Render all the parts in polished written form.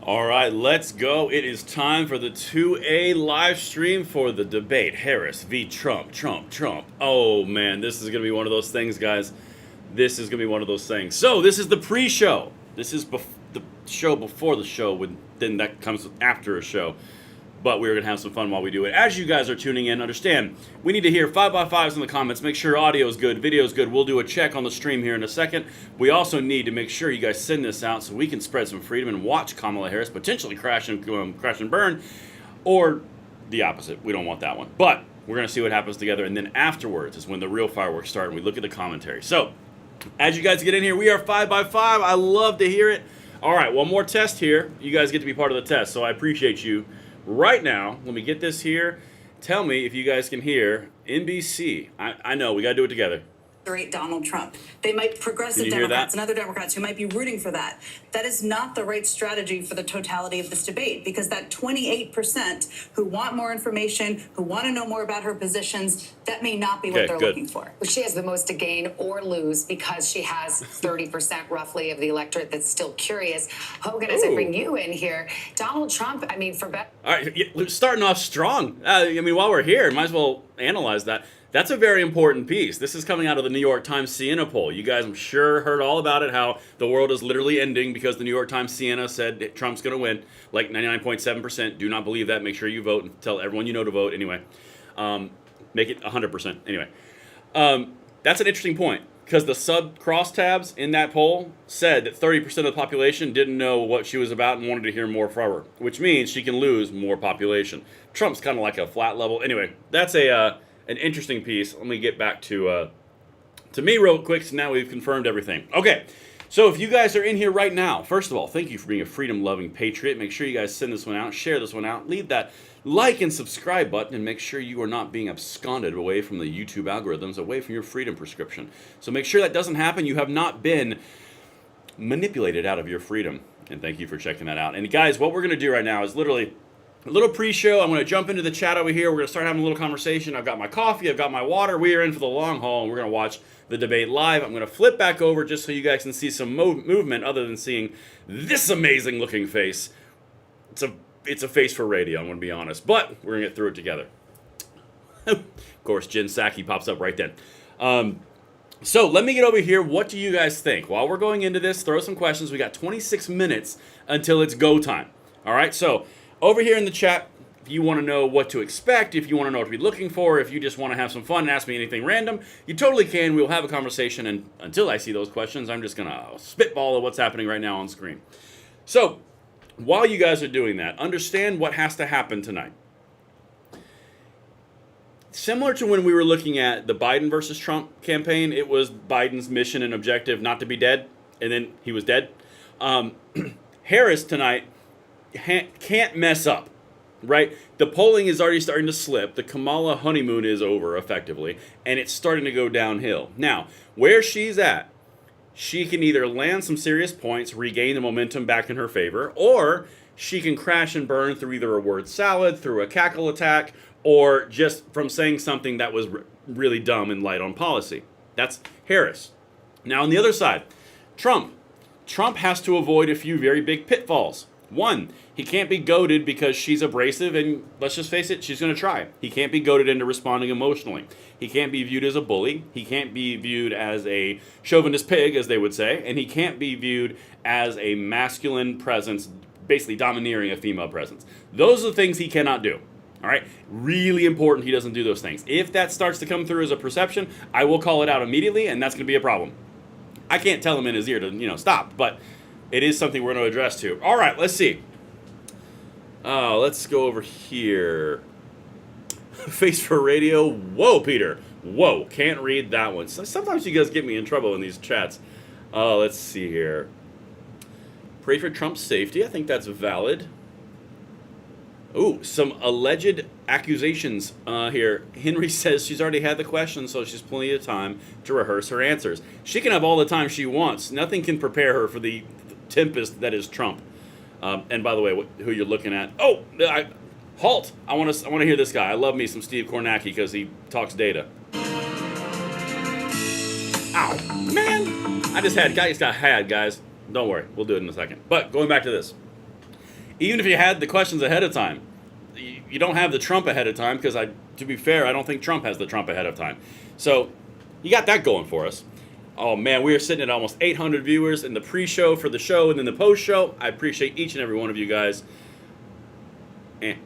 All right, let's go. It is time for the 2A live stream for the debate. Harris v. Trump, Trump, Trump. Oh, man, this is going to be one of those things, guys. This is going to be one of those things. So, this is the pre-show. This is the show before the show, then that comes after a show. But we're going to have some fun while we do it. As you guys are tuning in, understand, we need to hear 5x5s in the comments. Make sure audio is good, video is good. We'll do a check on the stream here in a second. We also need to make sure you guys send this out so we can spread some freedom and watch Kamala Harris potentially crash and burn. Or the opposite. We don't want that one. But we're going to see what happens together. And then afterwards is when the real fireworks start and we look at the commentary. So, as you guys get in here, we are 5x5. I love to hear it. All right, one more test here. You guys get to be part of the test, so I appreciate you. Right now, let me get this here. Tell me if you guys can hear NBC. I know, we got to do it together. Donald Trump. They might progressive Democrats and other Democrats who might be rooting for that. That is not the right strategy for the totality of this debate, because that 28% who want more information, who want to know more about her positions, that may not be what they're looking for. She has the most to gain or lose because she has 30% roughly of the electorate that's still curious. Hogan, as I bring you in here, Donald Trump, I mean, for better. All right, starting off strong. I mean, while we're here, might as well analyze that. That's a very important piece. This is coming out of the New York Times Siena poll. You guys, I'm sure, heard all about it, how the world is literally ending because the New York Times Siena said Trump's going to win, like 99.7%. Do not believe that. Make sure you vote and tell everyone you know to vote anyway. Make it 100%. Anyway, that's an interesting point because the sub-crosstabs in that poll said that 30% of the population didn't know what she was about and wanted to hear more from her, which means she can lose more population. Trump's kind of like a flat level. Anyway, that's an interesting piece. Let me get back to me real quick, so now we've confirmed everything. Okay, so if you guys are in here right now, first of all, thank you for being a freedom-loving patriot. Make sure you guys send this one out, share this one out, leave that like and subscribe button, and make sure you are not being absconded away from the YouTube algorithms, away from your freedom prescription. So make sure that doesn't happen. You have not been manipulated out of your freedom. And thank you for checking that out. And guys, what we're going to do right now is literally a little pre-show. I'm going to jump into the chat over here. We're going to start having a little conversation. I've got my coffee. I've got my water. We are in for the long haul, and we're going to watch the debate live. I'm going to flip back over just so you guys can see some movement other than seeing this amazing-looking face. It's a face for radio, I'm going to be honest. But we're going to get through it together. Of course, Jen Psaki pops up right then. So let me get over here. What do you guys think? While we're going into this, throw some questions. We got 26 minutes until it's go time. All right, so over here in the chat, if you want to know what to expect, if you want to know what to be looking for, if you just want to have some fun and ask me anything random, you totally can. We'll have a conversation, and until I see those questions, I'm just going to spitball at what's happening right now on screen. So, while you guys are doing that, understand what has to happen tonight. Similar to when we were looking at the Biden versus Trump campaign, it was Biden's mission and objective not to be dead, and then he was dead. Harris tonight can't mess up, right? The polling is already starting to slip. The Kamala honeymoon is over, effectively, and it's starting to go downhill. Now, where she's at, she can either land some serious points, regain the momentum back in her favor, or she can crash and burn through either a word salad, through a cackle attack, or just from saying something that was really dumb and light on policy. That's Harris. Now, on the other side, Trump. Trump has to avoid a few very big pitfalls. One, he can't be goaded because she's abrasive, and let's just face it, she's going to try. He can't be goaded into responding emotionally. He can't be viewed as a bully. He can't be viewed as a chauvinist pig, as they would say, and he can't be viewed as a masculine presence, basically domineering a female presence. Those are the things he cannot do. All right? Really important he doesn't do those things. If that starts to come through as a perception, I will call it out immediately, and that's going to be a problem. I can't tell him in his ear to, stop, but it is something we're going to address too. All right, let's see. Let's go over here. Face for radio. Whoa, Peter. Whoa, can't read that one. Sometimes you guys get me in trouble in these chats. Let's see here. Pray for Trump's safety. I think that's valid. Ooh, some alleged accusations here. Henry says she's already had the question, so she's plenty of time to rehearse her answers. She can have all the time she wants. Nothing can prepare her for the tempest that is Trump. And by the way, who you're looking at? Oh, halt! I want to hear this guy. I love me some Steve Kornacki because he talks data. Ow, man! I just got had, guys. Don't worry, we'll do it in a second. But going back to this. even if you had the questions ahead of time, you don't have the Trump ahead of time because, to be fair, I don't think Trump has the Trump ahead of time. So you got that going for us. Oh, man, we are sitting at almost 800 viewers in the pre-show for the show and then the post-show. I appreciate each and every one of you guys.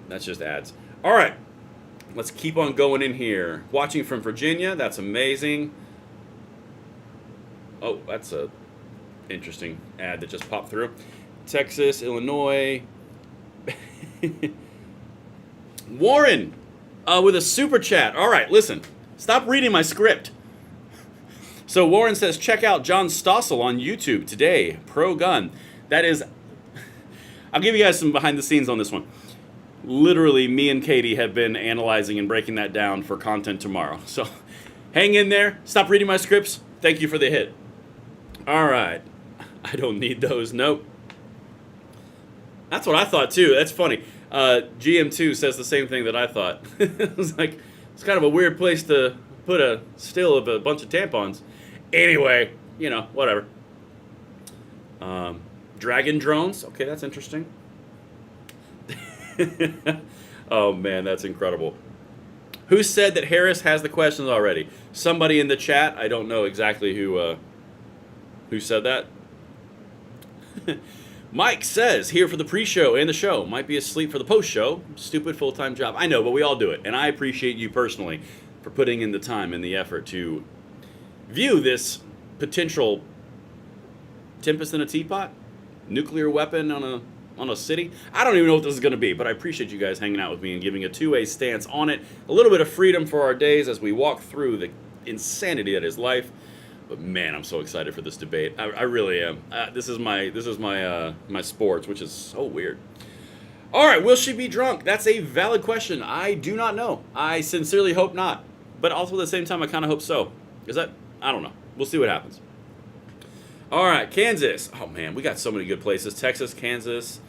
That's just ads. All right, let's keep on going in here. Watching from Virginia, that's amazing. Oh, that's a interesting ad that just popped through. Texas, Illinois. Warren with a super chat. All right, listen. Stop reading my script. So Warren says, check out John Stossel on YouTube today. Pro-gun. That is... I'll give you guys some behind the scenes on this one. Literally, me and Katie have been analyzing and breaking that down for content tomorrow. So hang in there. Stop reading my scripts. Thank you for the hit. All right. I don't need those. Nope. That's what I thought, too. That's funny. GM2 says the same thing that I thought. It was like, it's kind of a weird place to put a still of a bunch of tampons. Anyway, whatever. Dragon drones. Okay, that's interesting. Oh, man, that's incredible. Who said that Harris has the questions already? Somebody in the chat. I don't know exactly who said that. Mike says, here for the pre-show and the show. Might be asleep for the post-show. Stupid full-time job. I know, but we all do it. And I appreciate you personally for putting in the time and the effort to view this potential tempest in a teapot, nuclear weapon on a city. I don't even know what this is going to be, but I appreciate you guys hanging out with me and giving a two-way stance on it. A little bit of freedom for our days as we walk through the insanity that is life. But man, I'm so excited for this debate. I really am. This is my sports, which is so weird. All right, will she be drunk? That's a valid question. I do not know. I sincerely hope not. But also at the same time, I kind of hope so. I don't know. We'll see what happens. All right, Kansas. Oh, man, we got so many good places. Texas, Kansas.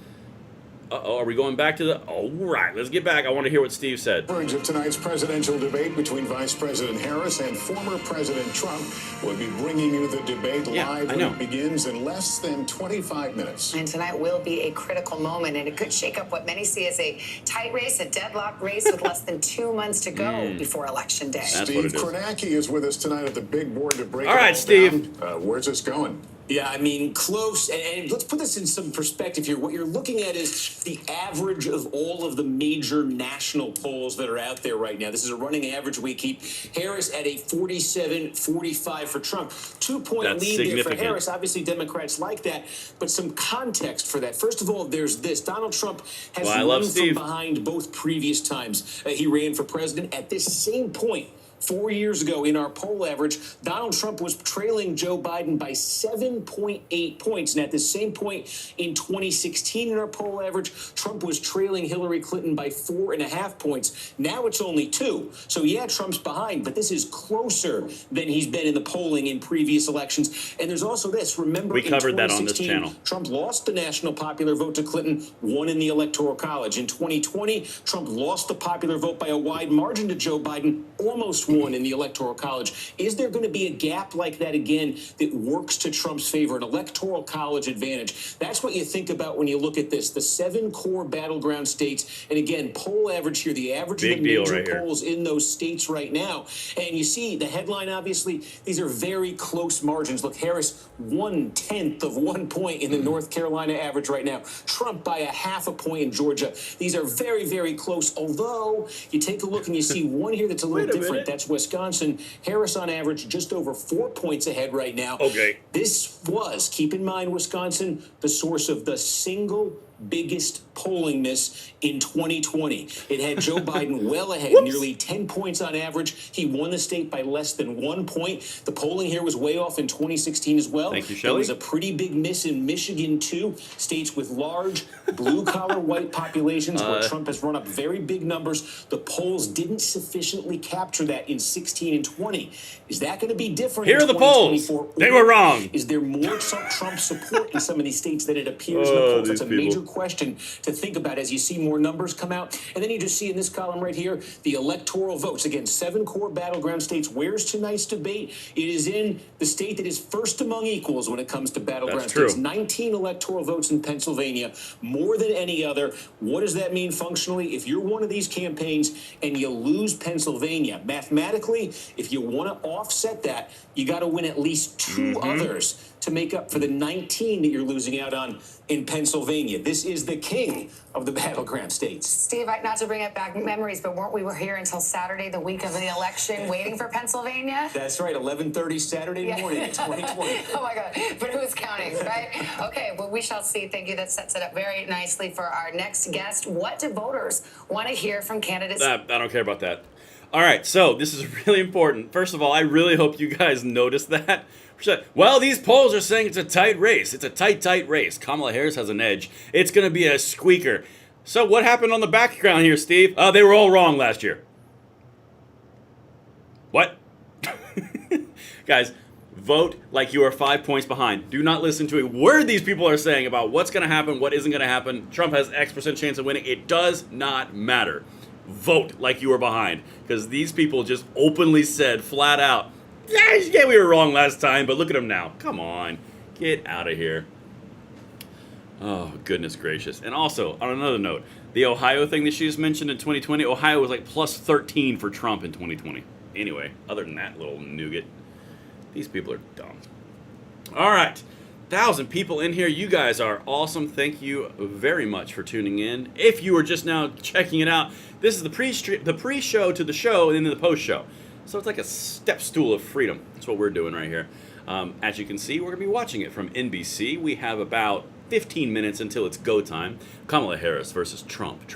Uh-oh, are we going back to the... All right, let's get back. I want to hear what Steve said. Coverage of tonight's presidential debate between Vice President Harris and former President Trump. We'll be bringing you the debate live when it begins in less than 25 minutes. And tonight will be a critical moment, and it could shake up what many see as a tight race, a deadlock race with less than 2 months to go before Election Day. Steve Kornacki is with us tonight at the big board to break all right, Steve. Down. Where's this going? Yeah, I mean, close. And let's put this in some perspective here. What you're looking at is the average of all of the major national polls that are out there right now. This is a running average we keep. Harris at a 47-45 for Trump. 2-point lead there for Harris. Obviously, Democrats like that. But some context for that. First of all, there's this. Donald Trump has run from behind both previous times he ran for president. At this same point, 4 years ago, in our poll average, Donald Trump was trailing Joe Biden by 7.8 points. And at the same point in 2016, in our poll average, Trump was trailing Hillary Clinton by 4.5 points. Now it's only 2. So, yeah, Trump's behind, but this is closer than he's been in the polling in previous elections. And there's also this. Remember, we covered that on this channel. Trump lost the national popular vote to Clinton, won in the Electoral College. In 2020, Trump lost the popular vote by a wide margin to Joe Biden, almost won in the Electoral College. Is there going to be a gap like that again that works to Trump's favor, an Electoral College advantage? That's what you think about when you look at this. The 7 core battleground states, and again, poll average here, the average of the major polls in those states right now. And you see the headline, obviously, these are very close margins. Look, Harris, 1/10 of 1 point in the North Carolina average right now. Trump by a 0.5 point in Georgia. These are very, very close, although you take a look and you see one here that's a little different. That's Wisconsin. Harris on average just over 4 points ahead right now. Okay. This was, keep in mind, Wisconsin, the source of the single biggest polling miss in 2020. It had Joe Biden well ahead, nearly 10 points on average. He won the state by less than 1 point. The polling here was way off in 2016 as well. Thank you, There was a pretty big miss in Michigan, too. States with large blue-collar white populations where Trump has run up very big numbers. The polls didn't sufficiently capture that in 16 and 20. Is that going to be different Here in are the polls. They were wrong. Is there more Trump support in some of these states than it appears in the polls? That's a major question to think about as you see more numbers come out. And then you just see in this column right here, the electoral votes. Again, 7 core battleground states. Where's tonight's debate? It is in the state that is first among equals when it comes to battleground states. 19 electoral votes in Pennsylvania, more than any other. What does that mean functionally? If you're one of these campaigns and you lose Pennsylvania, mathematically, if you want to offset that, you got to win at least 2 others to make up for the 19 that you're losing out on in Pennsylvania. This is the king of the battleground states. Steve, not to bring up back memories, but we were here until Saturday, the week of the election, waiting for Pennsylvania? That's right, 11:30 Saturday morning in 2020. Oh my God, but who's counting, right? Okay, well, we shall see. Thank you. That sets it up very nicely for our next guest. What do voters want to hear from candidates? I don't care about that. All right, so this is really important. First of all, I really hope you guys notice that. Well, these polls are saying it's a tight race. It's a tight race. Kamala Harris has an edge. It's going to be a squeaker. So what happened on the background here, Steve? They were all wrong last year. What? Guys, vote like you are 5 points behind. Do not listen to a word these people are saying about what's going to happen, what isn't going to happen. Trump has X% chance of winning. It does not matter. Vote like you are behind. Because these people just openly said flat out, yeah, we were wrong last time, but look at them now. Come on. Get out of here. Oh, goodness gracious. And also, on another note, the Ohio thing that she just mentioned in 2020, Ohio was like plus 13 for Trump in 2020. Anyway, other than that little nougat, these people are dumb. All right. 1,000 people in here. You guys are awesome. Thank you very much for tuning in. If you are just now checking it out, this is the pre-show to the show and then the post-show. So it's like a step stool of freedom. That's what we're doing right here. As you can see, we're going to be watching it from NBC. We have about 15 minutes until it's go time. Kamala Harris versus Trump.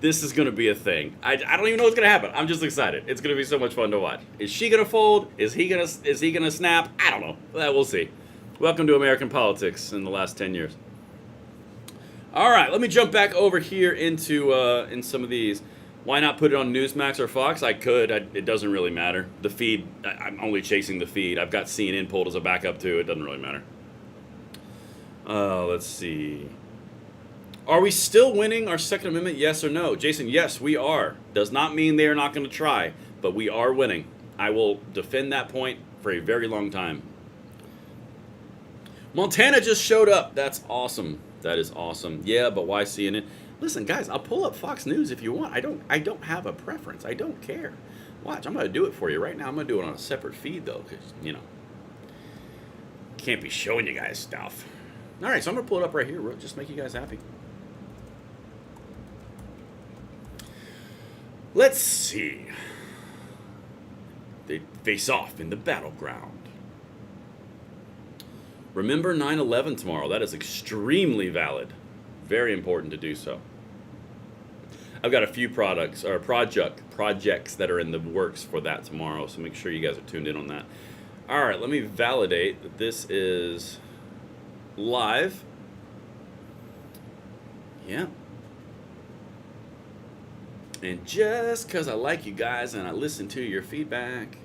This is going to be a thing. I don't even know what's going to happen. I'm just excited. It's going to be so much fun to watch. Is she going to fold? Is he going to snap? I don't know. We'll see. Welcome to American politics in the last 10 years. All right, let me jump back over here into in some of these. Why not put it on Newsmax or Fox? I could. It doesn't really matter. The feed, I'm only chasing the feed. I've got CNN pulled as a backup too. It doesn't really matter. Let's see. Are we still winning our Second Amendment, yes or no? Jason, yes, we are. Does not mean they are not going to try, but we are winning. I will defend that point for a very long time. Montana just showed up. That's awesome. That is awesome. Yeah, but why CNN? Listen, guys, I'll pull up Fox News if you want. I don't have a preference. I don't care. Watch, I'm going to do it for you right now. I'm going to do it on a separate feed, though, because, can't be showing you guys stuff. All right, so I'm going to pull it up right here. Just make you guys happy. Let's see. They face off in the battleground. Remember 9/11 tomorrow. That is extremely valid. Very important to do so. I've got a few projects that are in the works for that tomorrow, so make sure you guys are tuned in on that. All right, let me validate that this is live. Yeah. And just because I like you guys and I listen to your feedback,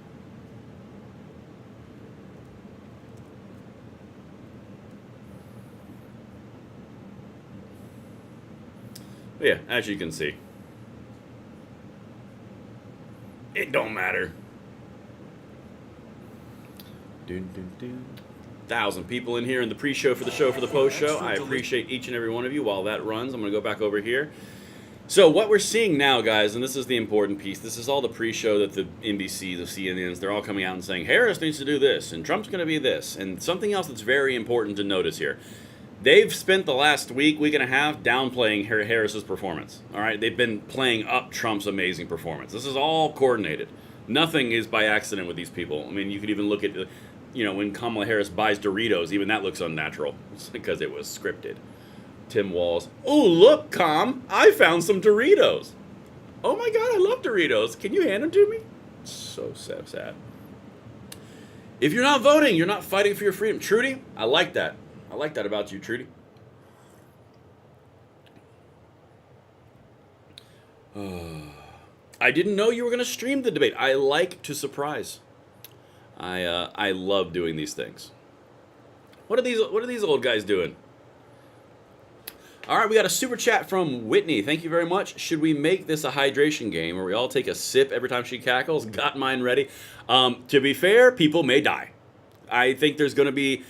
but yeah, as you can see, it don't matter. 1,000 people in here in the pre-show for the show for the post-show. I appreciate each and every one of you. While that runs, I'm going to go back over here. So what we're seeing now, guys, and this is the important piece, this is all the pre-show that the NBC, the CNNs, they're all coming out and saying, Harris needs to do this, and Trump's going to be this. And something else that's very important to notice here. They've spent the last week and a half downplaying Harris's performance. All right, they've been playing up Trump's amazing performance. This is all coordinated. Nothing is by accident with these people. I mean, you could even look at, when Kamala Harris buys Doritos, even that looks unnatural. It's because it was scripted. Tim Walz. Oh, look, Kam, I found some Doritos. Oh my God, I love Doritos. Can you hand them to me? So sad. If you're not voting, you're not fighting for your freedom. Trudy, I like that. I like that about you, Trudy. I didn't know you were going to stream the debate. I like to surprise. I love doing these things. What are these old guys doing? All right, we got a super chat from Whitney. Thank you very much. Should we make this a hydration game where we all take a sip every time she cackles? Got mine ready. To be fair, people may die. I think there's going to be...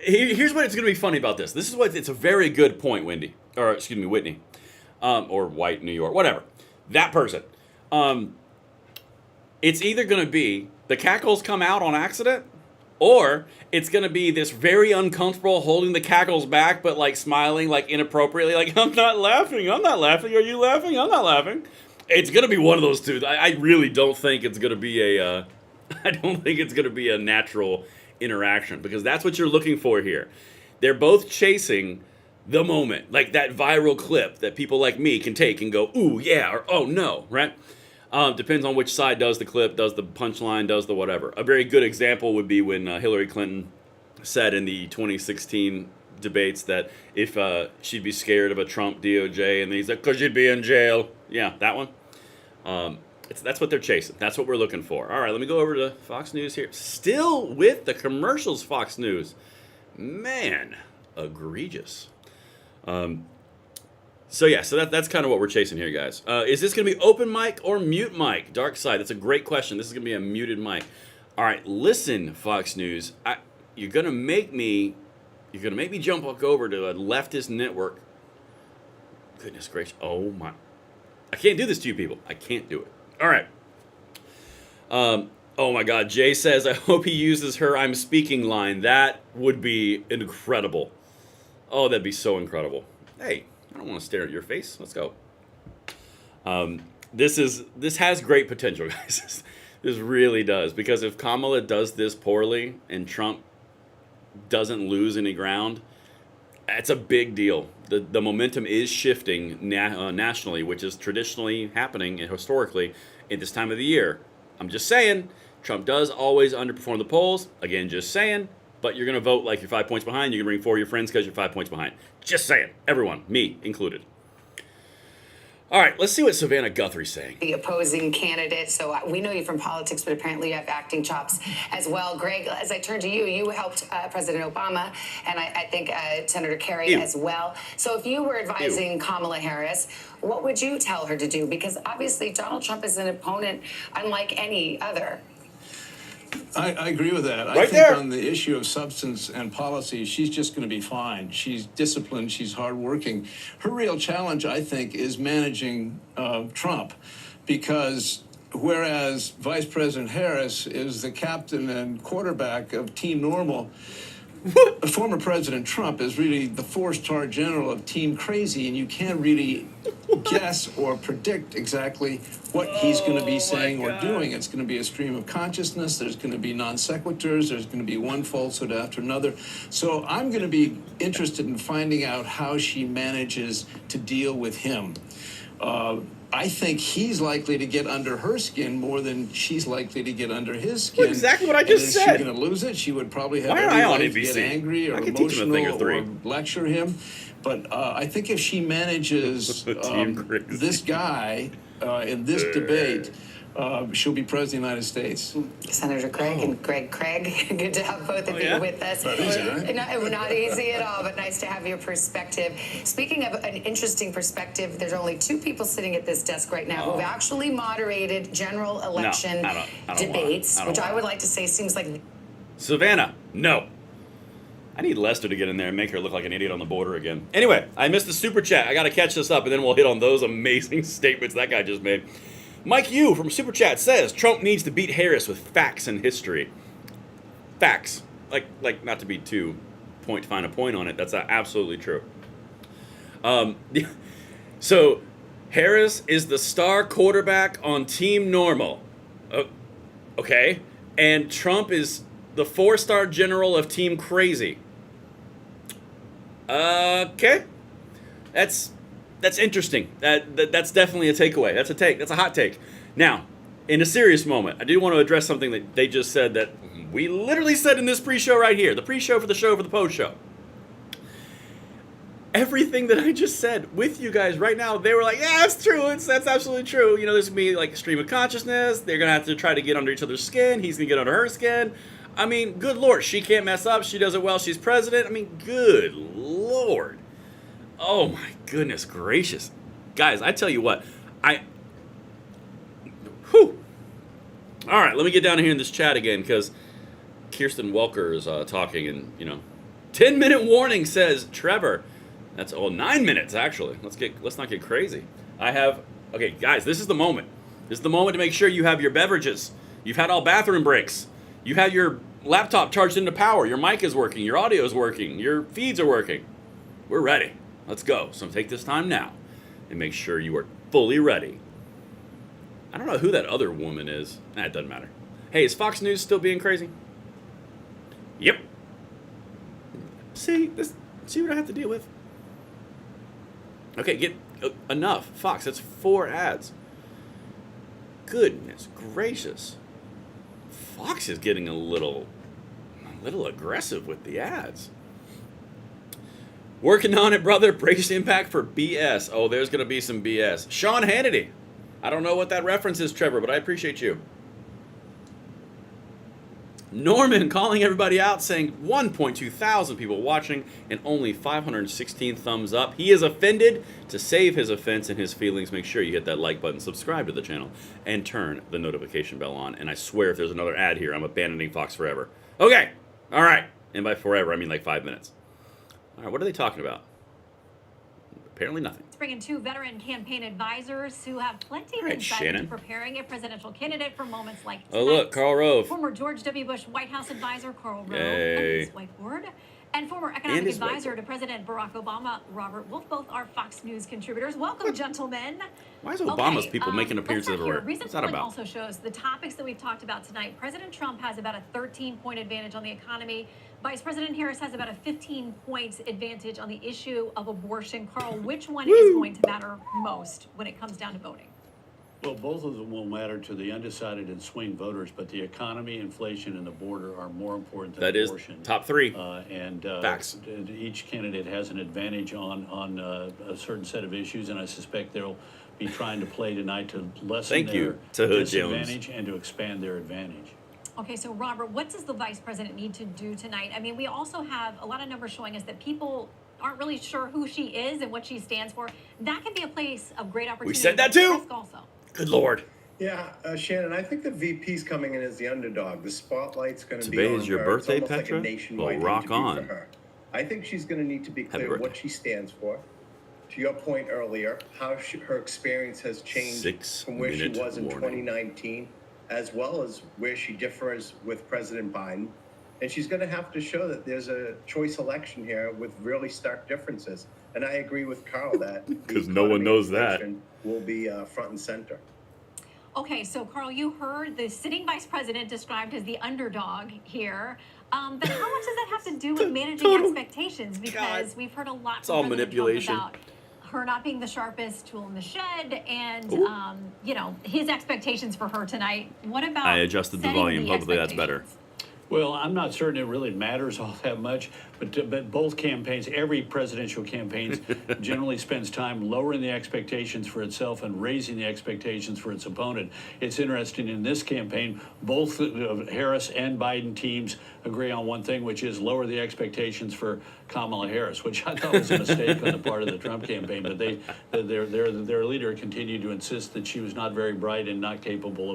Here's what it's going to be funny about this. This is what... It's a very good point, Whitney. Or White New York. Whatever. That person. It's either going to be the cackles come out on accident, or it's going to be this very uncomfortable holding the cackles back, but like smiling like inappropriately, like, I'm not laughing. Are you laughing? I'm not laughing. It's going to be one of those two. I really don't think it's going to be a natural interaction, because that's what you're looking for here. They're both chasing the moment, like that viral clip that people like me can take and go, ooh, yeah, or oh, no, right? Depends on which side does the clip, does the punchline, does the whatever. A very good example would be when Hillary Clinton said in the 2016 debates that if she'd be scared of a Trump DOJ, and then he's like, because you'd be in jail. Yeah, that one. That's what they're chasing. That's what we're looking for. All right, let me go over to Fox News here. Still with the commercials, Fox News. Egregious. So that's kind of what we're chasing here, guys. Is this going to be open mic or mute mic? Dark side. That's a great question. This is going to be a muted mic. All right, listen, Fox News. You're going to make me jump over to a leftist network. Goodness gracious. Oh my. I can't do this to you people. I can't do it. All right. Oh my God. Jay says, I hope he uses her I'm speaking line. That would be incredible. Oh, that'd be so incredible. Hey, I don't want to stare at your face. Let's go. This has great potential, guys. This really does. Because if Kamala does this poorly and Trump doesn't lose any ground, that's a big deal. The momentum is shifting nationally, which is traditionally happening and historically at this time of the year. I'm just saying, Trump does always underperform the polls. Again, just saying. But you're going to vote like you're 5 points behind. You're going to bring 4 of your friends because you're 5 points behind. Just saying. Everyone. Me included. All right. Let's see what Savannah Guthrie's saying. The opposing candidate. So we know you from politics, but apparently you have acting chops as well. Greg, as I turn to you, you helped President Obama and I think Senator Kerry as well. So if you were advising Kamala Harris, what would you tell her to do? Because obviously Donald Trump is an opponent unlike any other. I agree with that. Right I think there. On the issue of substance and policy, she's just going to be fine. She's disciplined. She's hardworking. Her real challenge, I think, is managing Trump, because whereas Vice President Harris is the captain and quarterback of Team Normal, former President Trump is really the four-star general of Team Crazy, and you can't really guess or predict exactly what he's going to be saying or doing. It's going to be a stream of consciousness. There's going to be non sequiturs. There's going to be one falsehood after another. So I'm going to be interested in finding out how she manages to deal with him. I think he's likely to get under her skin more than she's likely to get under his skin. Well, exactly what I just said. Is she going to lose it? She would probably have Why am I on everybody NBC? get angry or I could teach him a thing or emotional three. or lecture him. But I think if she manages this guy in this debate, she'll be president of the United States. Senator Craig and Greg Craig, good to have both of you with us. Not easy, right? Not easy at all, but nice to have your perspective. Speaking of an interesting perspective, there's only 2 people sitting at this desk right now who've actually moderated general election debates, which I would like to say seems like... Savannah, no. I need Lester to get in there and make her look like an idiot on the border again. Anyway, I missed the super chat. I got to catch this up, and then we'll hit on those amazing statements that guy just made. Mike Yu from Super Chat says Trump needs to beat Harris with facts and history. Facts, like not to be too find a point on it. That's absolutely true. So Harris is the star quarterback on Team Normal. Okay, and Trump is the 4-star general of Team Crazy. Okay, that's interesting. That's definitely a takeaway. That's a take. That's a hot take. Now, in a serious moment, I do want to address something that they just said that we literally said in this pre-show right here. The pre-show for the show for the post-show. Everything that I just said with you guys right now, they were like, yeah, that's true. That's absolutely true. You know, there's going to be like a stream of consciousness. They're going to have to try to get under each other's skin. He's going to get under her skin. I mean, good Lord, she can't mess up. She does it well. She's president. I mean, good Lord. Oh my goodness gracious. Guys, I tell you what, whew. All right, let me get down here in this chat again because Kirsten Welker is talking, and 10-minute warning says Trevor. That's 9 minutes actually. Let's not get crazy. Okay, guys, this is the moment. This is the moment to make sure you have your beverages. You've had all bathroom breaks. You had your laptop charged into power. Your mic is working. Your audio is working. Your feeds are working. We're ready. Let's go. So take this time now and make sure you are fully ready. I don't know who that other woman is. It doesn't matter. Hey, is Fox News still being crazy? Yep. See what I have to deal with. Okay, get enough. Fox, that's 4 ads. Goodness gracious. Fox is getting a little aggressive with the ads. Working on it, brother. Brace impact for BS. Oh, there's going to be some BS. Sean Hannity. I don't know what that reference is, Trevor, but I appreciate you. Norman calling everybody out, saying 1.2 thousand people watching and only 516 thumbs up. He is offended. To save his offense and his feelings, make sure you hit that like button, subscribe to the channel, and turn the notification bell on. And I swear if there's another ad here, I'm abandoning Fox forever. Okay. All right. And by forever, I mean like 5 minutes. All right, what are they talking about? Apparently nothing. Let's bring in 2 veteran campaign advisors who have plenty of insight into preparing a presidential candidate for moments like tonight. Oh, look, Karl Rove. Former George W. Bush White House advisor Karl Rove and his whiteboard. And former economic advisor to President Barack Obama, Robert Wolf. Both are Fox News contributors. Welcome, gentlemen. Why is Obama's people making appearances everywhere? Recent polling also shows the topics that we've talked about tonight. President Trump has about a 13-point advantage on the economy. Vice President Harris has about a 15-point advantage on the issue of abortion. Carl, which one is going to matter most when it comes down to voting? Well, both of them will matter to the undecided and swing voters, but the economy, inflation, and the border are more important than abortion. That is top 3. Facts. Each candidate has an advantage on a certain set of issues, and I suspect they'll be trying to play tonight to lessen their disadvantage and to expand their advantage. Okay, so Robert, what does the vice president need to do tonight? I mean, we also have a lot of numbers showing us that people aren't really sure who she is and what she stands for. That can be a place of great opportunity. We said that too? Also. Good Lord. Yeah, Shannon, I think the VP's coming in as the underdog. The spotlight's going to be on her. Today is your birthday, it's Petra? like a nationwide rock on. for her. I think she's going to need to be clear what she stands for. To your point earlier, how her experience has changed from where she was in 2019, as well as where she differs with President Biden. And she's going to have to show that there's a choice election here with really stark differences. And I agree with Carl that because no one knows that will be front and center. Okay, so Carl, you heard the sitting vice president described as the underdog here. But how much does that have to do with managing expectations? Because we've heard a lot it's all manipulation about her not being the sharpest tool in the shed and, his expectations for her tonight. What about I adjusted the volume. Hopefully that's better. Well, I'm not certain it really matters all that much, but both campaigns, every presidential campaign generally spends time lowering the expectations for itself and raising the expectations for its opponent. It's interesting in this campaign, both Harris and Biden teams agree on one thing, which is lower the expectations for Kamala Harris, which I thought was a mistake on the part of the Trump campaign. But their leader continued to insist that she was not very bright and not capable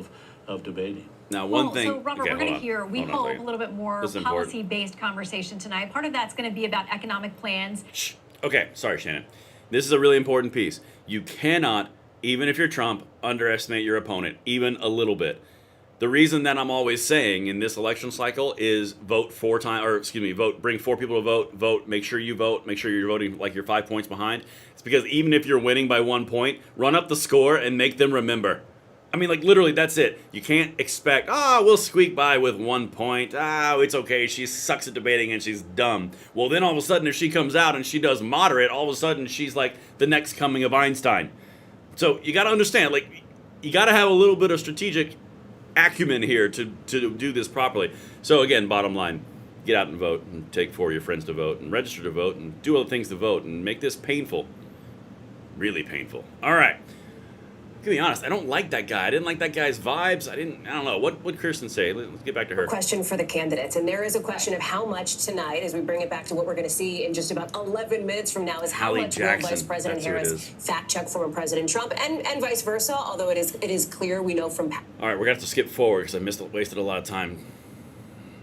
of debating. Now, one thing. So, Robert, we're going to hear, we hope, a little bit more policy-based conversation tonight. Part of that's going to be about economic plans. Shh. Okay, sorry, Shannon. This is a really important piece. You cannot, even if you're Trump, underestimate your opponent, even a little bit. The reason that I'm always saying in this election cycle is bring 4 people to vote, make sure you vote, make sure you're voting like you're 5 points behind. It's because even if you're winning by 1 point, run up the score and make them remember. I mean, like, literally, that's it. You can't expect, we'll squeak by with 1 point. It's okay. She sucks at debating and she's dumb. Well, then all of a sudden, if she comes out and she does moderate, all of a sudden, she's like the next coming of Einstein. So you got to understand, like, you got to have a little bit of strategic acumen here to do this properly. So, again, bottom line, get out and vote and take 4 of your friends to vote and register to vote and do other things to vote and make this painful. Really painful. All right. gonna be honest, I don't like that guy. I didn't like that guy's vibes. I don't know. What would Kirsten say? Let's get back to her. Question for the candidates. And there is a question of how much tonight, as we bring it back to what we're going to see in just about 11 minutes from now, is how Hallie much Jackson. will Vice President That's who it Harris is. fact check former President Trump and vice versa, although it is clear we know from All right, we're gonna have to skip forward because I wasted a lot of time.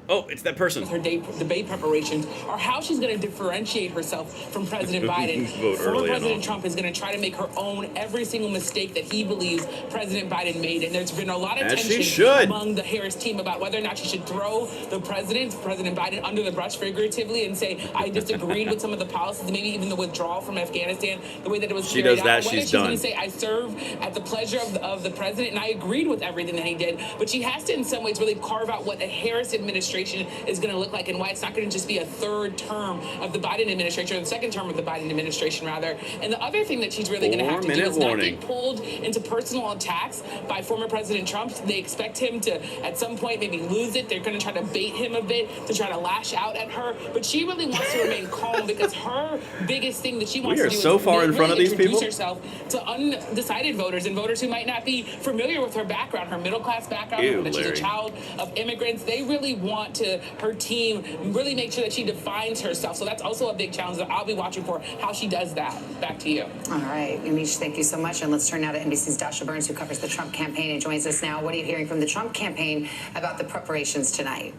Oh, it's that person. Her debate preparations are how she's going to differentiate herself from President Biden. Former President Trump is going to try to make her own every single mistake that he believes President Biden made. And there's been a lot of tension among the Harris team about whether or not she should throw President Biden, under the bus figuratively and say, I disagreed with some of the policies, maybe even the withdrawal from Afghanistan, the way that it was She carried does that, out. Whether she's done. going to say, I serve at the pleasure of the president, and I agreed with everything that he did. But she has to, in some ways, really carve out what the Harris administration is going to look like and why it's not going to just be a third term of the Biden administration, or the second term of the Biden administration, rather. And the other thing that she's really going to have to do is not get pulled into personal attacks by former President Trump. They expect him to, at some point, maybe lose it. They're going to try to bait him a bit to try to lash out at her. But she really wants to remain calm because her biggest thing that she wants to do so is far in front of these introduce people. herself to undecided voters and voters who might not be familiar with her background, her middle-class background, that she's a child of immigrants. They really want her team really make sure that she defines herself. So that's also a big challenge that I'll be watching for, how she does that. Back to you. All right, Amish, thank you so much. And let's turn now to NBC's Dasha Burns, who covers the Trump campaign and joins us now. What are you hearing from the Trump campaign about the preparations tonight?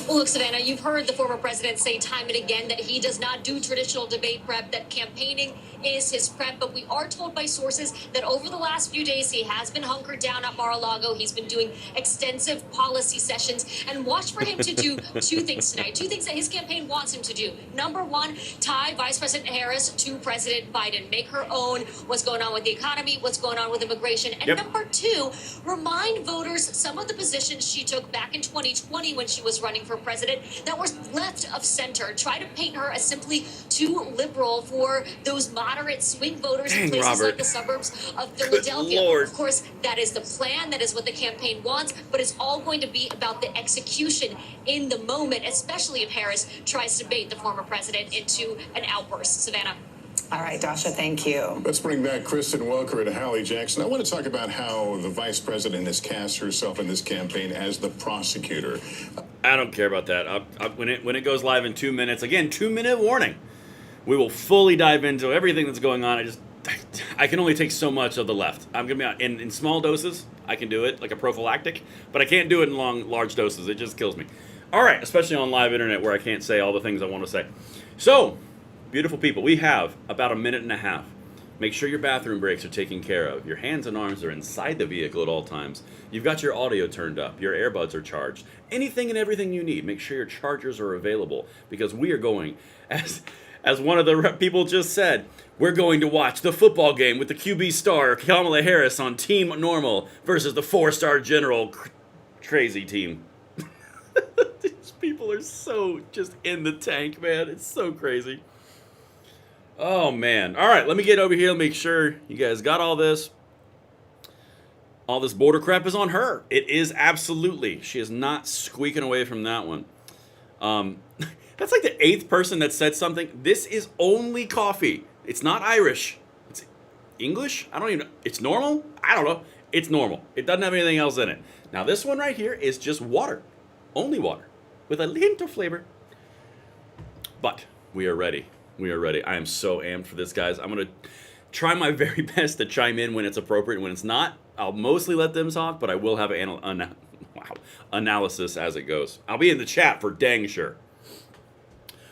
Well, look, Savannah, you've heard the former president say time and again that he does not do traditional debate prep, that campaigning is his prep. But we are told by sources that over the last few days, he has been hunkered down at Mar-a-Lago. He's been doing extensive policy sessions. And watch for him to do two things tonight, two things that his campaign wants him to do. Number one, tie Vice President Harris to President Biden, make her own what's going on with the economy, what's going on with immigration. And number two, remind voters some of the positions she took back in 2020 when she was running for president that were left of center. Try to paint her as simply too liberal for those moderate swing voters in places like the suburbs of Philadelphia. Of course, that is the plan. That is what the campaign wants. But it's all going to be about the execution in the moment, especially if Harris tries to bait the former president into an outburst. Savannah. All right, Dasha, thank you. Let's bring back Kristen Welker and Hallie Jackson. I want to talk about how the vice president has cast herself in this campaign as the prosecutor. I don't care about that. When it goes live in 2 minutes, again, 2-minute warning. We will fully dive into everything that's going on. I can only take so much of the left. I'm gonna be in small doses. I can do it like a prophylactic, but I can't do it in large doses. It just kills me. All right, especially on live internet where I can't say all the things I want to say. So, beautiful people, we have about a minute and a half. Make sure your bathroom breaks are taken care of. Your hands and arms are inside the vehicle at all times. You've got your audio turned up. Your earbuds are charged. Anything and everything you need. Make sure your chargers are available because we are going, as one of the people just said, we're going to watch the football game with the QB star Kamala Harris on Team Normal versus the 4-star general crazy team. These people are so just in the tank, man. It's so crazy. Oh, man. All right, let me get over here and make sure you guys got all this. All this border crap is on her. It is absolutely. She is not squeaking away from that one. That's like the 8th person that said something. This is only coffee. It's not Irish. It's English? I don't even know. It's normal? I don't know. It's normal. It doesn't have anything else in it. Now, this one right here is just water. Only water. With a hint of flavor. But we are ready. We are ready. I am so amped for this, guys. I'm going to try my very best to chime in when it's appropriate. When it's not, I'll mostly let them talk, but I will have analysis as it goes. I'll be in the chat for dang sure.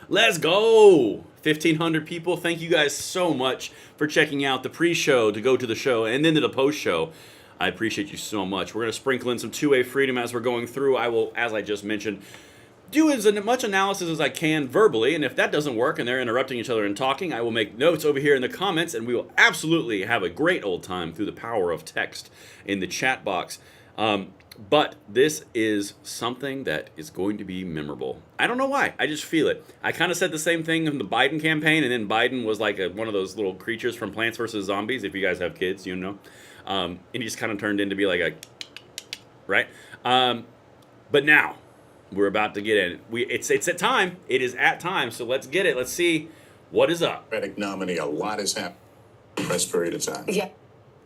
Let's go! 1,500 people. Thank you guys so much for checking out the pre-show to go to the show and then to the post-show. I appreciate you so much. We're going to sprinkle in some two-way freedom as we're going through. I will, as I just mentioned, do as much analysis as I can verbally, and if that doesn't work and they're interrupting each other and talking, I will make notes over here in the comments, and we will absolutely have a great old time through the power of text in the chat box. But this is something that is going to be memorable. I don't know why. I just feel it. I kind of said the same thing in the Biden campaign, and then Biden was like one of those little creatures from Plants vs. Zombies. If you guys have kids, you know. And he just kind of turned into be like a... Right? But now... we're about to get in. It's at time. It is at time. So let's get it. Let's see what is up. Democratic nominee, a lot has happened. press period of time. Yeah.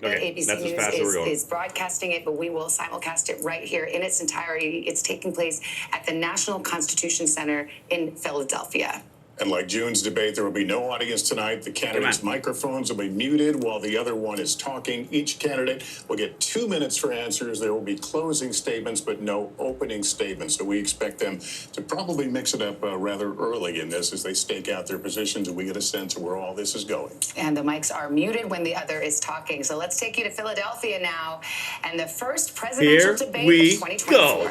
Okay, ABC that's as fast as we're News going. is broadcasting it, but we will simulcast it right here in its entirety. It's taking place at the National Constitution Center in Philadelphia. And like June's debate, there will be no audience tonight. The candidates' microphones will be muted while the other one is talking. Each candidate will get 2 minutes for answers. There will be closing statements, but no opening statements. So we expect them to probably mix it up rather early in this as they stake out their positions and we get a sense of where all this is going. And the mics are muted when the other is talking. So let's take you to Philadelphia now and the first presidential debate of 2024. Go.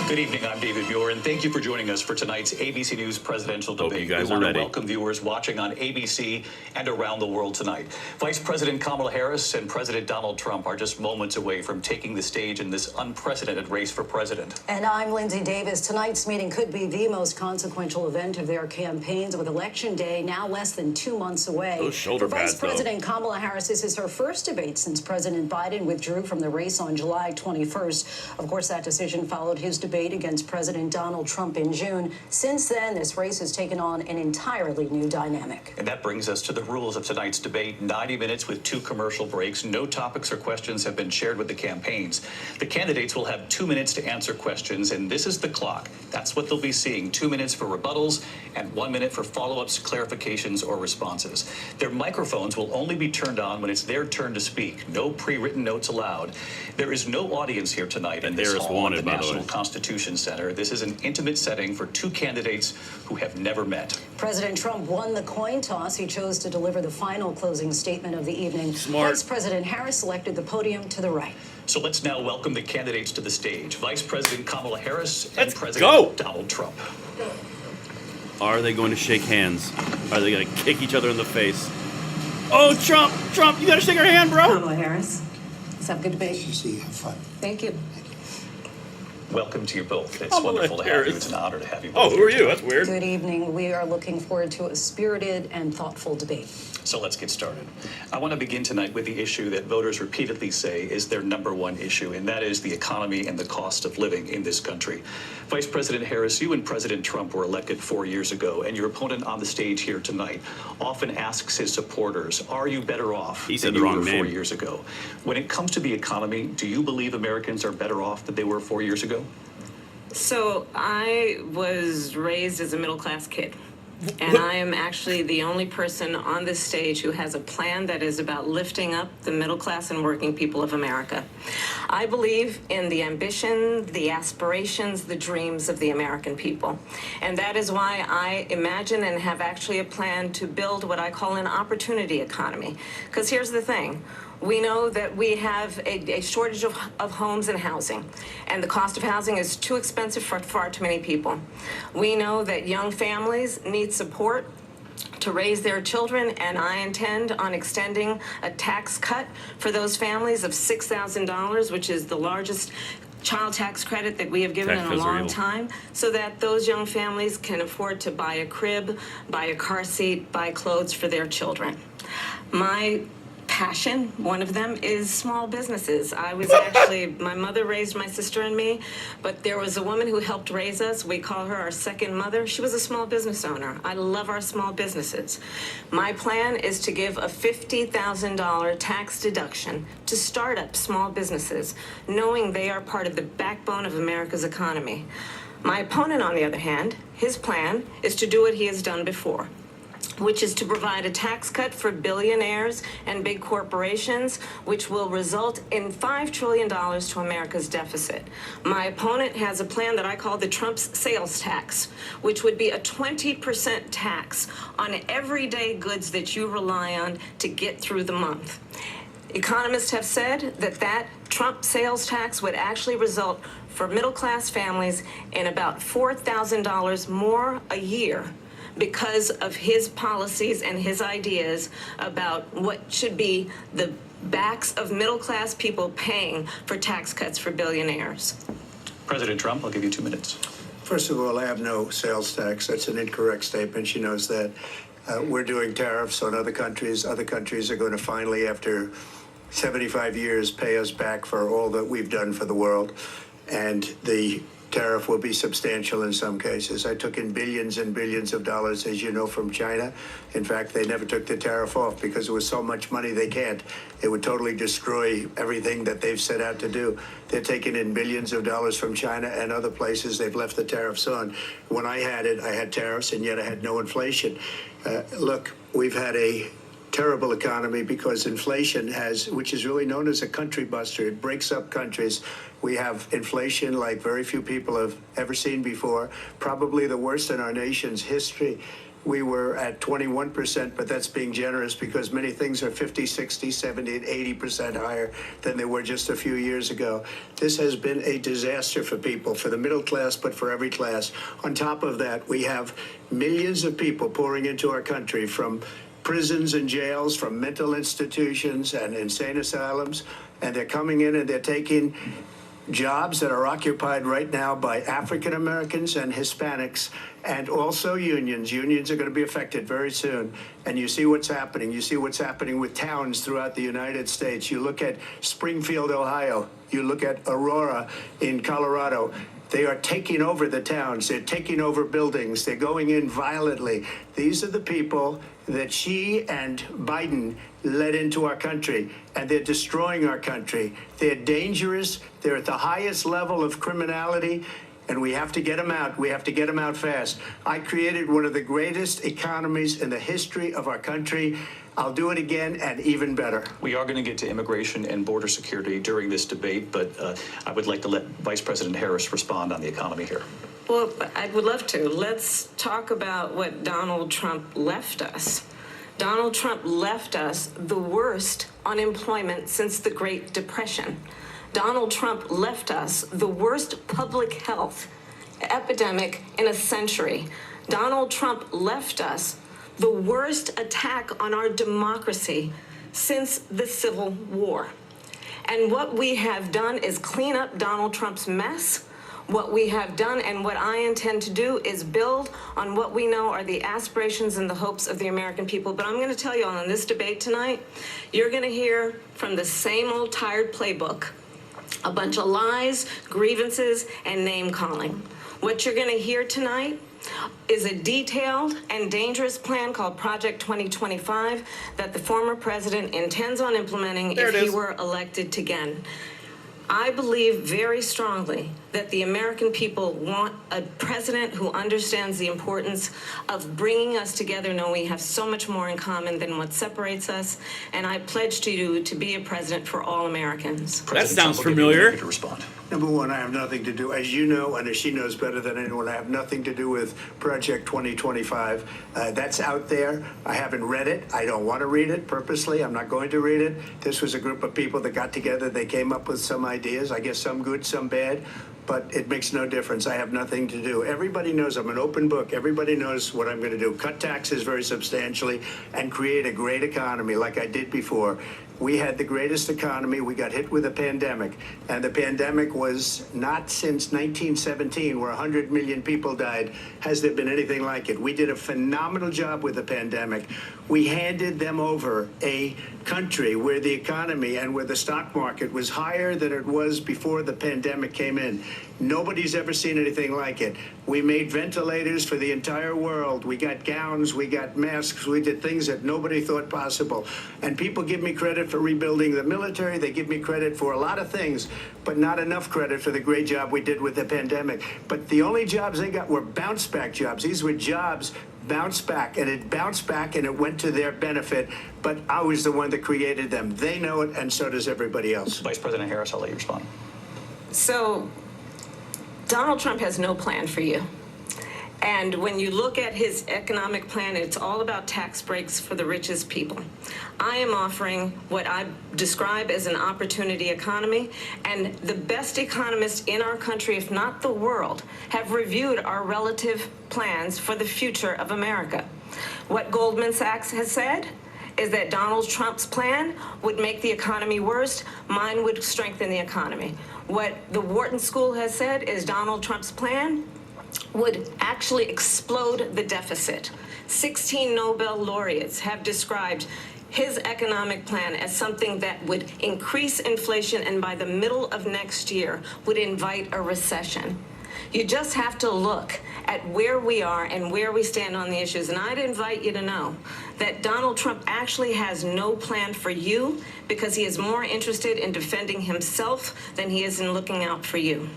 Good evening, I'm David Muir, and thank you for joining us for tonight's ABC News presidential debate. Hope you guys we want are ready. to welcome viewers watching on ABC and around the world tonight. Vice President Kamala Harris and President Donald Trump are just moments away from taking the stage in this unprecedented race for president. And I'm Lindsay Davis. Tonight's meeting could be the most consequential event of their campaigns, with Election Day now less than 2 months away. Those shoulder For Vice pads, though. President Kamala Harris, this is her first debate since President Biden withdrew from the race on July 21st. Of course, that decision followed his debate against President Donald Trump in June. Since then, this race has taken on an entirely new dynamic. And that brings us to the rules of tonight's debate. 90 minutes with 2 commercial breaks. No topics or questions have been shared with the campaigns. The candidates will have 2 minutes to answer questions, and this is the clock. That's what they'll be seeing. 2 minutes for rebuttals and 1 minute for follow-ups, clarifications, or responses. Their microphones will only be turned on when it's their turn to speak. No pre-written notes allowed. There is no audience here tonight in this hall at the National Constitution Center. This is an intimate setting for 2 candidates who have never met. President Trump won the coin toss. He chose to deliver the final closing statement of the evening. Smart. Vice President Harris selected the podium to the right. So let's now welcome the candidates to the stage. Vice President Kamala Harris and Let's President go. Donald Trump. Are they going to shake hands? Are they going to kick each other in the face? Oh, Trump, you got to shake her hand, bro. Kamala Harris, let's have a good debate. Have fun. Thank you. Welcome to you both. It's Kamala wonderful to have Harris. you. It's an honor to have you Oh, both. who here are you? tonight. That's weird. Good evening. We are looking forward to a spirited and thoughtful debate. So let's get started. I want to begin tonight with the issue that voters repeatedly say is their number one issue, and that is the economy and the cost of living in this country. Vice President Harris, you and President Trump were elected 4 years ago, and your opponent on the stage here tonight often asks his supporters, are you better off He said than the you wrong were 4 name. years ago? When it comes to the economy, do you believe Americans are better off than they were 4 years ago? So I was raised as a middle-class kid, and I am actually the only person on this stage who has a plan that is about lifting up the middle class and working people of America. I believe in the ambition, the aspirations, the dreams of the American people. And that is why I imagine and have actually a plan to build what I call an opportunity economy. Because here's the thing. We know that we have a shortage of homes and housing, and the cost of housing is too expensive for far too many people. We know that young families need support to raise their children, and I intend on extending a tax cut for those families of $6,000, which is the largest child tax credit that we have given in a long time, so that those young families can afford to buy a crib, buy a car seat, buy clothes for their children. My passion, one of them, is small businesses. I was actually, my mother raised my sister and me, but there was a woman who helped raise us. We call her our second mother. She was a small business owner. I love our small businesses. My plan is to give a $50,000 tax deduction to start up small businesses, knowing they are part of the backbone of America's economy. My opponent, on the other hand, his plan is to do what he has done before, which is to provide a tax cut for billionaires and big corporations, which will result in $5 trillion to America's deficit. My opponent has a plan that I call the Trump's sales tax, which would be a 20% tax on everyday goods that you rely on to get through the month. Economists have said that Trump sales tax would actually result for middle-class families in about $4,000 more a year, because of his policies and his ideas about what should be the backs of middle-class people paying for tax cuts for billionaires. President Trump, I'll give you 2 minutes. First of all, I have no sales tax. That's an incorrect statement. She knows that. We're doing tariffs on other countries. Other countries are going to finally, after 75 years, pay us back for all that we've done for the world. And the tariff will be substantial in some cases. I took in billions and billions of dollars, as you know, from China. In fact, they never took the tariff off because there was so much money they can't. It would totally destroy everything that they've set out to do. They're taking in billions of dollars from China and other places. They've left the tariffs on. When I had it, I had tariffs, and yet I had no inflation. Look, we've had a terrible economy because inflation has, which is really known as a country buster. It breaks up countries. We have inflation like very few people have ever seen before, probably the worst in our nation's history. We were at 21%, but that's being generous because many things are 50, 60, 70, and 80% higher than they were just a few years ago. This has been a disaster for people, for the middle class, but for every class. On top of that, we have millions of people pouring into our country from prisons and jails, from mental institutions and insane asylums, and they're coming in and they're taking jobs that are occupied right now by African Americans and Hispanics, and also unions. Unions are going to be affected very soon. And you see what's happening. You see what's happening with towns throughout the United States. You look at Springfield, Ohio. You look at Aurora in Colorado. They are taking over the towns. They're taking over buildings. They're going in violently. These are the people that Xi and Biden led into our country, and they're destroying our country. They're dangerous. They're at the highest level of criminality, and we have to get them out. We have to get them out fast. I created one of the greatest economies in the history of our country. I'll do it again and even better. We are going to get to immigration and border security during this debate, but I would like to let Vice President Harris respond on the economy here. Well, I would love to. Let's talk about what Donald Trump left us. Donald Trump left us the worst unemployment since the Great Depression. Donald Trump left us the worst public health epidemic in a century. Donald Trump left us the worst attack on our democracy since the Civil War. And what we have done is clean up Donald Trump's mess. What we have done and what I intend to do is build on what we know are the aspirations and the hopes of the American people. But I'm going to tell you on this debate tonight, you're going to hear from the same old tired playbook, a bunch of lies, grievances, and name-calling. What you're going to hear tonight is a detailed and dangerous plan called Project 2025 that the former president intends on implementing if he were elected again. I believe very strongly that the American people want a president who understands the importance of bringing us together, knowing we have so much more in common than what separates us. And I pledge to you to be a president for all Americans. That sounds familiar. To respond. Number one, I have nothing to do, as you know, and as she knows better than anyone, I have nothing to do with Project 2025. That's out there. I haven't read it. I don't want to read it purposely. I'm not going to read it. This was a group of people that got together. They came up with some ideas, I guess some good, some bad, but it makes no difference. I have nothing to do. Everybody knows I'm an open book. Everybody knows what I'm going to do. Cut taxes very substantially and create a great economy like I did before. We had the greatest economy. We got hit with a pandemic, and the pandemic was not since 1917, where 100 million people died, has there been anything like it. We did a phenomenal job with the pandemic. We handed them over a country where the economy and where the stock market was higher than it was before the pandemic came in. Nobody's ever seen anything like it. We made ventilators for the entire world. We got gowns, we got masks, we did things that nobody thought possible. And people give me credit for rebuilding the military. They give me credit for a lot of things, but not enough credit for the great job we did with the pandemic. But the only jobs they got were bounce back jobs. These were jobs bounced back, and it bounced back and it went to their benefit. But I was the one that created them. They know it, and so does everybody else. Vice President Harris, I'll let you respond. So Donald Trump has no plan for you. And when you look at his economic plan, it's all about tax breaks for the richest people. I am offering what I describe as an opportunity economy, and the best economists in our country, if not the world, have reviewed our relative plans for the future of America. What Goldman Sachs has said is that Donald Trump's plan would make the economy worse. Mine would strengthen the economy. What the Wharton School has said is Donald Trump's plan would actually explode the deficit. 16 Nobel laureates have described his economic plan as something that would increase inflation and by the middle of next year would invite a recession. You just have to look at where we are and where we stand on the issues. And I'd invite you to know that Donald Trump actually has no plan for you because he is more interested in defending himself than he is in looking out for you.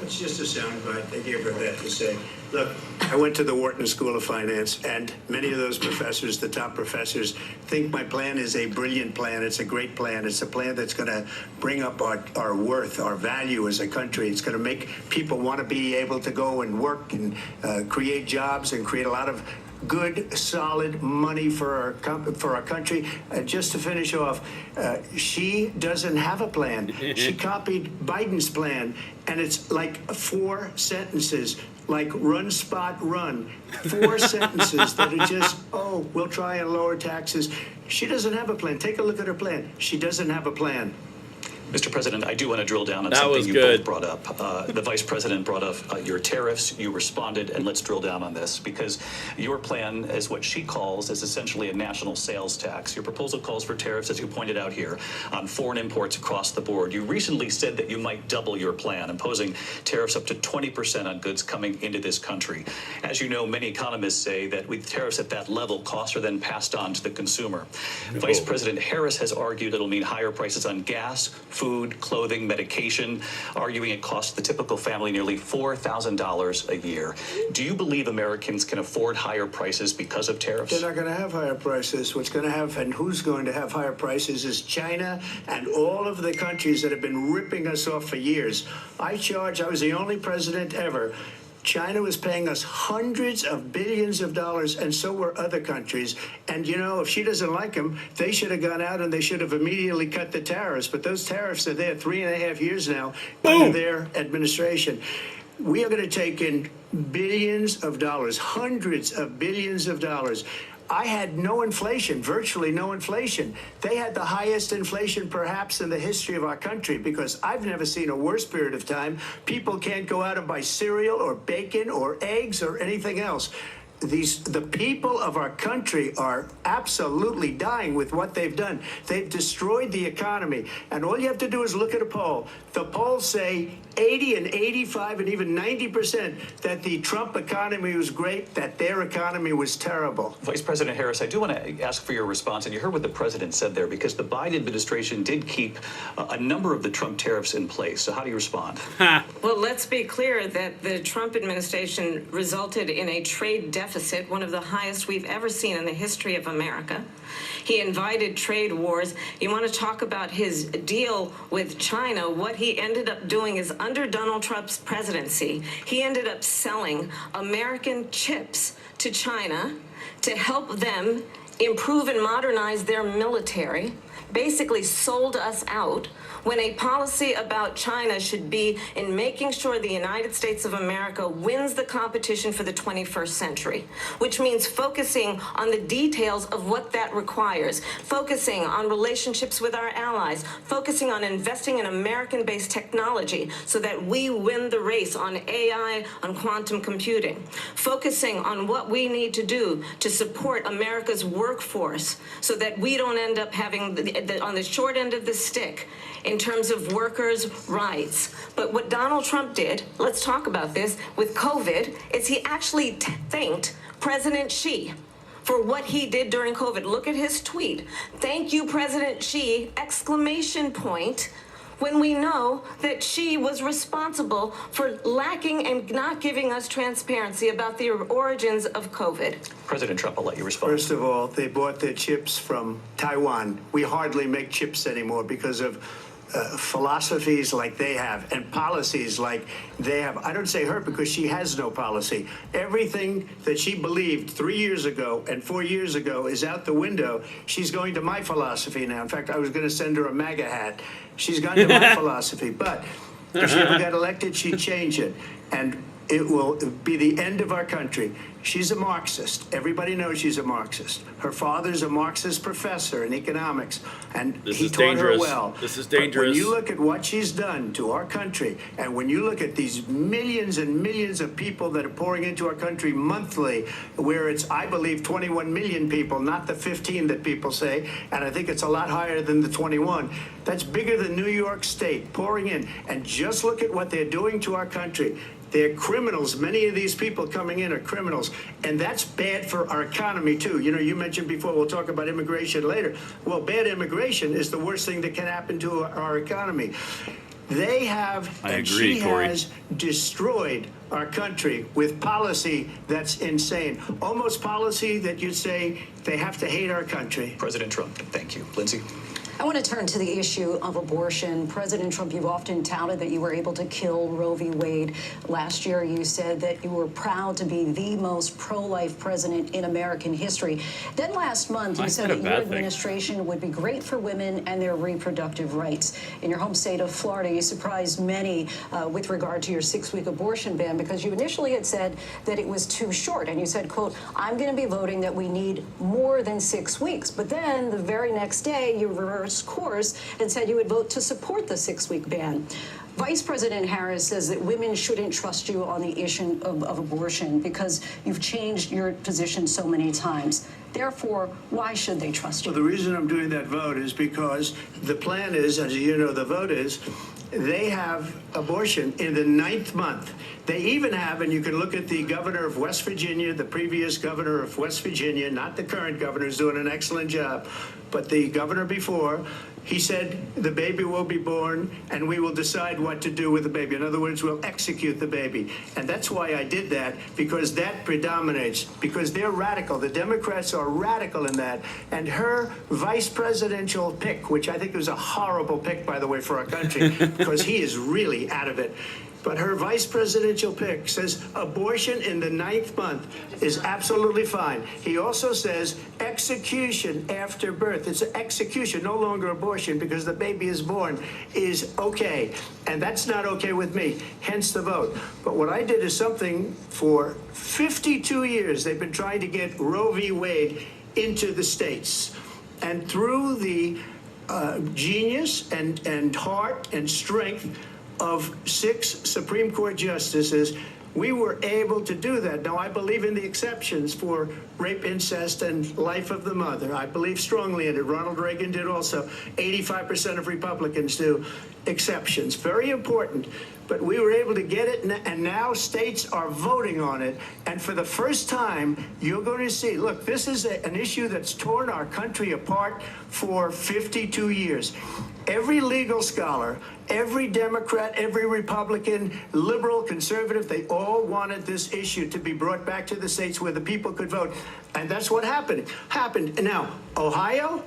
It's just a soundbite. They gave her that to say. Look, I went to the Wharton School of Finance, and many of those professors, the top professors, think my plan is a brilliant plan. It's a great plan. It's a plan that's going to bring up our worth, our value as a country. It's going to make people want to be able to go and work and create jobs and create a lot of good, solid money for our country. Just to finish off, she doesn't have a plan. She copied Biden's plan, and it's like 4 sentences, like run, spot, run. 4 sentences that are just, oh, we'll try and lower taxes. She doesn't have a plan. Take a look at her plan. She doesn't have a plan. Mr. President, I do want to drill down on That something was you good. both brought up. The Vice President brought up your tariffs. You responded, and let's drill down on this because your plan is what she calls is essentially a national sales tax. Your proposal calls for tariffs, as you pointed out here, on foreign imports across the board. You recently said that you might double your plan, imposing tariffs up to 20% on goods coming into this country. As you know, many economists say that with tariffs at that level, costs are then passed on to the consumer. Vice President Harris has argued it'll mean higher prices on gas, food, clothing, medication, arguing it costs the typical family nearly $4,000 a year. Do you believe Americans can afford higher prices because of tariffs? They're not going to have higher prices. What's going to have and who's going to have higher prices is China and all of the countries that have been ripping us off for years. I was the only president ever. China was paying us hundreds of billions of dollars, and so were other countries. And, you know, if she doesn't like them, they should have gone out and they should have immediately cut the tariffs. But those tariffs are there 3.5 years now under their administration. We are going to take in billions of dollars, hundreds of billions of dollars. I had no inflation, virtually no inflation. They had the highest inflation perhaps in the history of our country because I've never seen a worse period of time. People can't go out and buy cereal or bacon or eggs or anything else. The people of our country are absolutely dying with what they've done. They've destroyed the economy. And all you have to do is look at a poll. The polls say 80 and 85 and even 90% that the Trump economy was great, that their economy was terrible. Vice President Harris, I do want to ask for your response. And you heard what the president said there, because the Biden administration did keep a number of the Trump tariffs in place. So how do you respond? Well, let's be clear that the Trump administration resulted in a trade deficit, one of the highest we've ever seen in the history of America. He invited trade wars. You want to talk about his deal with China? What he ended up doing is under Donald Trump's presidency, he ended up selling American chips to China to help them improve and modernize their military, basically sold us out, when a policy about China should be in making sure the United States of America wins the competition for the 21st century, which means focusing on the details of what that requires, focusing on relationships with our allies, focusing on investing in American-based technology so that we win the race on AI, on quantum computing, focusing on what we need to do to support America's workforce so that we don't end up having on the short end of the stick in terms of workers' rights. But what Donald Trump did, let's talk about this, with COVID, is he actually thanked President Xi for what he did during COVID. Look at his tweet. Thank you, President Xi, exclamation point, when we know that Xi was responsible for lacking and not giving us transparency about the origins of COVID. President Trump, I'll let you respond. First of all, they bought their chips from Taiwan. We hardly make chips anymore because of philosophies like they have and policies like they have. I don't say her because she has no policy. Everything that she believed 3 years ago and 4 years ago is out the window. She's going to my philosophy now. In fact, I was going to send her a MAGA hat. She's gone to my philosophy. But if she ever got elected, she'd change it. And it will be the end of our country. She's a Marxist. Everybody knows she's a Marxist. Her father's a Marxist professor in economics, and he taught her well. This is dangerous. But when you look at what she's done to our country, and when you look at these millions and millions of people that are pouring into our country monthly, where it's, I believe, 21 million people, not the 15 that people say, and I think it's a lot higher than the 21. That's bigger than New York State pouring in. And just look at what they're doing to our country. They're criminals. Many of these people coming in are criminals. And that's bad for our economy, too. You know, you mentioned before, we'll talk about immigration later. Well, bad immigration is the worst thing that can happen to our economy. They have, she has destroyed our country with policy that's insane. Almost policy that you'd say they have to hate our country. President Trump, thank you. Lindsay? I want to turn to the issue of abortion. President Trump, you've often touted that you were able to kill Roe v. Wade. Last year, you said that you were proud to be the most pro-life president in American history. Then last month, you said that your administration would be great for women and their reproductive rights. In your home state of Florida, you surprised many with regard to your 6-week abortion ban because you initially had said that it was too short. And you said, quote, I'm going to be voting that we need more than 6 weeks. But then the very next day, you reversed course and said you would vote to support the 6-week ban. Vice President Harris says that women shouldn't trust you on the issue of abortion because you've changed your position so many times. Therefore, why should they trust you? Well, the reason I'm doing that vote is because the plan is, as you know, the vote is, they have abortion in the 9th month. They even have, and you can look at the governor of West Virginia, the previous governor of West Virginia, not the current governor, who's doing an excellent job, but the governor before, he said the baby will be born and we will decide what to do with the baby. In other words, we'll execute the baby. And that's why I did that, because that predominates, because they're radical. The Democrats are radical in that. And her vice presidential pick, which I think was a horrible pick, by the way, for our country, because he is really out of it. But her vice presidential pick says abortion in the 9th month is absolutely fine. He also says execution after birth. It's an execution, no longer abortion, because the baby is born, is okay. And that's not okay with me, hence the vote. But what I did is something for 52 years. They've been trying to get Roe v. Wade into the states. And through the genius and heart and strength of 6 Supreme Court justices, we were able to do that. Now, I believe in the exceptions for rape, incest, and life of the mother. I believe strongly in it. Ronald Reagan did also. 85% of Republicans do. Exceptions. Very important. But we were able to get it, and now states are voting on it. And for the first time, you're going to see, look, this is an issue that's torn our country apart for 52 years. Every legal scholar, every Democrat, every Republican, liberal, conservative, they all wanted this issue to be brought back to the states where the people could vote. And that's what happened. Now, Ohio,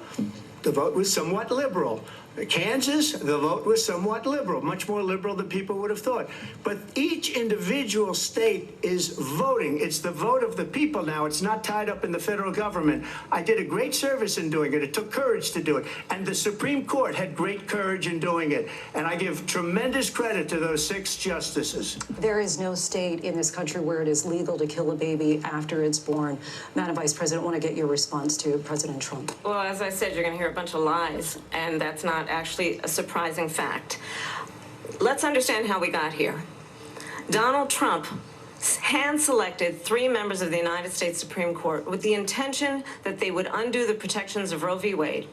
the vote was somewhat liberal. Kansas, the vote was somewhat liberal, much more liberal than people would have thought. But each individual state is voting. It's the vote of the people now. It's not tied up in the federal government. I did a great service in doing it. It took courage to do it. And the Supreme Court had great courage in doing it. And I give tremendous credit to those 6 justices. There is no state in this country where it is legal to kill a baby after it's born. Madam Vice President, I want to get your response to President Trump. Well, as I said, you're going to hear a bunch of lies, and that's not actually a surprising fact. Let's understand how we got here. Donald Trump hand-selected 3 members of the United States Supreme Court with the intention that they would undo the protections of Roe v. Wade.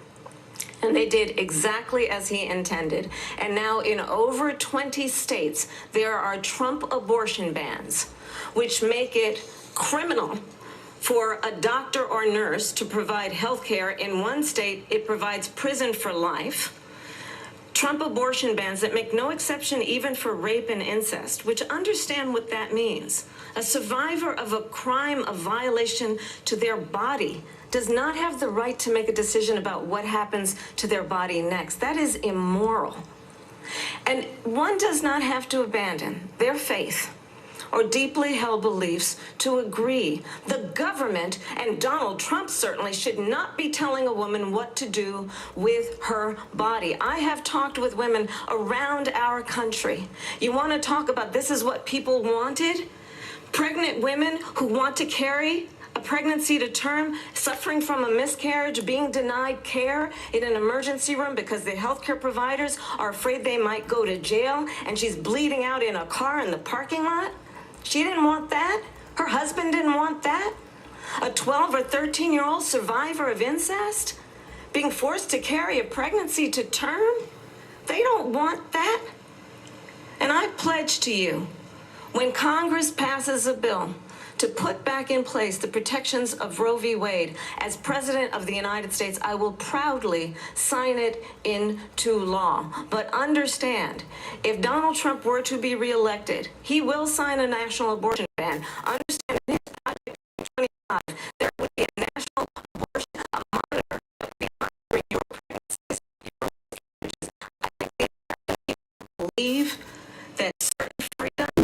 And they did exactly as he intended. And now in over 20 states, there are Trump abortion bans, which make it criminal for a doctor or nurse to provide health care. In one state, it provides prison for life. Trump abortion bans that make no exception even for rape and incest, which understand what that means. A survivor of a crime of violation to their body does not have the right to make a decision about what happens to their body next. That is immoral. And one does not have to abandon their faith or deeply held beliefs to agree. The government, and Donald Trump certainly, should not be telling a woman what to do with her body. I have talked with women around our country. You want to talk about this is what people wanted? Pregnant women who want to carry a pregnancy to term, suffering from a miscarriage, being denied care in an emergency room because the healthcare providers are afraid they might go to jail, and she's bleeding out in a car in the parking lot. She didn't want that. Her husband didn't want that. A 12 or 13-year-old survivor of incest being forced to carry a pregnancy to term. They don't want that. And I pledge to you, When Congress passes a bill to put back in place the protections of Roe v. Wade, as President of the United States, I will proudly sign it into law. But understand, if Donald Trump were to be reelected, he will sign a national abortion ban. Understand, in his Project 25, there would be a national abortion, a monitor of the monitoring your pregnancies, your images. I think they believe that certain freedoms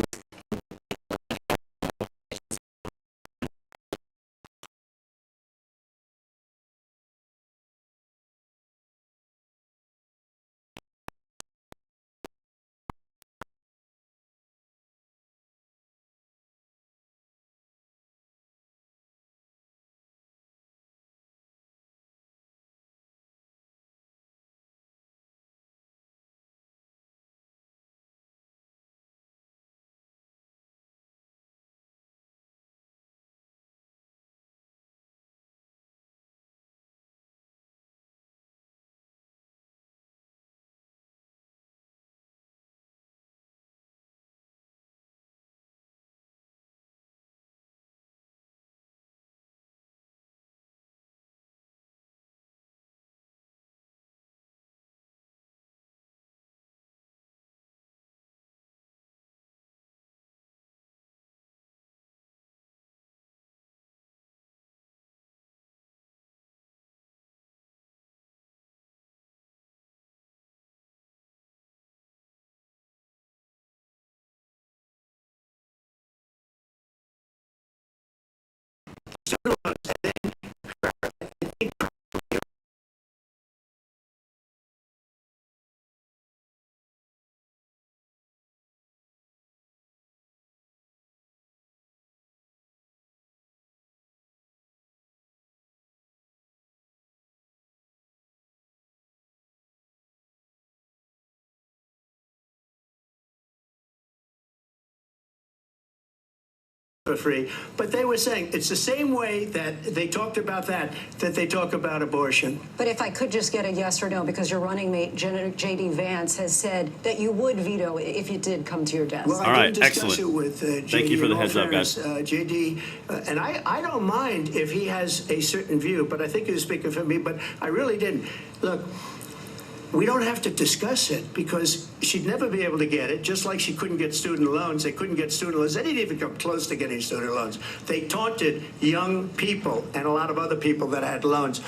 for free, but they were saying it's the same way that they talked about that they talk about abortion. But if I could just get a yes or no, because your running mate, J.D. Vance, has said that you would veto it if it did come to your desk. Well, all right, excellent. excellent. With, Thank you for the heads up, guys. J.D., and I don't mind if he has a certain view, but I think he was speaking for me, but I really didn't. Look, we don't have to discuss it because she'd never be able to get it, just like she couldn't get student loans. They couldn't get student loans. They didn't even come close to getting student loans. They taunted young people and a lot of other people that had loans.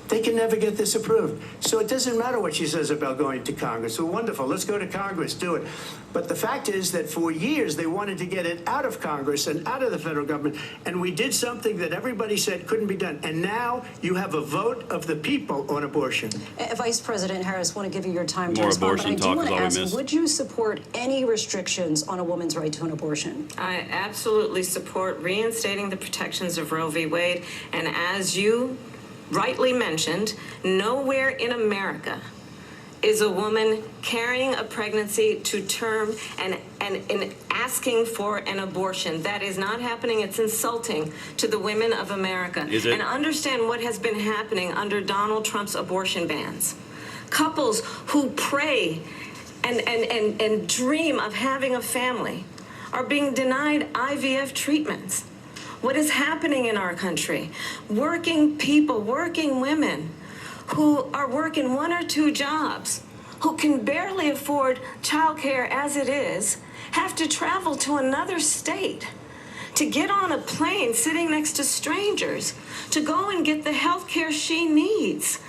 They can never get this approved. So it doesn't matter what she says about going to Congress. So wonderful. Let's go to Congress, do it. But the fact is that for years they wanted to get it out of Congress and out of the federal government. And we did something that everybody said couldn't be done. And now you have a vote of the people on abortion. Vice President Harris, want to give you your time to More respond, but I abortion do talk want is to all we ask, miss. would you support any restrictions on a woman's right to an abortion? I absolutely support reinstating the protections of Roe v. Wade. And as you rightly mentioned, nowhere in America is a woman carrying a pregnancy to term and asking for an abortion. That is not happening. It's insulting to the women of America. Is it? And understand what has been happening under Donald Trump's abortion bans. Couples who pray and dream of having a family are being denied IVF treatments. What is happening in our country? Working people, working women who are working 1 or 2 jobs, who can barely afford childcare as it is, have to travel to another state to get on a plane sitting next to strangers to go and get the health care she needs.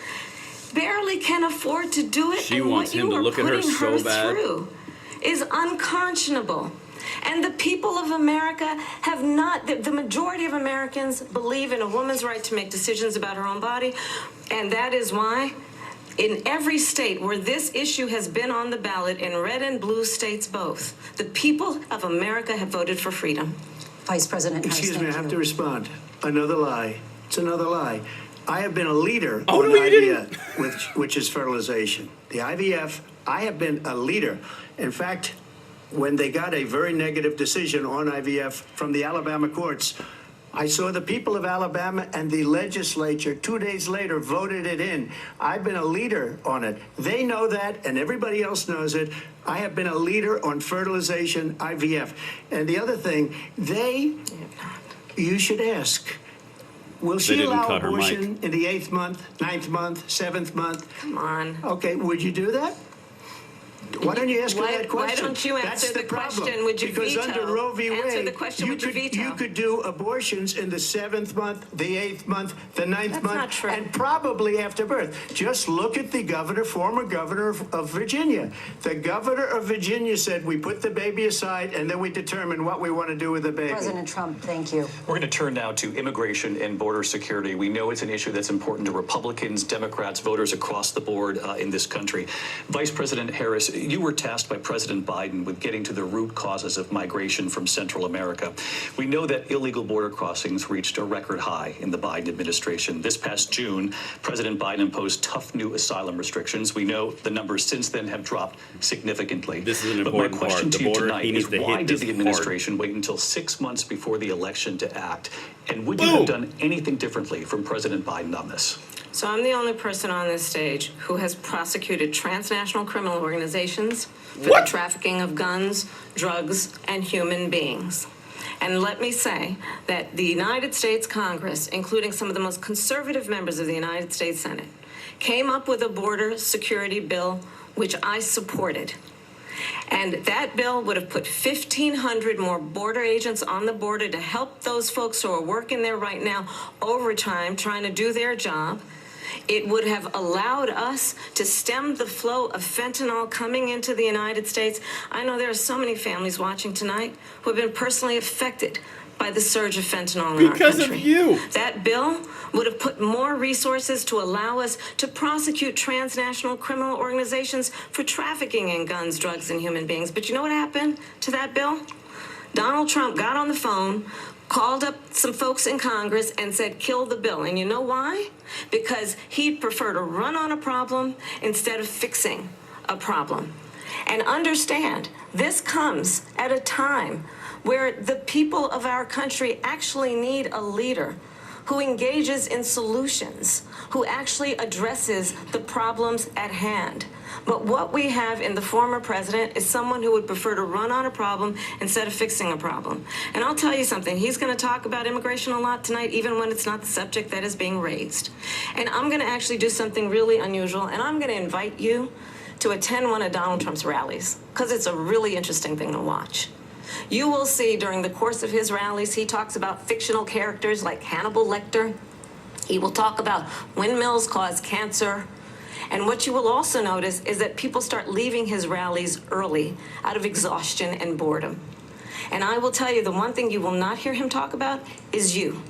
Barely can afford to do it. She and wants what him you to are look at her putting so bad. through is unconscionable. And the people of America have not, the majority of Americans believe in a woman's right to make decisions about her own body. And that is why in every state where this issue has been on the ballot, in red and blue states both, the people of America have voted for freedom. Vice President Harris, Excuse me, I thank have you. to respond. Another lie. It's another lie. I have been a leader Oh, on no, you IVF, which is fertilization. The IVF, I have been a leader. In fact, when they got a very negative decision on IVF from the Alabama courts, I saw the people of Alabama and the legislature 2 days later voted it in. I've been a leader on it. They know that, and everybody else knows it. I have been a leader on fertilization, IVF. And the other thing, you should ask, will she allow abortion in the 8th month, 9th month, 7th month? Come on. Okay, would you do that? Why don't you ask her that question? Why don't you answer the question? Would you because veto? Under Roe v. Wade, answer the question. Would you veto? You could do abortions in the 7th month, the 8th month, the 9th That's month, not true. and probably after birth. Just look at the former governor of Virginia. The governor of Virginia said we put the baby aside and then we determine what we want to do with the baby. President Trump, thank you. We're going to turn now to immigration and border security. We know it's an issue that's important to Republicans, Democrats, voters across the board in this country. Vice President Harris, you were tasked by President Biden with getting to the root causes of migration from Central America. We know that illegal border crossings reached a record high in the Biden administration. This past June, President Biden imposed tough new asylum restrictions. We know the numbers since then have dropped significantly. This is an important part. But my question to you tonight is why did the administration hard. wait until 6 months before the election to act? And would you have done anything differently from President Biden on this? So I'm the only person on this stage who has prosecuted transnational criminal organizations for the trafficking of guns, drugs, and human beings. And let me say that the United States Congress, including some of the most conservative members of the United States Senate, came up with a border security bill which I supported. And that bill would have put 1,500 more border agents on the border to help those folks who are working there right now overtime trying to do their job. It would have allowed us to stem the flow of fentanyl coming into the United States. I know there are so many families watching tonight who have been personally affected by the surge of fentanyl in our country. Because of you. That bill would have put more resources to allow us to prosecute transnational criminal organizations for trafficking in guns, drugs, and human beings. But you know what happened to that bill? Donald Trump got on the phone, called up some folks in Congress and said, kill the bill. And you know why? Because he'd prefer to run on a problem instead of fixing a problem. And understand, this comes at a time where the people of our country actually need a leader who engages in solutions, who actually addresses the problems at hand. But what we have in the former president is someone who would prefer to run on a problem instead of fixing a problem. And I'll tell you something, he's going to talk about immigration a lot tonight, even when it's not the subject that is being raised. And I'm going to actually do something really unusual, and I'm going to invite you to attend one of Donald Trump's rallies, because it's a really interesting thing to watch. You will see during the course of his rallies, he talks about fictional characters like Hannibal Lecter. He will talk about windmills cause cancer. And what you will also notice is that people start leaving his rallies early out of exhaustion and boredom. And I will tell you, the one thing you will not hear him talk about is you.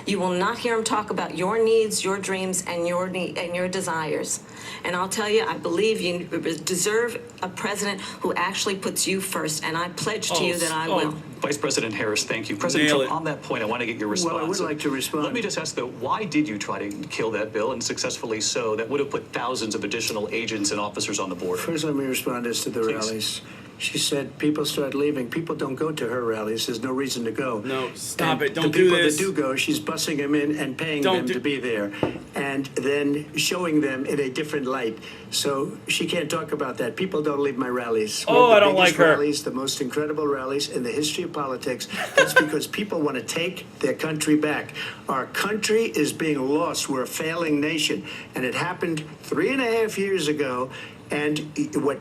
You will not hear him talk about your needs, your dreams, and your desires. And I'll tell you, I believe you deserve a president who actually puts you first, and I pledge to you that I will. Vice President Harris, thank you. President Trump, on that point, I want to get your response. Well, I would like to respond. Let me just ask, though, why did you try to kill that bill, and successfully so, that would have put thousands of additional agents and officers on the border? First, let me respond as to the rallies. She said people start leaving. People don't go to her rallies. There's no reason to go. No, stop it. The Don't do people this. that do go, she's bussing them in and paying them to be there, and then showing them in a different light. So she can't talk about that. People don't leave my rallies. Oh, I don't like her. Rallies, the most incredible rallies in the history of politics. That's because people want to take their country back. Our country is being lost. We're a failing nation, and it happened 3.5 years ago. And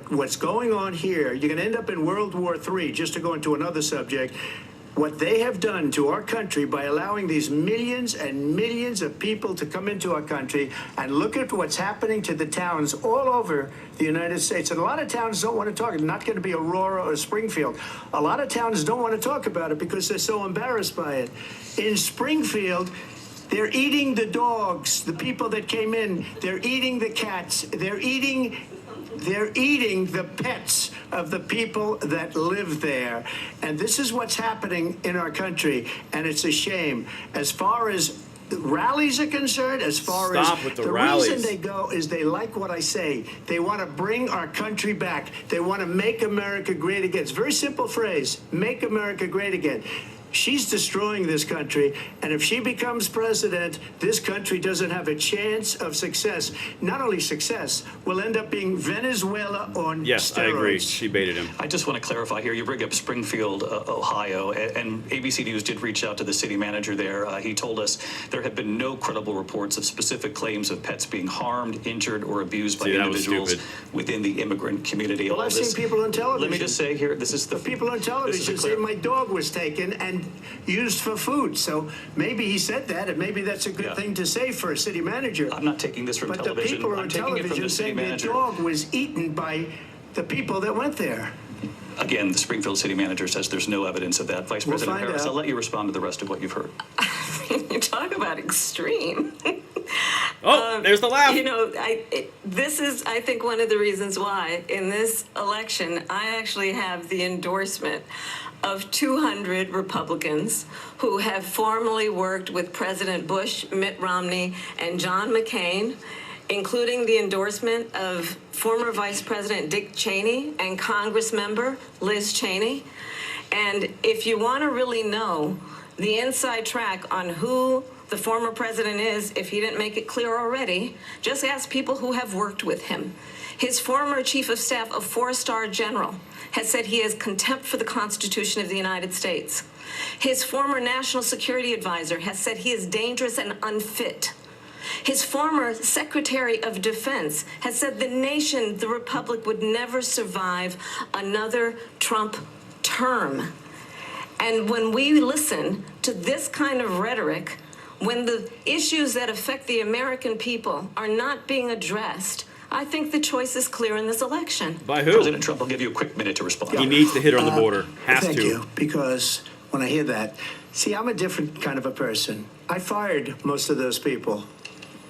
what's going on here, you're going to end up in World War III, just to go into another subject. What they have done to our country by allowing these millions and millions of people to come into our country, and look at what's happening to the towns all over the United States. And a lot of towns don't want to talk. It's not going to be Aurora or Springfield. A lot of towns don't want to talk about it because they're so embarrassed by it. In Springfield, they're eating the dogs, the people that came in. They're eating the cats. They're eating the pets of the people that live there. And this is what's happening in our country, and it's a shame. As far as the rallies are concerned, as far as the reason they go is they like what I say. They want to bring our country back. They want to make America great again. It's a very simple phrase, make America great again. She's destroying this country. And if she becomes president, this country doesn't have a chance of success. Not only success, we'll end up being Venezuela on steroids. I agree. She baited him. I just want to clarify here. You bring up Springfield, Ohio, and ABC News did reach out to the city manager there. He told us there have been no credible reports of specific claims of pets being harmed, injured, or abused by individuals within the immigrant community. Well, I've seen people on television. Let me just say here, this is the people on television say my dog was taken and used for food. So maybe he said that, and maybe that's a good thing to say for a city manager. I'm not taking this from television. But the people I'm on taking it from television the city saying manager. their dog was eaten by the people that went there. Again, the Springfield city manager says there's no evidence of that. Vice President Harris, out. I'll let you respond to the rest of what you've heard. You talk about extreme. There's the laugh. You know, this is, I think, one of the reasons why in this election, I actually have the endorsement of 200 Republicans who have formally worked with President Bush, Mitt Romney, and John McCain, including the endorsement of former Vice President Dick Cheney and Congress member Liz Cheney. And if you want to really know the inside track on who the former president is, if he didn't make it clear already, just ask people who have worked with him. His former chief of staff, a 4-star general, has said he has contempt for the Constitution of the United States. His former national security advisor has said he is dangerous and unfit. His former Secretary of Defense has said the nation, the republic, would never survive another Trump term. And when we listen to this kind of rhetoric, when the issues that affect the American people are not being addressed, I think the choice is clear in this election. By who? President Trump will give you a quick minute to respond. He needs to hit her on the border. Thank you, because when I hear that, see, I'm a different kind of a person. I fired most of those people.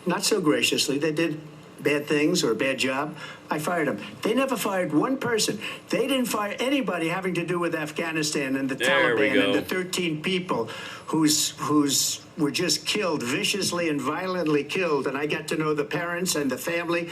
Not so graciously. They did bad things or a bad job. I fired them. They never fired one person. They didn't fire anybody having to do with Afghanistan and the Taliban and the 13 people whose were just killed, viciously and violently killed. And I got to know the parents and the family.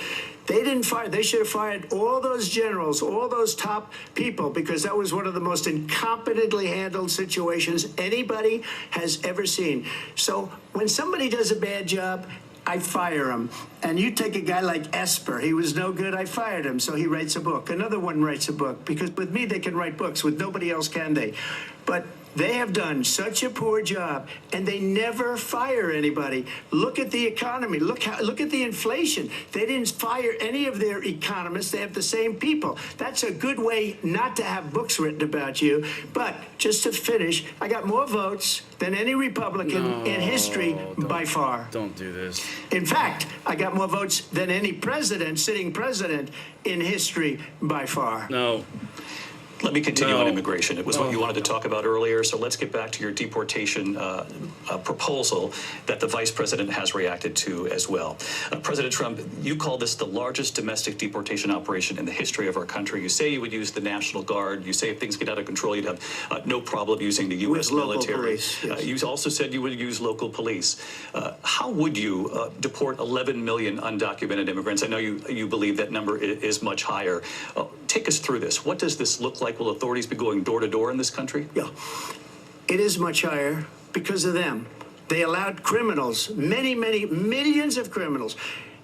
They didn't fire. They should have fired all those generals, all those top people, because that was one of the most incompetently handled situations anybody has ever seen. So when somebody does a bad job, I fire him. And you take a guy like Esper. He was no good. I fired him. So he writes a book. Another one writes a book. Because with me, they can write books. With nobody else can they. But they have done such a poor job, and they never fire anybody. Look at the economy. Look at the inflation. They didn't fire any of their economists. They have the same people. That's a good way not to have books written about you. But just to finish, I got more votes than any Republican in history by far. Don't do this. In fact, I got more votes than any president, sitting president, in history by far. No. Let me continue on immigration. It was what you wanted to talk about earlier, so let's get back to your deportation proposal that the vice president has reacted to as well. President Trump, you call this the largest domestic deportation operation in the history of our country. You say you would use the National Guard. You say if things get out of control, you'd have no problem using the U.S. military. Police, yes. You also said you would use local police. How would you deport 11 million undocumented immigrants? I know you believe that number is much higher. Take us through this. What does this look like? Will authorities be going door to door in this country? Yeah, it is much higher because of them. They allowed criminals, many millions of criminals.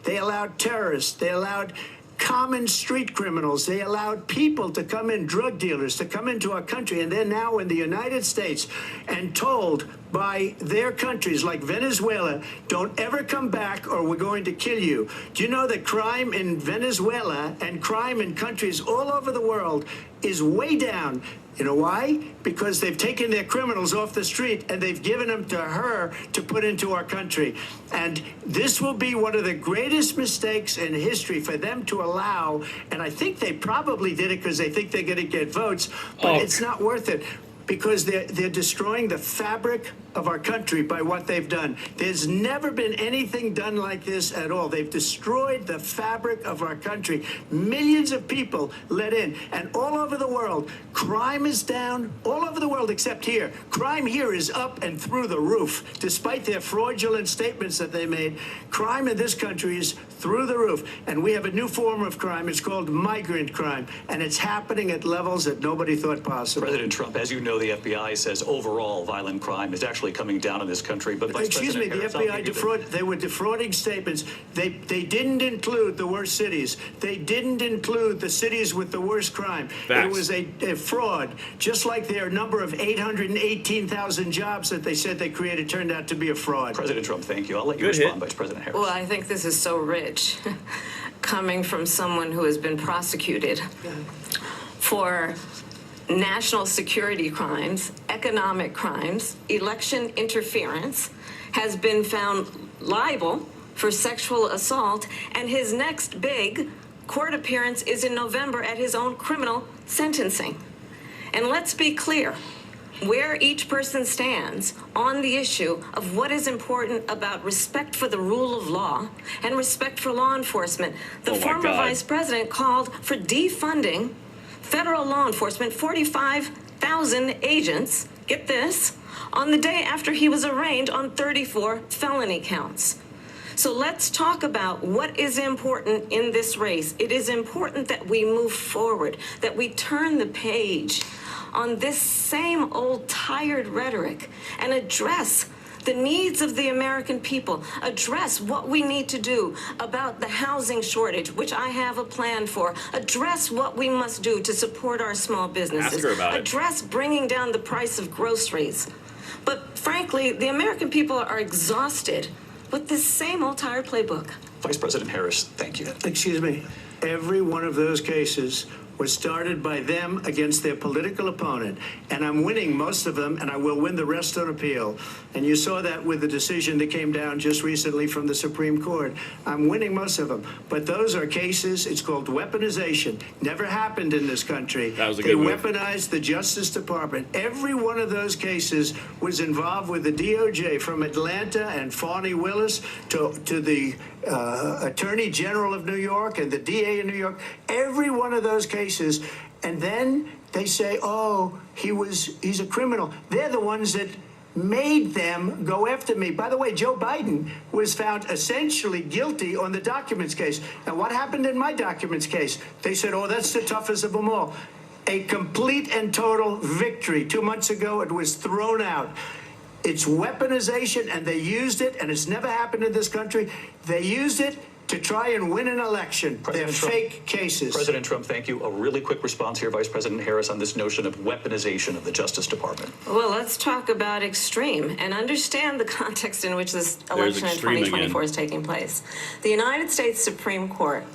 They allowed terrorists. They allowed common street criminals. They allowed people to come in, drug dealers, to come into our country, and they're now in the United States and told by their countries like Venezuela, don't ever come back or we're going to kill you. Do you know that crime in Venezuela and crime in countries all over the world is way down? You know why? Because they've taken their criminals off the street and they've given them to her to put into our country. And this will be one of the greatest mistakes in history for them to allow. And I think they probably did it because they think they're going to get votes, but it's not worth it. Because they're destroying the fabric of our country by what they've done. There's never been anything done like this at all. They've destroyed the fabric of our country. Millions of people let in. And all over the world, crime is down. All over the world except here. Crime here is up and through the roof. Despite their fraudulent statements that they made, crime in this country is through the roof. And we have a new form of crime. It's called migrant crime. And it's happening at levels that nobody thought possible. President Trump, as you know, know the FBI says overall violent crime is actually coming down in this country. But Vice Excuse me, President the Harris, FBI they were defrauding statements. They didn't include the worst cities. They didn't include the cities with the worst crime. Facts. It was a fraud, just like their number of 818,000 jobs that they said they created turned out to be a fraud. President Trump, thank you. I'll let you respond, Vice President Harris. Well, I think this is so rich, coming from someone who has been prosecuted for national security crimes, economic crimes, election interference, has been found liable for sexual assault, and his next big court appearance is in November at his own criminal sentencing. And let's be clear where each person stands on the issue of what is important about respect for the rule of law and respect for law enforcement. The former vice president called for defunding federal law enforcement, 45,000 agents, get this, on the day after he was arraigned on 34 felony counts. So let's talk about what is important in this race. It is important that we move forward, that we turn the page on this same old tired rhetoric and address the needs of the American people, address what we need to do about the housing shortage, which I have a plan for, address what we must do to support our small businesses, Ask her about it. address bringing down the price of groceries. But frankly, the American people are exhausted with this same old tired playbook. Vice President Harris, thank you. Excuse me. Every one of those cases was started by them against their political opponent. And I'm winning most of them, and I will win the rest on appeal. And you saw that with the decision that came down just recently from the Supreme Court. I'm winning most of them. But those are cases, it's called weaponization. Never happened in this country. That was a They good move. weaponized the Justice Department. Every one of those cases was involved with the DOJ, from Atlanta and Fani Willis to the Attorney General of New York and the DA in New York. Every one of those cases. And then they say, oh, he's a criminal. They're the ones that made them go after me. By the way, Joe Biden was found essentially guilty on the documents case. And what happened in my documents case? They said, oh, that's the toughest of them all. A complete and total victory. 2 months ago, it was thrown out. It's weaponization, and they used it, and it's never happened in this country. They used it to try and win an election. They're fake cases. President Trump, thank you. A really quick response here, Vice President Harris, on this notion of weaponization of the Justice Department. Well, let's talk about extreme and understand the context in which this election in 2024 is taking place. The United States Supreme Court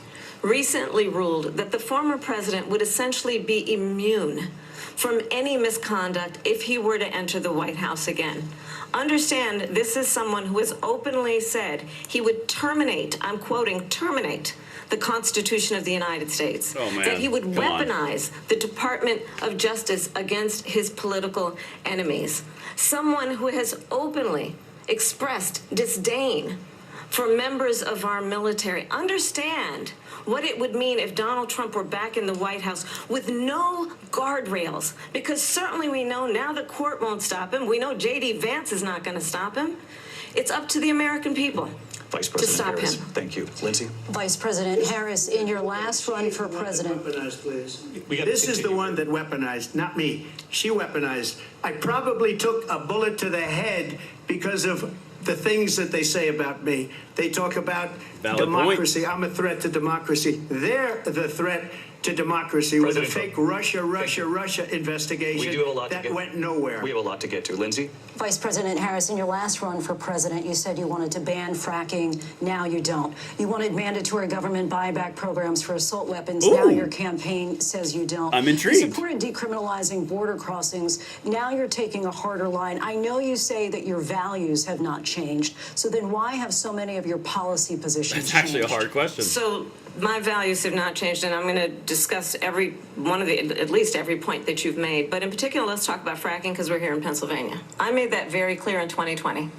recently ruled that the former president would essentially be immune from any misconduct if he were to enter the White House again. Understand, this is someone who has openly said he would terminate, I'm quoting, terminate the Constitution of the United States. Oh, man. That he would Come weaponize the Department of Justice against his political enemies. Someone who has openly expressed disdain for members of our military. Understand what it would mean if Donald Trump were back in the White House with no guardrails, because certainly we know now the court won't stop him. We know J.D. Vance is not going to stop him. It's up to the American people Vice President to stop Harris, him. thank you. Lindsay? Vice President Harris, in your last run for president. Weaponized, please. This is the one that weaponized, not me. She weaponized. I probably took a bullet to the head because of the things that they say about me. They talk about democracy. I'm a threat to democracy. They're the threat to democracy with a fake Russia investigation We do have a lot that to get. went nowhere. We have a lot to get to. Lindsay? Vice President Harris, in your last run for president, you said you wanted to ban fracking. Now you don't. You wanted mandatory government buyback programs for assault weapons. Ooh. Now your campaign says you don't. I'm intrigued. You supported decriminalizing border crossings. Now you're taking a harder line. I know you say that your values have not changed. So then why have so many of your policy positions That's actually a changed? hard question. So my values have not changed, and I'm going to discuss every one of at least every point that you've made. But in particular, let's talk about fracking because we're here in Pennsylvania. I made that very clear in 2020.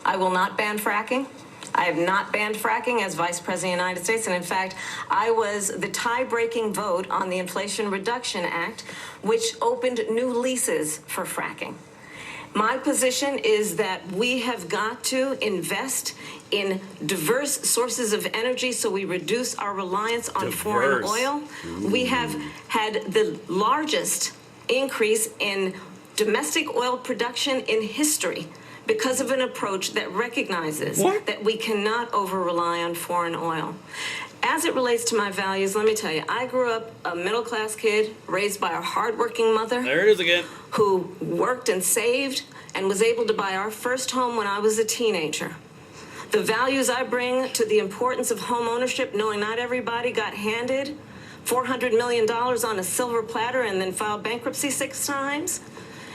I will not ban fracking. I have not banned fracking as Vice President of the United States. And in fact, I was the tie-breaking vote on the Inflation Reduction Act, which opened new leases for fracking. My position is that we have got to invest in diverse sources of energy so we reduce our reliance on foreign oil. We have had the largest increase in domestic oil production in history because of an approach that recognizes that we cannot over-rely on foreign oil. As it relates to my values, let me tell you, I grew up a middle-class kid raised by a hardworking mother. There it is again. Who worked and saved and was able to buy our first home when I was a teenager. The values I bring to the importance of home ownership, knowing not everybody got handed $400 million on a silver platter and then filed bankruptcy 6 times,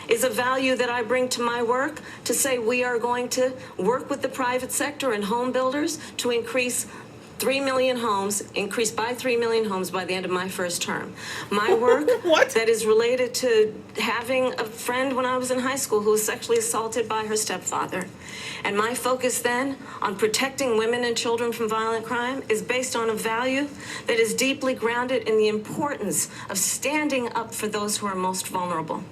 is a value that I bring to my work to say we are going to work with the private sector and home builders to increase 3 million homes, increased by 3 million homes by the end of my first term. My work that is related to having a friend when I was in high school who was sexually assaulted by her stepfather. And my focus then on protecting women and children from violent crime is based on a value that is deeply grounded in the importance of standing up for those who are most vulnerable.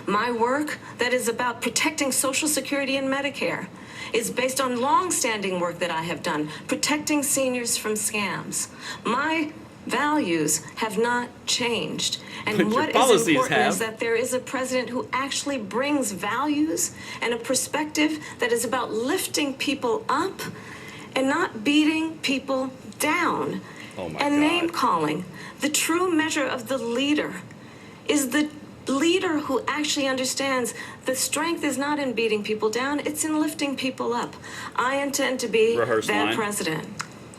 My work that is about protecting Social Security and Medicare is based on long-standing work that I have done, protecting seniors from scams. My values have not changed. And what is important is that there is a president who actually brings values and a perspective that is about lifting people up and not beating people down. And name-calling. The true measure of the leader is the leader who actually understands the strength is not in beating people down, it's in lifting people up. I intend to be that president.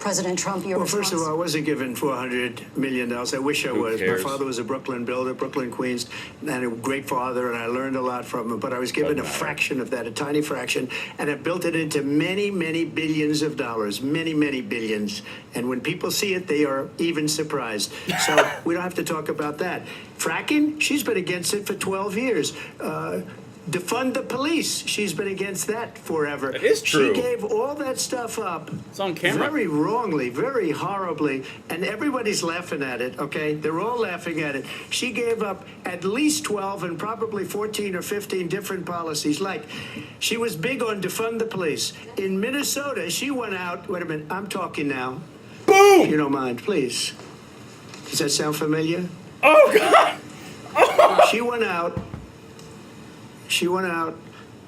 President Trump, your response? First of all, I wasn't given $400 million. I wish I was. cares? My father was a Brooklyn builder, Brooklyn, Queens, and a great father, and I learned a lot from him. But I was given a fraction of that, a tiny fraction, and I built it into many, many billions of dollars, many, many billions. And when people see it, they are even surprised. So we don't have to talk about that. Fracking, she's been against it for 12 years. Defund the police. She's been against that forever. It is true. She gave all that stuff up. It's on camera. Very wrongly, very horribly, and everybody's laughing at it, okay? They're all laughing at it. She gave up at least 12 and probably 14 or 15 different policies. Like, she was big on defund the police. In Minnesota, she went out, wait a minute, I'm talking now. Boom! If you don't mind, please. Does that sound familiar? Oh, God! Oh. She went out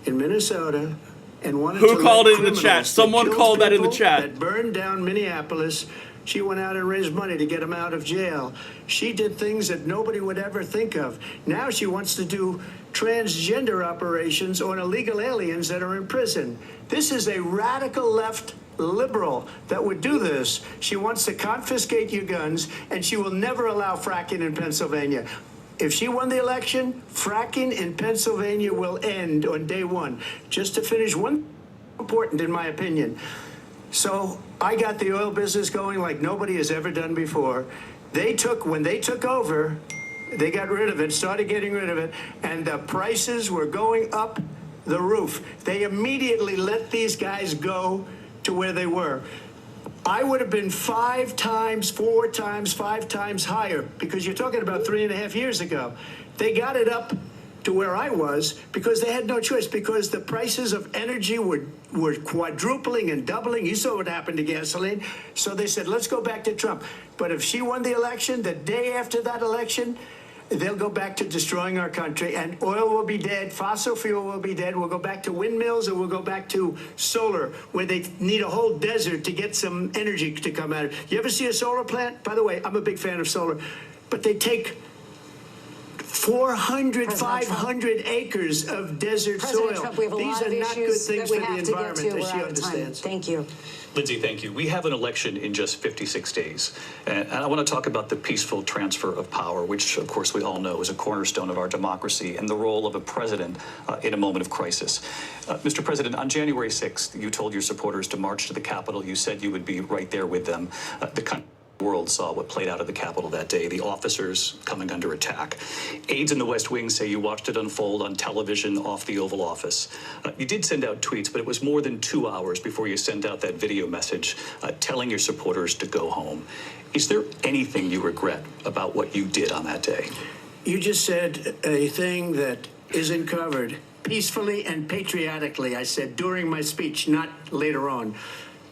in Minnesota and wanted Who to called let it in the criminals chat? that Someone killed called that in the people, chat. That burned down Minneapolis. She went out and raised money to get them out of jail. She did things that nobody would ever think of. Now she wants to do transgender operations on illegal aliens that are in prison. This is a radical left liberal that would do this. She wants to confiscate your guns, and she will never allow fracking in Pennsylvania. If she won the election, fracking in Pennsylvania will end on day one. Just to finish, one important in my opinion. So I got the oil business going like nobody has ever done before. When they took over, they got rid of it, started getting rid of it, and the prices were going up the roof. They immediately let these guys go to where they were. I would have been 5 times, 4 times, 5 times higher, because you're talking about 3.5 years ago. They got it up to where I was because they had no choice, because the prices of energy were quadrupling and doubling. You saw what happened to gasoline. So they said, let's go back to Trump. But if she won the election, the day after that election, they'll go back to destroying our country, and oil will be dead, fossil fuel will be dead. We'll go back to windmills, and we'll go back to solar, where they need a whole desert to get some energy to come out of it. You ever see a solar plant? By the way, I'm a big fan of solar, but they take 400, 500 acres of desert soil. Trump, we have a These lot are of not good issues things that we for the have to get environment, to. as We're she out of time. understands. Thank you. Lindsay, thank you. We have an election in just 56 days. And I want to talk about the peaceful transfer of power, which, of course, we all know is a cornerstone of our democracy, and the role of a president in a moment of crisis. Mr. President, on January 6th, you told your supporters to march to the Capitol. You said you would be right there with them. The world saw what played out at the Capitol that day, the officers coming under attack. Aides in the West Wing say you watched it unfold on television off the Oval Office. You did send out tweets, but it was more than 2 hours before you sent out that video message telling your supporters to go home. Is there anything you regret about what you did on that day? You just said a thing that isn't covered. Peacefully and patriotically, I said during my speech, not later on.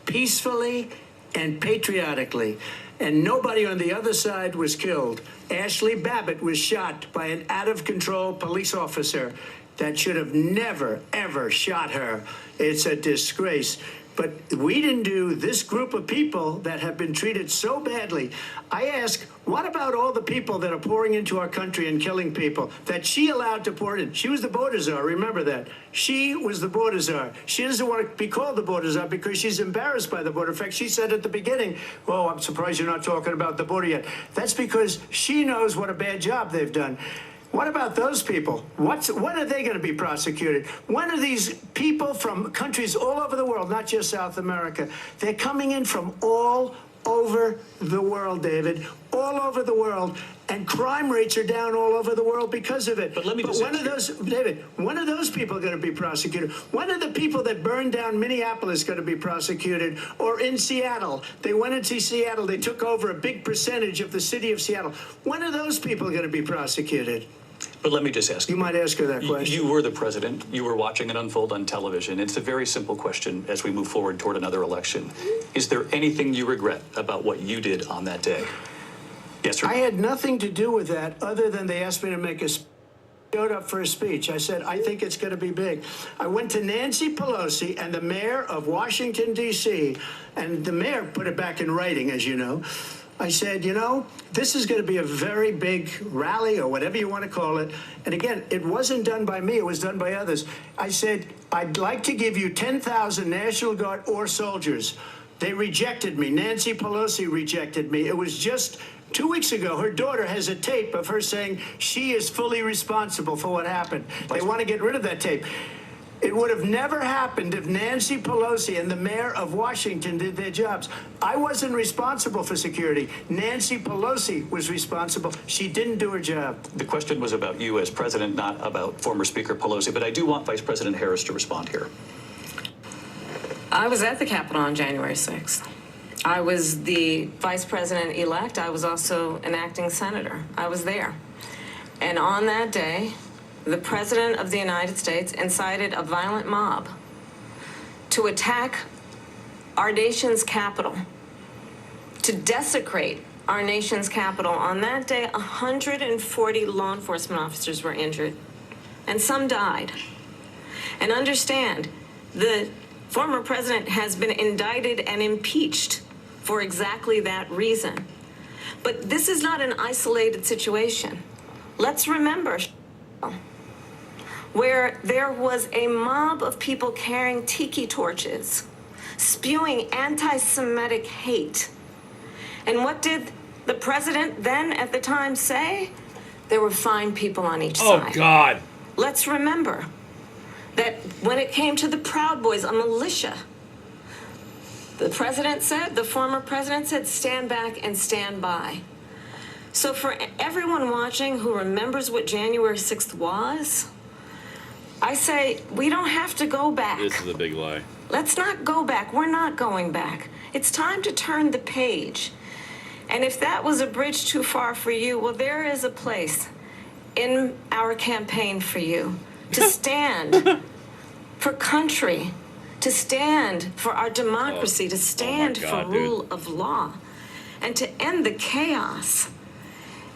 Peacefully and patriotically. And nobody on the other side was killed. Ashley Babbitt was shot by an out-of-control police officer. that should have never, ever shot her. It's a disgrace. But we didn't do this group of people that have been treated so badly. I ask, what about all the people that are pouring into our country and killing people that she allowed to pour in? She was the border czar, remember that. She was the border czar. She doesn't want to be called the border czar because she's embarrassed by the border. In fact, she said at the beginning, oh, I'm surprised you're not talking about the border yet. That's because she knows what a bad job they've done. What about those people? When are they going to be prosecuted? When are these people from countries all over the world, not just South America? They're coming in from all over the world, David, all over the world, and crime rates are down all over the world because of it. But let me just when are those, David, when are those people going to be prosecuted? When are the people that burned down Minneapolis going to be prosecuted? Or in Seattle, they went into Seattle, they took over a big percentage of the city of Seattle. When are those people going to be prosecuted? But let me just ask you. You might ask her that question. You were the president. You were watching it unfold on television. It's a very simple question as we move forward toward another election. Is there anything you regret about what you did on that day? Yes, sir. I had nothing to do with that other than they asked me to make a showed up for a speech. I said, I think it's going to be big. I went to Nancy Pelosi and the mayor of Washington, D.C., and the mayor put it back in writing, as you know. I said, you know, this is going to be a very big rally or whatever you want to call it. And again, it wasn't done by me. It was done by others. I said, I'd like to give you 10,000 National Guard or soldiers. They rejected me. Nancy Pelosi rejected me. It was just 2 weeks ago. Her daughter has a tape of her saying she is fully responsible for what happened. They want to get rid of that tape. It would have never happened if Nancy Pelosi and the mayor of Washington did their jobs. I wasn't responsible for security. Nancy Pelosi was responsible. She didn't do her job. The question was about you as president, not about former Speaker Pelosi, but I do want Vice President Harris to respond here. I was at the Capitol on January 6th. I was the vice president-elect. I was also an acting senator. I was there. And on that day, the President of the United States incited a violent mob to attack our nation's capital, to desecrate our nation's capital. On that day, 140 law enforcement officers were injured, and some died. And understand, the former president has been indicted and impeached for exactly that reason. But this is not an isolated situation. Let's remember where there was a mob of people carrying tiki torches, spewing anti-Semitic hate. And what did the president then at the time say? There were fine people on each side. Oh, God. Let's remember that when it came to the Proud Boys, a militia, the president said, the former president said, stand back and stand by. So for everyone watching who remembers what January 6th was, I say, we don't have to go back. This is a big lie. Let's not go back. We're not going back. It's time to turn the page. And if that was a bridge too far for you, well, there is a place in our campaign for you to stand for country, to stand for our democracy, to stand for rule of law, and to end the chaos,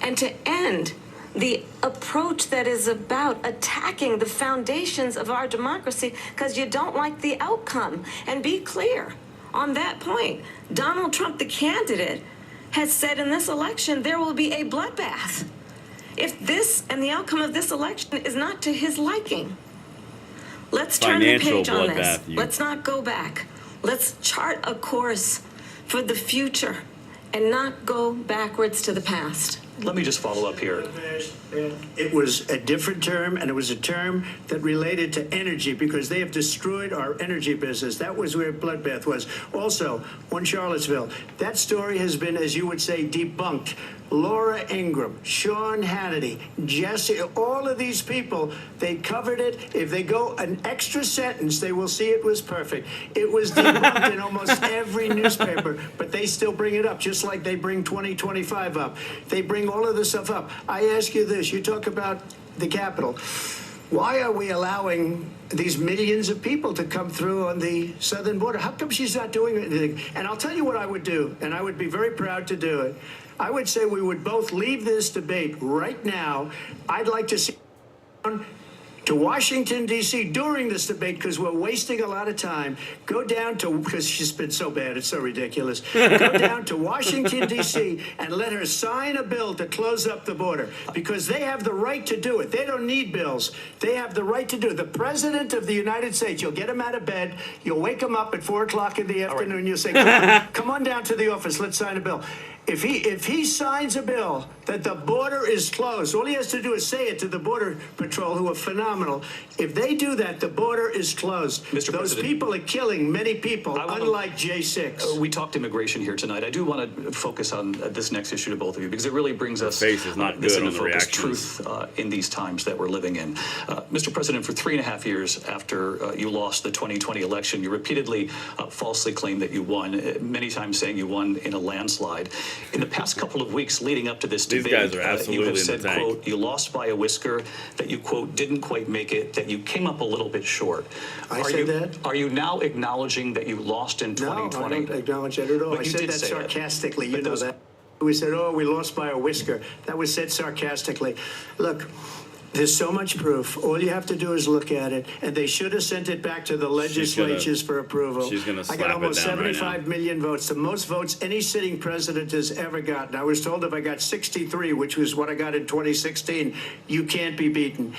and to end the approach that is about attacking the foundations of our democracy because you don't like the outcome. And be clear on that point. Donald Trump, the candidate, has said in this election there will be a bloodbath if this and the outcome of this election is not to his liking. Let's turn the page on this. Let's not go back. Let's chart a course for the future and not go backwards to the past. Let me just follow up here. It was a different term, and it was a term that related to energy because they have destroyed our energy business. That was where bloodbath was. Also, on Charlottesville, that story has been, as you would say, debunked. Laura Ingraham, Sean Hannity, Jesse, all of these people, they covered it. If they go an extra sentence, they will see it was perfect. It was debunked in almost every newspaper, but they still bring it up, just like they bring 2025 up. They bring all of this stuff up. I ask you this, you talk about the Capitol. Why are we allowing these millions of people to come through on the southern border? How come she's not doing anything? And I'll tell you what I would do, and I would be very proud to do it. I would say we would both leave this debate right now. I'd like to see to Washington, D.C. during this debate, because we're wasting a lot of time. Go down to, because she's been so bad, it's so ridiculous. Go down to Washington, D.C. and let her sign a bill to close up the border, because they have the right to do it. They don't need bills. They have the right to do it. The President of the United States, you'll get him out of bed, you'll wake him up at 4 o'clock in the afternoon, you'll say, come on down to the office, let's sign a bill. If he signs a bill that the border is closed, all he has to do is say it to the Border Patrol, who are phenomenal. If they do that, the border is closed. Mr. Those President, people are killing many people, unlike J6. We talked immigration here tonight. I do want to focus on this next issue to both of you, because it really brings us face is not this good into on the focus, reactions. truth in these times that we're living in. Mr. President, for 3.5 years after you lost the 2020 election, you repeatedly falsely claimed that you won, many times saying you won in a landslide. In the past couple of weeks leading up to this These debate, guys are absolutely you have in said, the tank. quote, you lost by a whisker, that you, quote, didn't quite make it, that you came up a little bit short. I said that? Are you now acknowledging that you lost in 2020? No, I don't acknowledge that at all. But I you said did that say that. sarcastically. You But know those- that. We said, oh, we lost by a whisker. That was said sarcastically. Look, there's so much proof. All you have to do is look at it. And they should have sent it back to the legislatures for approval. She's gonna I slap got it almost down right 75 million votes, the most votes any sitting president has ever gotten. I was told if I got 63, which was what I got in 2016, you can't be beaten.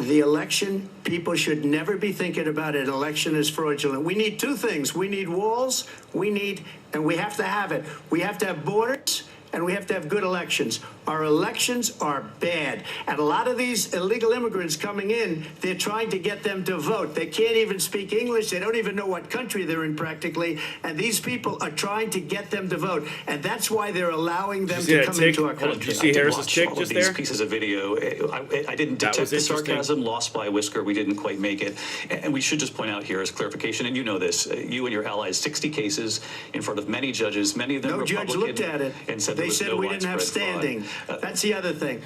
The election, people should never be thinking about it. An election is fraudulent. We need two things. We need walls. And we have to have it. We have to have borders. And we have to have good elections. Our elections are bad. And a lot of these illegal immigrants coming in, they're trying to get them to vote. They can't even speak English. They don't even know what country they're in practically. And these people are trying to get them to vote. And that's why they're allowing them to come into our country. Did you see Harris's chick all of just these there? pieces of video. I didn't That detect was the interesting. sarcasm, lost by a whisker. We didn't quite make it. And we should just point out here as clarification, and you know this, you and your allies, 60 cases in front of many judges, many of them No Republican. judge looked at it. And said They there was said no we didn't have widespread fraud. standing. That's the other thing.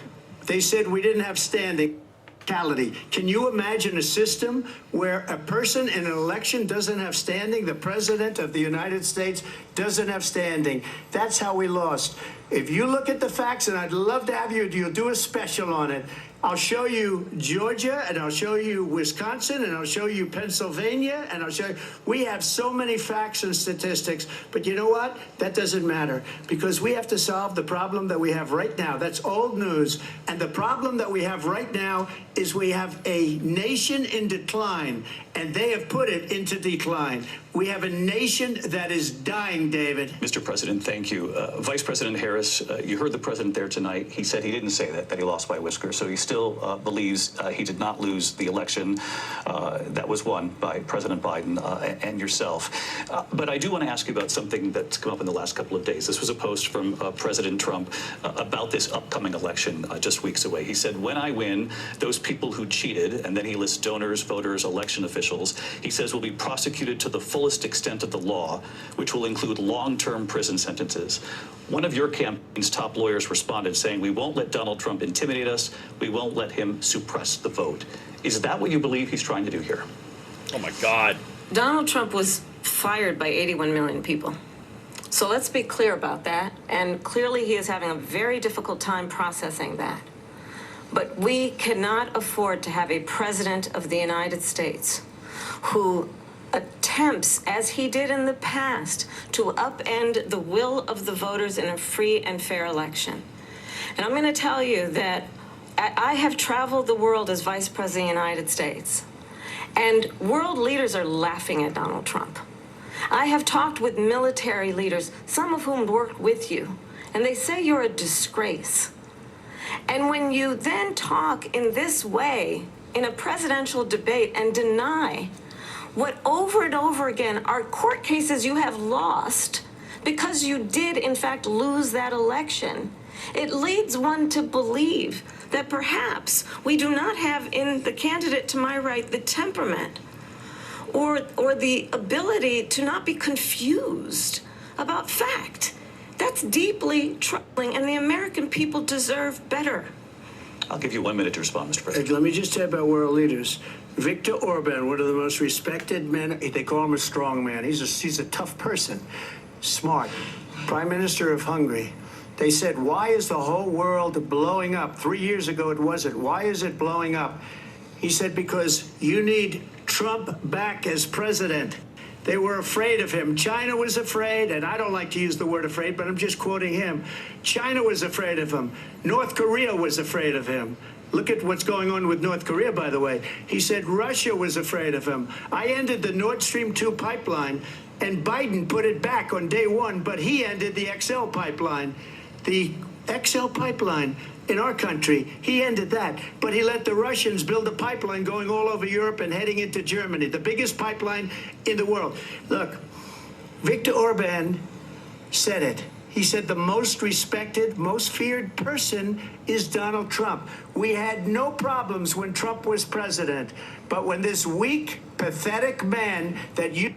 They said we didn't have standing. Can you imagine a system where a person in an election doesn't have standing? The president of the United States doesn't have standing. That's how we lost. If you look at the facts, and I'd love to have you'll do a special on it. I'll show you Georgia, and I'll show you Wisconsin, and I'll show you Pennsylvania, and I'll show you. We have so many facts and statistics, but you know what? That doesn't matter, because we have to solve the problem that we have right now. That's old news. And the problem that we have right now is we have a nation in decline, and they have put it into decline. We have a nation that is dying, David. Mr. President, thank you. Vice President Harris, you heard the president there tonight. He said he didn't say that he lost by a whisker. So he still believes he did not lose the election that was won by President Biden and yourself. But I do want to ask you about something that's come up in the last couple of days. This was a post from President Trump about this upcoming election just weeks away. He said, when I win, those people who cheated, and then he lists donors, voters, election officials, he says will be prosecuted to the fullest extent of the law, which will include long-term prison sentences. One of your campaign's top lawyers responded saying, we won't let Donald Trump intimidate us. We won't let him suppress the vote. Is that what you believe he's trying to do here? Oh, my God. Donald Trump was fired by 81 million people. So let's be clear about that. And clearly he is having a very difficult time processing that. But we cannot afford to have a president of the United States who attempts, as he did in the past, to upend the will of the voters in a free and fair election. And I'm going to tell you that I have traveled the world as Vice President of the United States, and world leaders are laughing at Donald Trump. I have talked with military leaders, some of whom worked with you, and they say you're a disgrace. And when you then talk in this way in a presidential debate and deny what over and over again are court cases you have lost because you did in fact lose that election, it leads one to believe that perhaps we do not have in the candidate to my right the temperament or the ability to not be confused about fact. That's deeply troubling, and the American people deserve better. I'll give you 1 minute to respond, Mr. President. Let me just say about world leaders. Viktor Orban, one of the most respected men, they call him a strong man. He's a tough person, smart. Prime Minister of Hungary. They said, why is the whole world blowing up? 3 years ago it wasn't. Why is it blowing up? He said, because you need Trump back as president. They were afraid of him. China was afraid, and I don't like to use the word afraid, but I'm just quoting him. China was afraid of him. North Korea was afraid of him. Look at what's going on with North Korea, by the way. He said Russia was afraid of him. I ended the Nord Stream 2 pipeline, and Biden put it back on day one, but he ended the XL pipeline. The XL pipeline in our country, he ended that. But he let the Russians build a pipeline going all over Europe and heading into Germany, the biggest pipeline in the world. Look, Viktor Orban said it. He said the most respected, most feared person is Donald Trump. We had no problems when Trump was president. But when this weak, pathetic man that you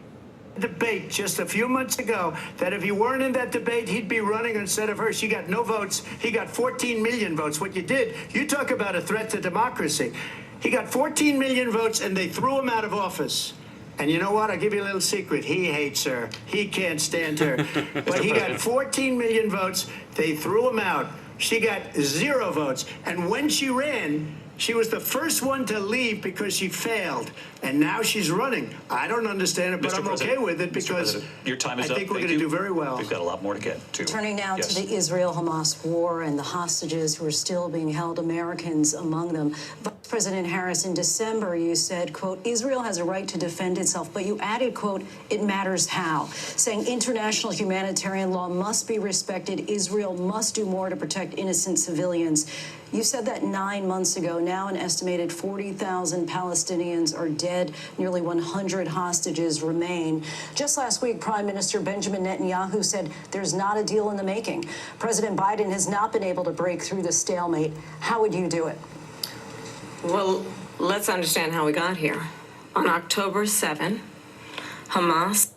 debate just a few months ago, that if he weren't in that debate, he'd be running instead of her. She got no votes. He got 14 million votes. What you did, you talk about a threat to democracy. He got 14 million votes, and they threw him out of office. And you know what? I'll give you a little secret. He hates her. He can't stand her. But he got 14 million votes. They threw him out. She got 0 votes. And when she ran, she was the first one to leave because she failed. And now she's running. I don't understand it, but I'm okay with it because your time is I think we're going to do very well. We've got a lot more to get to. Turning now to the Israel-Hamas war and the hostages who are still being held, Americans among them. Vice President Harris, in December, you said, quote, Israel has a right to defend itself, but you added, quote, it matters how, saying international humanitarian law must be respected. Israel must do more to protect innocent civilians. You said that 9 months ago. Now an estimated 40,000 Palestinians are dead. Nearly 100 hostages remain. Just last week, Prime Minister Benjamin Netanyahu said there's not a deal in the making. President Biden has not been able to break through the stalemate. How would you do it? Well, let's understand how we got here. On October 7, Hamas,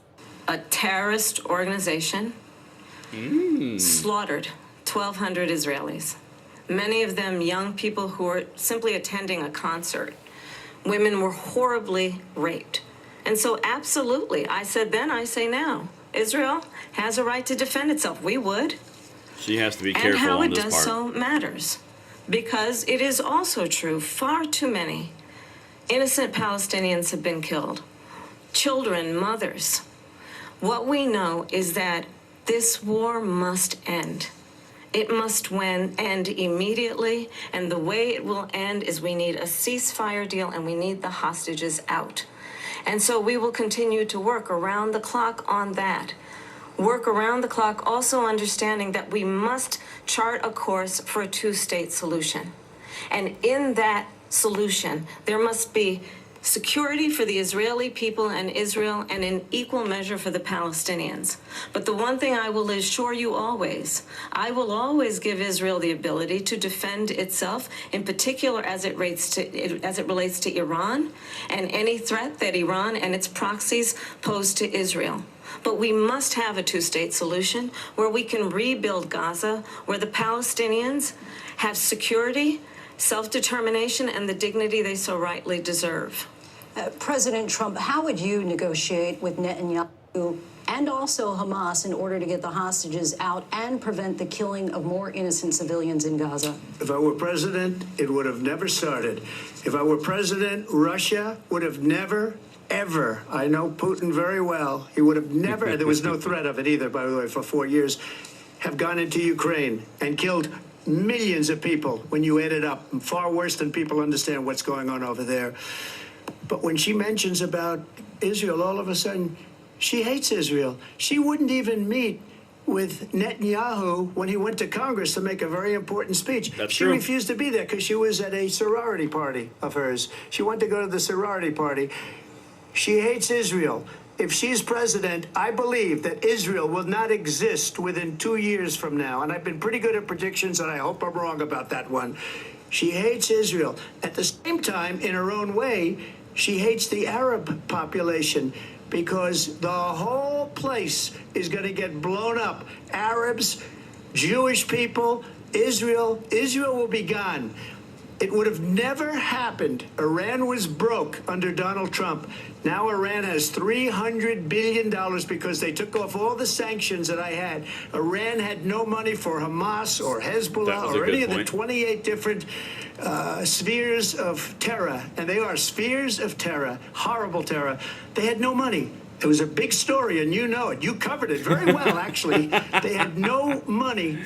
a terrorist organization, slaughtered 1,200 Israelis. Many of them young people who were simply attending a concert. Women were horribly raped. And so absolutely, I said then, I say now, Israel has a right to defend itself. We would. She has to be careful on this part. And how it does so matters. Because it is also true, far too many innocent Palestinians have been killed. Children, mothers. What we know is that this war must end. It must end immediately, and the way it will end is we need a ceasefire deal and we need the hostages out. And so we will continue to work around the clock on that. Work around the clock, also understanding that we must chart a course for a two-state solution. And in that solution, there must be security for the Israeli people and Israel, and in equal measure for the Palestinians. But the one thing I will assure you always, I will always give Israel the ability to defend itself, in particular as it relates to Iran and any threat that Iran and its proxies pose to Israel. But we must have a two-state solution where we can rebuild Gaza, where the Palestinians have security, self-determination, and the dignity they so rightly deserve. President Trump, how would you negotiate with Netanyahu and also Hamas in order to get the hostages out and prevent the killing of more innocent civilians in Gaza? If I were president, it would have never started. If I were president, Russia would have never, ever, I know Putin very well, he would have never, there was no threat of it either, by the way, for 4 years, have gone into Ukraine and killed millions of people when you add it up, far worse than people understand what's going on over there. But when she mentions about Israel, all of a sudden, she hates Israel. She wouldn't even meet with Netanyahu when he went to Congress to make a very important speech. That's she true. refused to be there because she was at a sorority party of hers. She wanted to go to the sorority party. She hates Israel. If she's president, I believe that Israel will not exist within 2 years from now. And I've been pretty good at predictions, and I hope I'm wrong about that one. She hates Israel. At the same time, in her own way, she hates the Arab population because the whole place is going to get blown up. Arabs, Jewish people, Israel will be gone. It would have never happened. Iran was broke under Donald Trump. Now Iran has $300 billion because they took off all the sanctions that I had. Iran had no money for Hamas or Hezbollah or any of the 28 different spheres of terror. And they are spheres of terror, horrible terror. They had no money. It was a big story, and you know it. You covered it very well, actually. They had no money.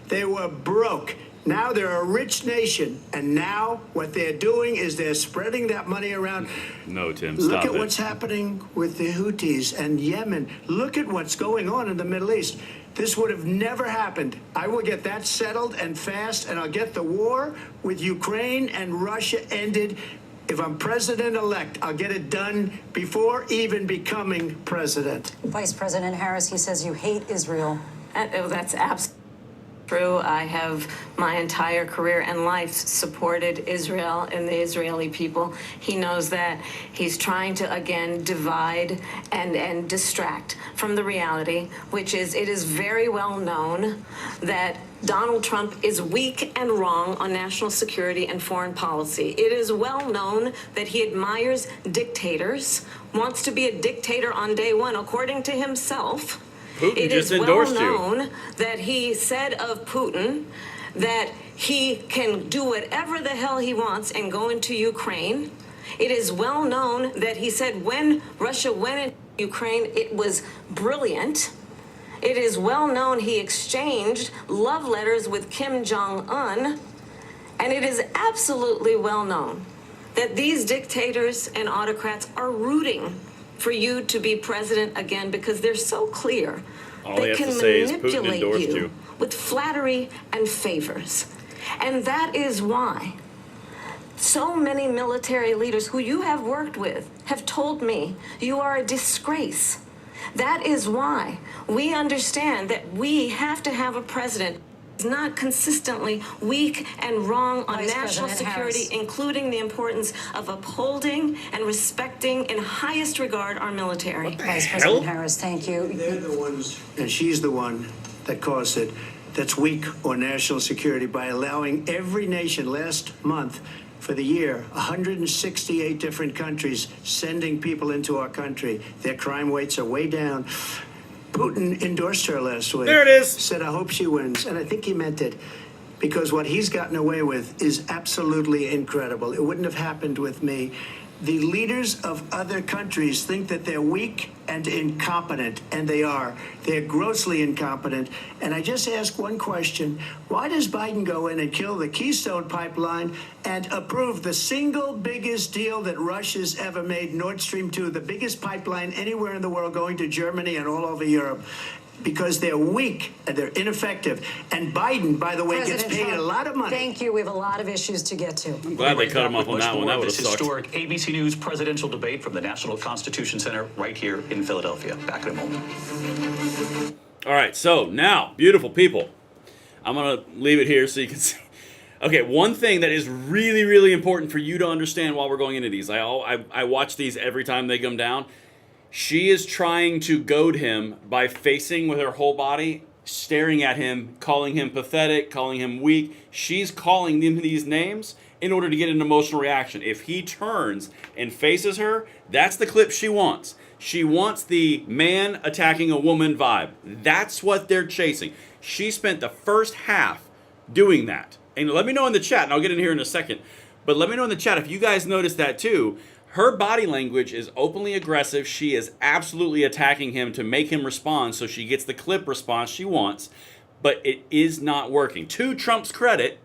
They were broke. Now they're a rich nation, and now what they're doing is they're spreading that money around. No, Tim, Look stop at what's happening with the Houthis and Yemen. Look at what's going on in the Middle East. This would have never happened. I will get that settled and fast, and I'll get the war with Ukraine and Russia ended. If I'm president-elect, I'll get it done before even becoming president. Vice President Harris, he says you hate Israel. That's absolutely true. I have my entire career and life supported Israel and the Israeli people. He knows that. He's trying to, again, divide and distract from the reality, which is it is very well known that Donald Trump is weak and wrong on national security and foreign policy. It is well known that he admires dictators, wants to be a dictator on day one, according to himself. Putin It just is endorsed well you. known that he said of Putin that he can do whatever the hell he wants and go into Ukraine. It is well known that he said when Russia went into Ukraine, it was brilliant. It is well known he exchanged love letters with Kim Jong-un. And it is absolutely well known that these dictators and autocrats are rooting for you to be president again because they're so clear. All They he has can to say is Putin manipulate endorsed you you. with flattery and favors. And that is why so many military leaders who you have worked with have told me you are a disgrace. That is why we understand that we have to have a president who is not consistently weak and wrong on Vice national President security, Harris. including the importance of upholding and respecting in highest regard our military. Vice President Harris, thank you. They're the ones, and she's the one that caused it, that's weak on national security by allowing every nation last month for the year, 168 different countries sending people into our country. Their crime rates are way down. Putin endorsed her last week. There it is. Said, I hope she wins. And I think he meant it. Because what he's gotten away with is absolutely incredible. It wouldn't have happened with me. The leaders of other countries think that they're weak and incompetent, and they are. They're grossly incompetent. And I just ask one question. Why does Biden go in and kill the Keystone Pipeline and approve the single biggest deal that Russia's ever made, Nord Stream 2, the biggest pipeline anywhere in the world going to Germany and all over Europe? Because they're weak and they're ineffective. And Biden, by the way, President gets paid Trump, a lot of money. Thank you. We have a lot of issues to get to. I'm glad they cut him off on that one. That would have This sucked. historic ABC News presidential debate from the National Constitution Center right here in Philadelphia. Back in a moment. All right, so now, beautiful people, I'm going to leave it here so you can see. Okay, one thing that is really, really important for you to understand while we're going into these, I watch these every time they come down. She is trying to goad him by facing with her whole body, staring at him, calling him pathetic, calling him weak. She's calling him these names in order to get an emotional reaction. If he turns and faces her, that's the clip she wants. She wants the man attacking a woman vibe. That's what they're chasing. She spent the first half doing that. And let me know in the chat, and I'll get in here in a second, but let me know in the chat if you guys noticed that too. Her body language is openly aggressive. She is absolutely attacking him to make him respond so she gets the clip response she wants, but it is not working. To Trump's credit,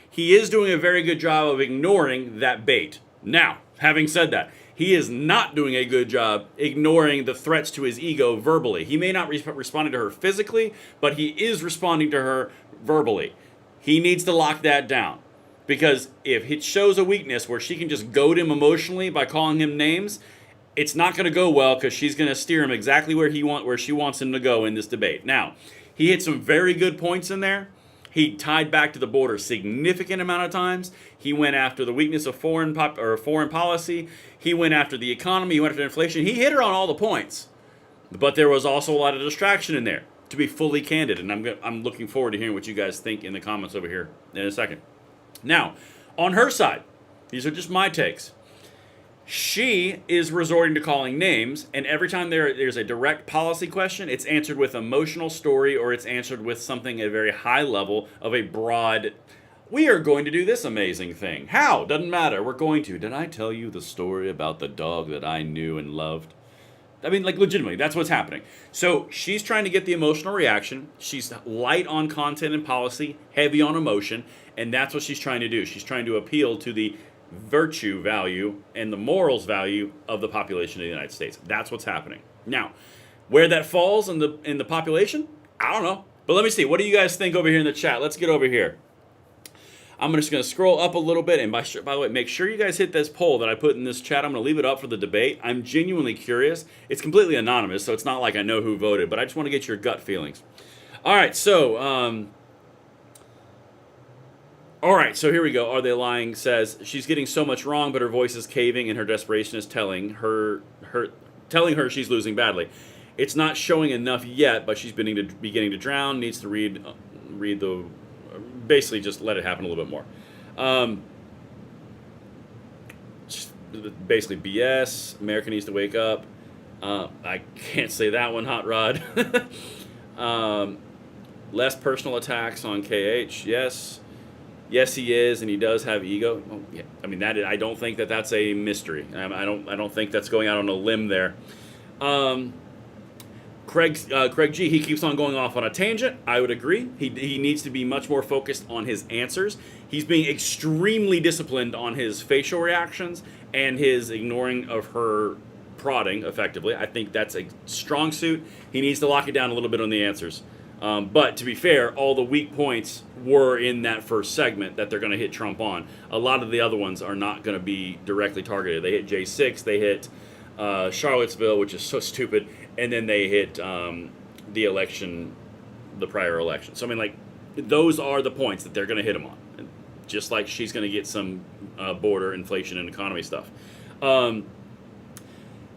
he is doing a very good job of ignoring that bait. Now, having said that, he is not doing a good job ignoring the threats to his ego verbally. He may not be responding to her physically, but he is responding to her verbally. He needs to lock that down. Because if it shows a weakness where she can just goad him emotionally by calling him names, it's not going to go well because she's going to steer him exactly where she wants him to go in this debate. Now, he hit some very good points in there. He tied back to the border a significant amount of times. He went after the weakness of foreign policy. He went after the economy. He went after inflation. He hit her on all the points. But there was also a lot of distraction in there, to be fully candid. And I'm looking forward to hearing what you guys think in the comments over here in a second. Now, on her side, these are just my takes. She is resorting to calling names, and every time there's a direct policy question, it's answered with emotional story, or it's answered with something at a very high level of a broad, we are going to do this amazing thing. How? Doesn't matter. We're going to. Did I tell you the story about the dog that I knew and loved? I mean, like, legitimately, that's what's happening. So she's trying to get the emotional reaction. She's light on content and policy, heavy on emotion, and that's what she's trying to do. She's trying to appeal to the virtue value and the morals value of the population of the United States. That's what's happening. Now, where that falls in the population, I don't know. But let me see. What do you guys think over here in the chat? Let's get over here. I'm just going to scroll up a little bit. And by the way, make sure you guys hit this poll that I put in this chat. I'm going to leave it up for the debate. I'm genuinely curious. It's completely anonymous, so it's not like I know who voted. But I just want to get your gut feelings. All right, so here we go. Are They Lying says she's getting so much wrong, but her voice is caving and her desperation is telling her she's losing badly. It's not showing enough yet, but she's beginning to drown. Needs to read the, basically just let it happen a little bit more. Basically BS. America needs to wake up. I can't say that one, Hot Rod. Less personal attacks on KH. Yes. Yes, he is, and he does have ego. Oh, yeah. I mean, I don't think that's a mystery. I don't think that's going out on a limb there. Craig G, he keeps on going off on a tangent. I would agree. He needs to be much more focused on his answers. He's being extremely disciplined on his facial reactions and his ignoring of her prodding, effectively. I think that's a strong suit. He needs to lock it down a little bit on the answers. But to be fair, all the weak points were in that first segment that they're going to hit Trump on. A lot of the other ones are not going to be directly targeted. They hit J6, they hit Charlottesville, which is so stupid, and then they hit the prior election. So, I mean, like, those are the points that they're going to hit him on. Just like she's going to get some border inflation and economy stuff.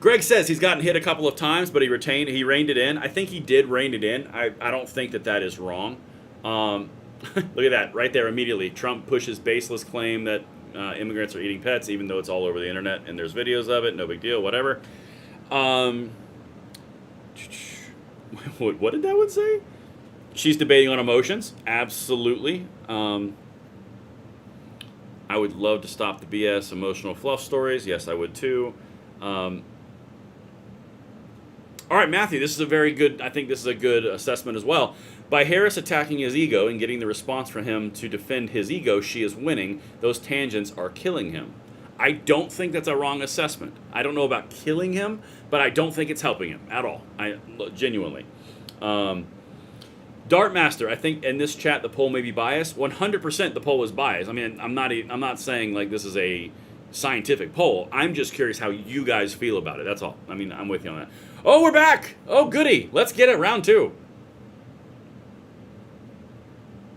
Greg says he's gotten hit a couple of times, but he reined it in. I think he did rein it in. I don't think that is wrong. Look at that, right there immediately. Trump pushes baseless claim that immigrants are eating pets, even though it's all over the internet and there's videos of it. No big deal, whatever. What did that one say? She's debating on emotions. Absolutely. I would love to stop the BS emotional fluff stories. Yes, I would too. All right, Matthew, this is a very good, I think this is a good assessment as well. By Harris attacking his ego and getting the response from him to defend his ego, she is winning. Those tangents are killing him. I don't think that's a wrong assessment. I don't know about killing him, but I don't think it's helping him at all. Genuinely. Dartmaster, I think in this chat the poll may be biased. 100% the poll is biased. I mean, I'm not saying like this is a scientific poll. I'm just curious how you guys feel about it. That's all. I mean, I'm with you on that. Oh, we're back. Oh, goody. Let's get it. Round 2.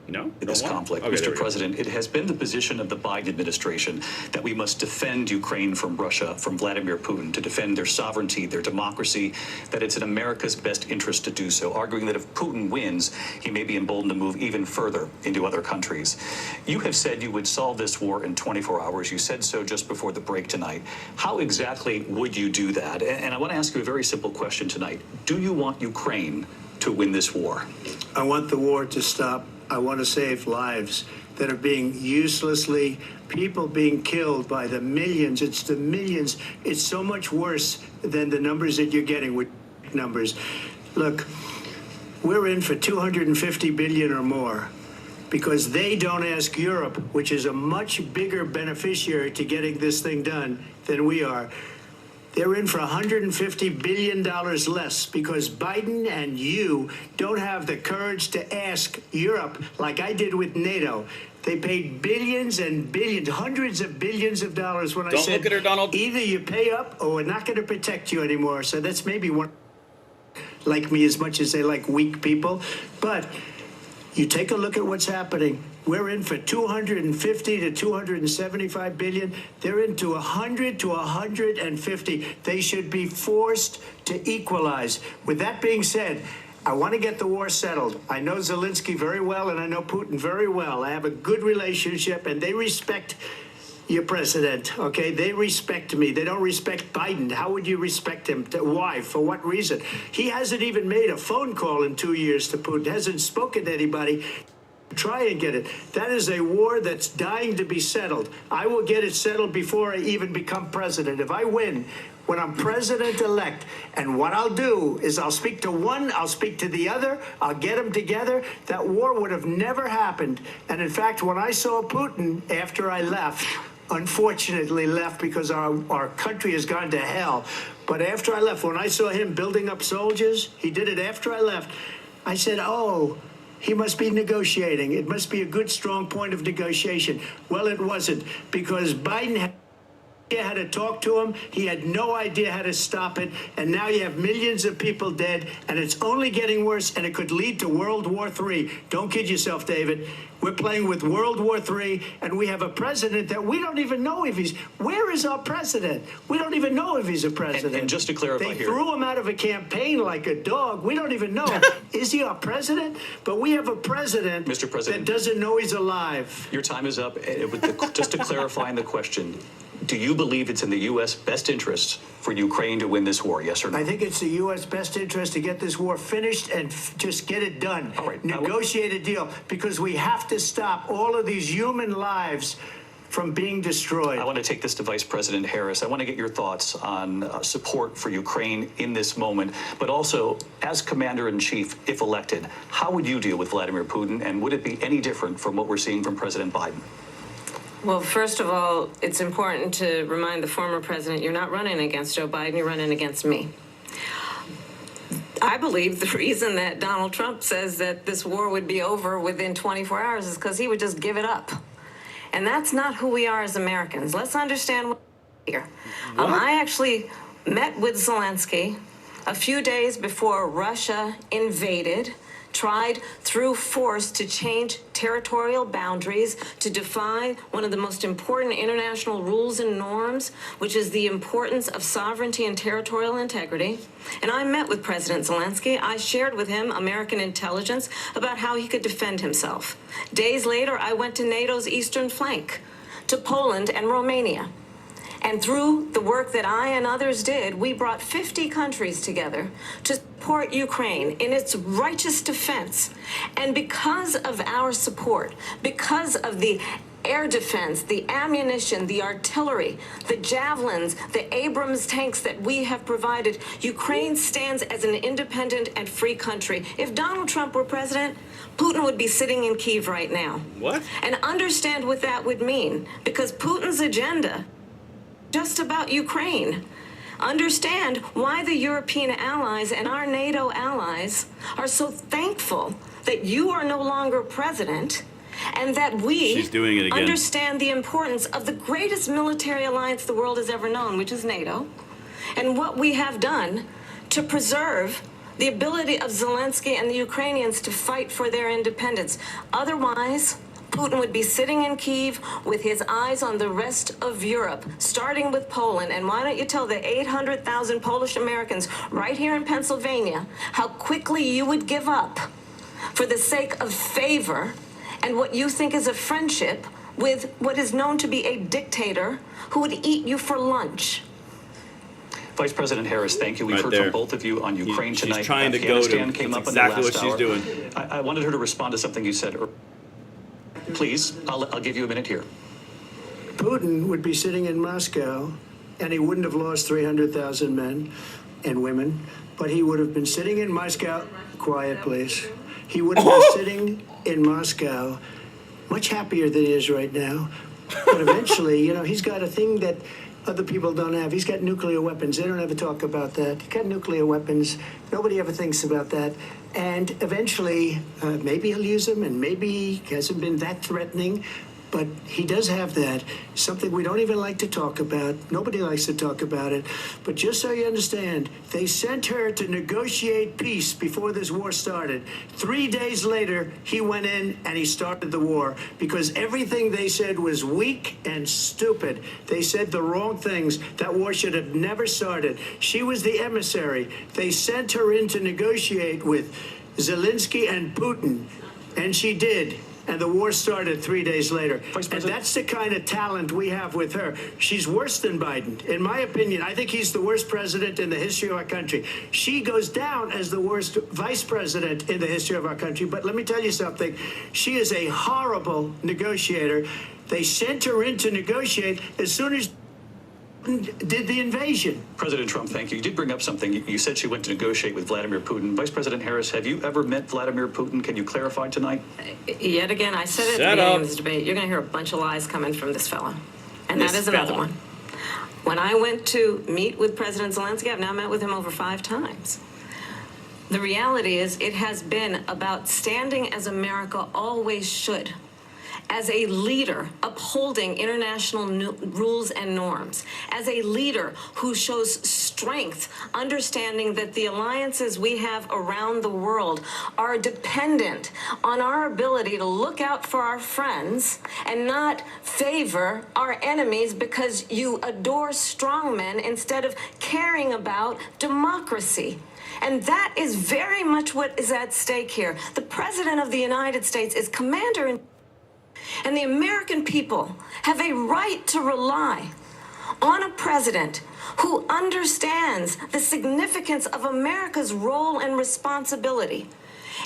No? In this conflict, okay, Mr. President, it has been the position of the Biden administration that we must defend Ukraine from Russia, from Vladimir Putin, to defend their sovereignty, their democracy, that it's in America's best interest to do so, arguing that if Putin wins, he may be emboldened to move even further into other countries. You have said you would solve this war in 24 hours. You said so just before the break tonight. How exactly would you do that? And I want to ask you a very simple question tonight. Do you want Ukraine to win this war? I want the war to stop. I want to save lives that are being uselessly, people being killed by the millions. It's the millions. It's so much worse than the numbers that you're getting with numbers. Look, we're in for 250 billion or more because they don't ask Europe, which is a much bigger beneficiary to getting this thing done than we are. They're in for $150 billion less because Biden and you don't have the courage to ask Europe like I did with NATO. They paid billions and billions, hundreds of billions of dollars when I said, look at her, Donald. Either you pay up or we're not going to protect you anymore. So that's maybe one like me as much as they like weak people. But you take a look at what's happening. We're in for 250 to 275 billion. They're into 100 to 150. They should be forced to equalize. With that being said, I want to get the war settled. I know Zelensky very well, and I know Putin very well. I have a good relationship, and they respect your president, okay? They respect me. They don't respect Biden. How would you respect him? Why? For what reason? He hasn't even made a phone call in 2 years to Putin, hasn't spoken to anybody. Try and get it. That is a war that's dying to be settled. I will get it settled before I even become president. If I win, when I'm president-elect, and what I'll do is I'll speak to one, I'll speak to the other, I'll get them together. That war would have never happened. And in fact, when I saw Putin after I left, unfortunately left because our country has gone to hell, but after I left, when I saw him building up soldiers, he did it after I left, I said, oh, he must be negotiating. It must be a good, strong point of negotiation. Well, it wasn't, because Biden had to talk to him. He had no idea how to stop it. And now you have millions of people dead, and it's only getting worse, and it could lead to World War III. Don't kid yourself, David. We're playing with World War III, and we have a president that we don't even know if he's... Where is our president? We don't even know if he's a president. And just to clarify they here... threw him out of a campaign like a dog. We don't even know. Is he our president? But we have a president, Mr. President, that doesn't know he's alive. Your time is up. Just to clarify in the question, do you believe it's in the U.S. best interest for Ukraine to win this war, yes or no? I think it's the U.S. best interest to get this war finished and just get it done. All right. Negotiate a deal, because we have to stop all of these human lives from being destroyed. I want to take this to Vice President Harris. I want to get your thoughts on support for Ukraine in this moment, but also as Commander-in-Chief, if elected, how would you deal with Vladimir Putin, and would it be any different from what we're seeing from President Biden? Well, first of all, it's important to remind the former president you're not running against Joe Biden, you're running against me. I believe the reason that Donald Trump says that this war would be over within 24 hours is because he would just give it up. And that's not who we are as Americans. Let's understand what here. I actually met with Zelensky a few days before Russia invaded, tried through force to change territorial boundaries, to defy one of the most important international rules and norms, which is the importance of sovereignty and territorial integrity. And I met with President Zelensky. I shared with him American intelligence about how he could defend himself. Days later, I went to NATO's eastern flank, to Poland and Romania. And through the work that I and others did, we brought 50 countries together to support Ukraine in its righteous defense. And because of our support, because of the air defense, the ammunition, the artillery, the javelins, the Abrams tanks that we have provided, Ukraine stands as an independent and free country. If Donald Trump were president, Putin would be sitting in Kyiv right now. What? And understand what that would mean, because Putin's agenda just about Ukraine. Understand why the European allies and our NATO allies are so thankful that you are no longer president, and that we She's doing it again. understand the importance of the greatest military alliance the world has ever known, which is NATO, and what we have done to preserve the ability of Zelensky and the Ukrainians to fight for their independence. Otherwise, Putin would be sitting in Kyiv with his eyes on the rest of Europe, starting with Poland. And why don't you tell the 800,000 Polish Americans right here in Pennsylvania how quickly you would give up for the sake of favor and what you think is a friendship with what is known to be a dictator who would eat you for lunch. Vice President Harris, thank you. We've Right heard there. from both of you on Ukraine She's tonight. trying to go Afghanistan to. came That's up exactly in the what last she's hour. doing. I wanted her to respond to something you said. Please, I'll give you a minute here. Putin would be sitting in Moscow, and he wouldn't have lost 300,000 men and women, but he would have been sitting in Moscow. Quiet, please. He would have been sitting in Moscow, much happier than he is right now. But eventually, you know, he's got a thing that other people don't have. He's got nuclear weapons. They don't ever talk about that. He's got nuclear weapons. Nobody ever thinks about that. And eventually, maybe he'll use them, and maybe he hasn't been that threatening. But he does have that, something we don't even like to talk about. Nobody likes to talk about it. But just so you understand, they sent her to negotiate peace before this war started. 3 days later, he went in and he started the war because everything they said was weak and stupid. They said the wrong things. That war should have never started. She was the emissary. They sent her in to negotiate with Zelensky and Putin, and she did. And the war started 3 days later. And that's the kind of talent we have with her. She's worse than Biden. In my opinion, I think he's the worst president in the history of our country. She goes down as the worst vice president in the history of our country. But let me tell you something. She is a horrible negotiator. They sent her in to negotiate as soon as did the invasion. President Trump, thank you. You did bring up something. You said she went to negotiate with Vladimir Putin. Vice President Harris, have you ever met Vladimir Putin? Can you clarify tonight? Yet again, I said at the beginning of this debate, you're going to hear a bunch of lies coming from this fellow. And that is another one. When I went to meet with President Zelensky, I've now met with him over 5 times. The reality is it has been about standing as America always should, as a leader upholding international rules and norms, as a leader who shows strength, understanding that the alliances we have around the world are dependent on our ability to look out for our friends and not favor our enemies because you adore strongmen instead of caring about democracy. And that is very much what is at stake here. The President of the United States is commander-in-chief, and the American people have a right to rely on a president who understands the significance of America's role and responsibility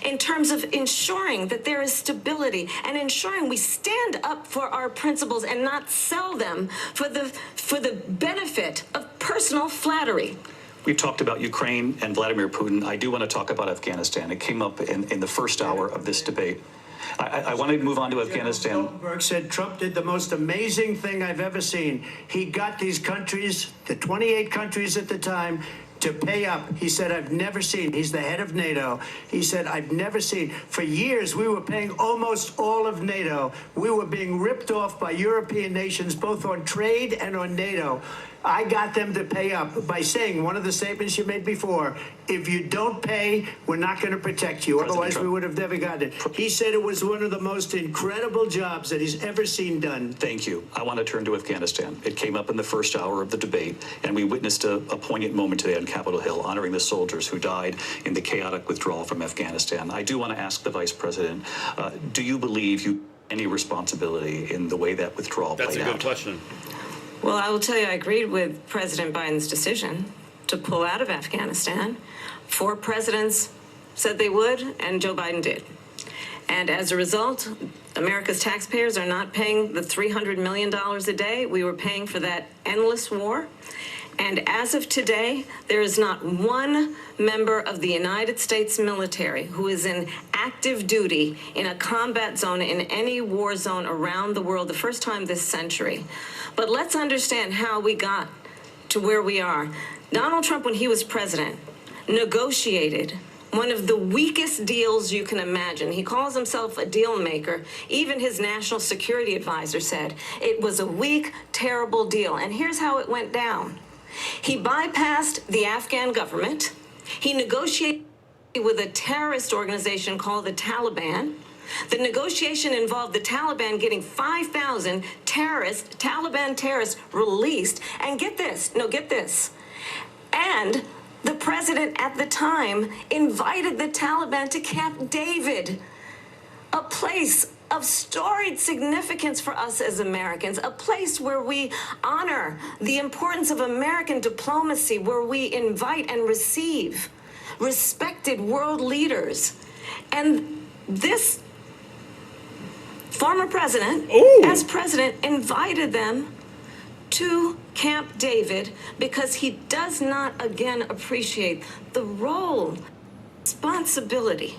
in terms of ensuring that there is stability and ensuring we stand up for our principles and not sell them for the benefit of personal flattery. We've talked about Ukraine and Vladimir Putin. I do want to talk about Afghanistan. It came up in the first hour of this debate. I want to move on to Afghanistan. Stoltenberg said Trump did the most amazing thing I've ever seen. He got these countries, the 28 countries at the time, to pay up. He said, I've never seen, he's the head of NATO. He said, I've never seen. For years, we were paying almost all of NATO. We were being ripped off by European nations, both on trade and on NATO. I got them to pay up by saying one of the statements you made before, if you don't pay, we're not going to protect you. Otherwise, we would have never gotten it. He said it was one of the most incredible jobs that he's ever seen done. Thank you. I want to turn to Afghanistan. It came up in the first hour of the debate, and we witnessed a poignant moment today on Capitol Hill, honoring the soldiers who died in the chaotic withdrawal from Afghanistan. I do want to ask the Vice President, do you believe you have any responsibility in the way that withdrawal played out? That's a good question. Well, I will tell you, I agreed with President Biden's decision to pull out of Afghanistan. 4 presidents said they would, and Joe Biden did. And as a result, America's taxpayers are not paying the $300 million a day we were paying for that endless war. And as of today, there is not one member of the United States military who is in active duty in a combat zone in any war zone around the world, the first time this century. But let's understand how we got to where we are. Donald Trump, when he was president, negotiated one of the weakest deals you can imagine. He calls himself a deal maker. Even his national security advisor said it was a weak, terrible deal. And here's how it went down. He bypassed the Afghan government. He negotiated with a terrorist organization called the Taliban. The negotiation involved the Taliban getting 5,000 Taliban terrorists released. And get this. And the president at the time invited the Taliban to Camp David, a place of storied significance for us as Americans, a place where we honor the importance of American diplomacy, where we invite and receive respected world leaders. And this former president, as president, invited them to Camp David because he does not, again, appreciate the role, responsibility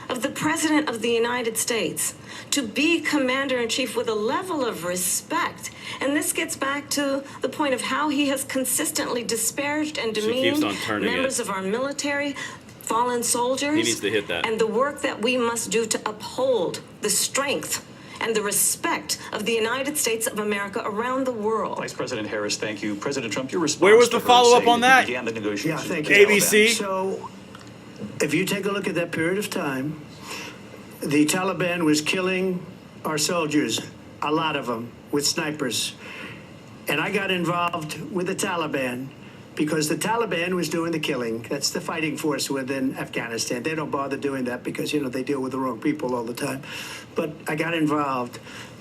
of the President of the United States to be commander-in-chief with a level of respect. And this gets back to the point of how he has consistently disparaged and demeaned members of our military, fallen soldiers. He needs to hit that. And the work that we must do to uphold the strength and the respect of the United States of America around the world. Vice President Harris, thank you. President Trump, your response. Where was the follow-up on that? Began the negotiations. Yeah, thank you. ABC. So, if you take a look at that period of time, the Taliban was killing our soldiers, a lot of them, with snipers. And I got involved with the Taliban because the Taliban was doing the killing. That's the fighting force within Afghanistan. They don't bother doing that because, you know, they deal with the wrong people all the time. But I got involved.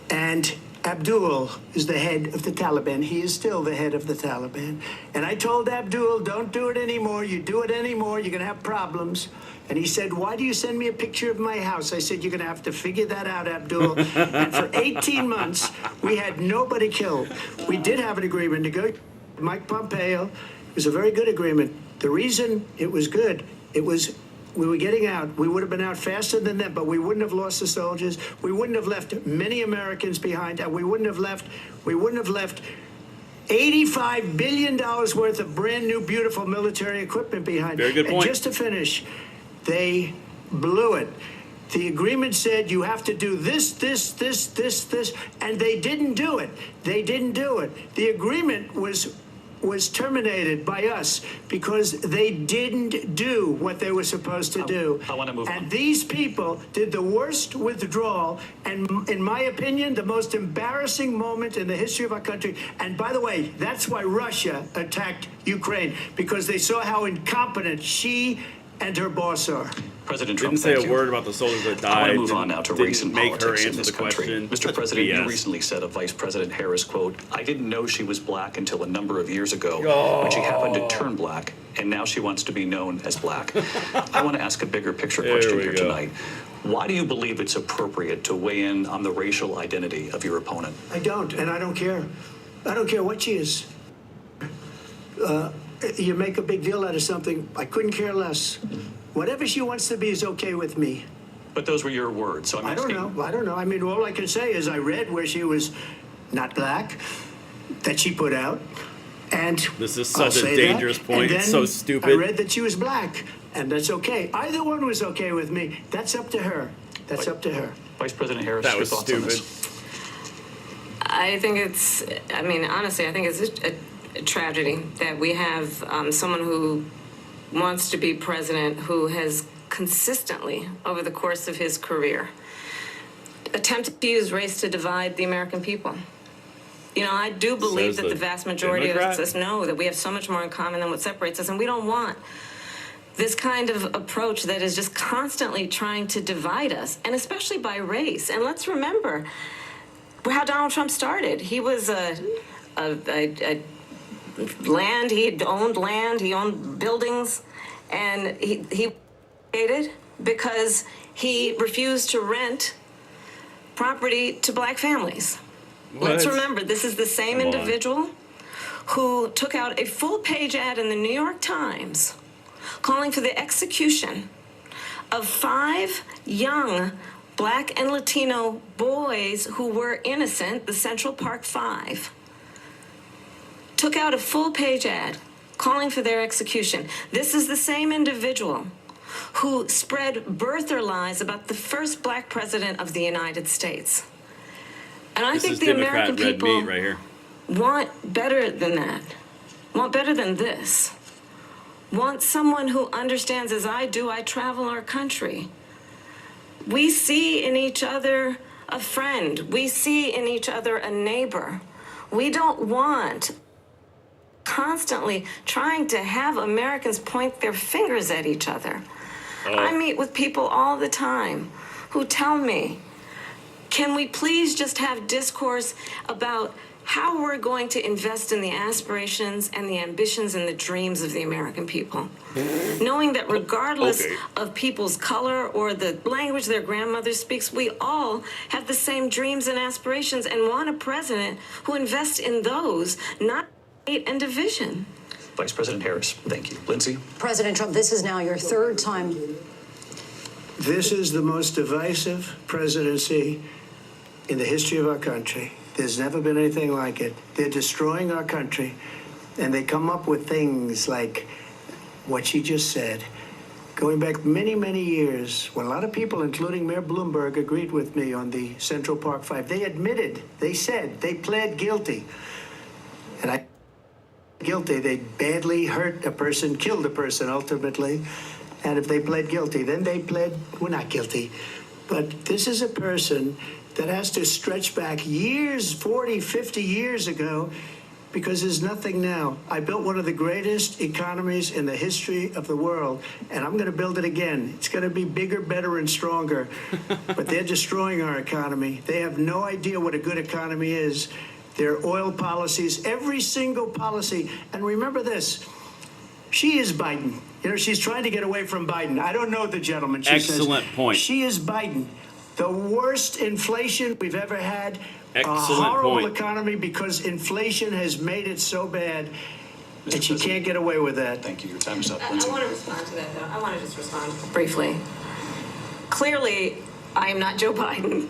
And Abdul is the head of the Taliban. He is still the head of the Taliban. And I told Abdul, don't do it anymore. You do it anymore, you're going to have problems. And he said, why do you send me a picture of my house? I said, you're going to have to figure that out, Abdul. And for 18 months, we had nobody killed. We did have an agreement to go. Mike Pompeo, it was a very good agreement. The reason it was good, it was we were getting out. We would have been out faster than them, but we wouldn't have lost the soldiers. We wouldn't have left many Americans behind, and we wouldn't have left $85 billion worth of brand new, beautiful military equipment behind. Very good point. And just to finish, they blew it. The agreement said you have to do this, and they didn't do it. They didn't do it. The agreement was terminated by us because they didn't do what they were supposed to do. I want to move on. And these people did the worst withdrawal, and in my opinion, the most embarrassing moment in the history of our country. And by the way, that's why Russia attacked Ukraine, because they saw how incompetent she and her boss are. President Trump, Didn't say thank a you. word about the soldiers that died. I want to move on now to race and Didn't make her politics in answer this the country. question. Mr. That's President, you BS. recently said of Vice President Harris, quote, I didn't know she was black until a number of years ago when she happened to turn black, and now she wants to be known as black. I want to ask a bigger picture question here tonight. Why do you believe it's appropriate to weigh in on the racial identity of your opponent? I don't, and I don't care. I don't care what she is. You make a big deal out of something, I couldn't care less. Whatever she wants to be is okay with me. But those were your words, so I'm asking. I don't know. I mean, all I can say is I read where she was not black, that she put out, and This is I'll such a say dangerous that. point. And then It's so stupid. I read that she was black, and that's okay. Either one was okay with me. That's up to her. That's up to her. Vice President Harris, That your was thoughts on stupid. this? I think it's, I mean, honestly, I think it's a tragedy that we have someone who wants to be president who has consistently, over the course of his career, attempted to use race to divide the American people. You know, I do believe Says that the vast majority of Democrat. us know that we have so much more in common than what separates us, and we don't want this kind of approach that is just constantly trying to divide us, and especially by race. And let's remember how Donald Trump started. He was land, he owned buildings, and he hated because he refused to rent property to black families. Let's remember, this is the same individual who took out a full-page ad in the New York Times calling for the execution of 5 young black and Latino boys who were innocent, the Central Park 5. Took out a full-page ad calling for their execution. This is the same individual who spread birther lies about the first black president of the United States. And I This think is the Democrat American red people meat right here. want better than that, want better than this, want someone who understands, as I do, I travel our country. We see in each other a friend. We see in each other a neighbor. We don't want constantly trying to have Americans point their fingers at each other. I meet with people all the time who tell me, can we please just have discourse about how we're going to invest in the aspirations and the ambitions and the dreams of the American people? Knowing that regardless of people's color or the language their grandmother speaks, we all have the same dreams and aspirations and want a president who invests in those, not hate and division. Vice President Harris, thank you. Lindsay? President Trump, this is now your 3rd time. This is the most divisive presidency in the history of our country. There's never been anything like it. They're destroying our country, and they come up with things like what she just said. going back many, many years, when a lot of people, including Mayor Bloomberg, agreed with me on the Central Park Five, they admitted, they said, they pled guilty. And guilty, they badly hurt a person, killed a person ultimately. And if they pled guilty, then they pled, we're not guilty. But this is a person that has to stretch back years, 40, 50 years ago, because there's nothing now. I built one of the greatest economies in the history of the world, and I'm going to build it again. It's going to be bigger, better, and stronger. But they're destroying our economy. They have no idea what a good economy is. Their oil policies, every single policy. And remember this, she is Biden. You know, she's trying to get away from Biden. I don't know the gentleman. She Excellent says, point. She is Biden. The worst inflation we've ever had. Excellent a horrible point. economy because inflation has made it so bad that she can't get away with that. Thank you. Your time is up. I want to respond to that, though. I want to just respond briefly. Clearly, I am not Joe Biden,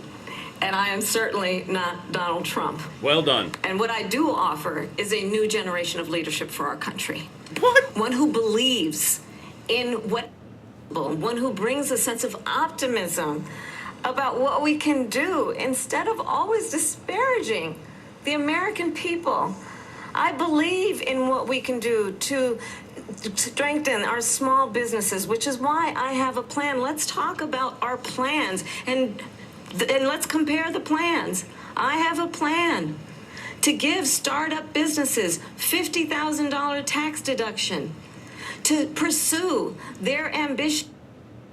and I am certainly not Donald Trump. Well done. And what I do offer is a new generation of leadership for our country. What? One who believes in one who brings a sense of optimism about what we can do instead of always disparaging the American people. I believe in what we can do to strengthen our small businesses, which is why I have a plan. Let's talk about our plans and let's compare the plans. I have a plan to give startup businesses $50,000 tax deduction, to pursue their ambition,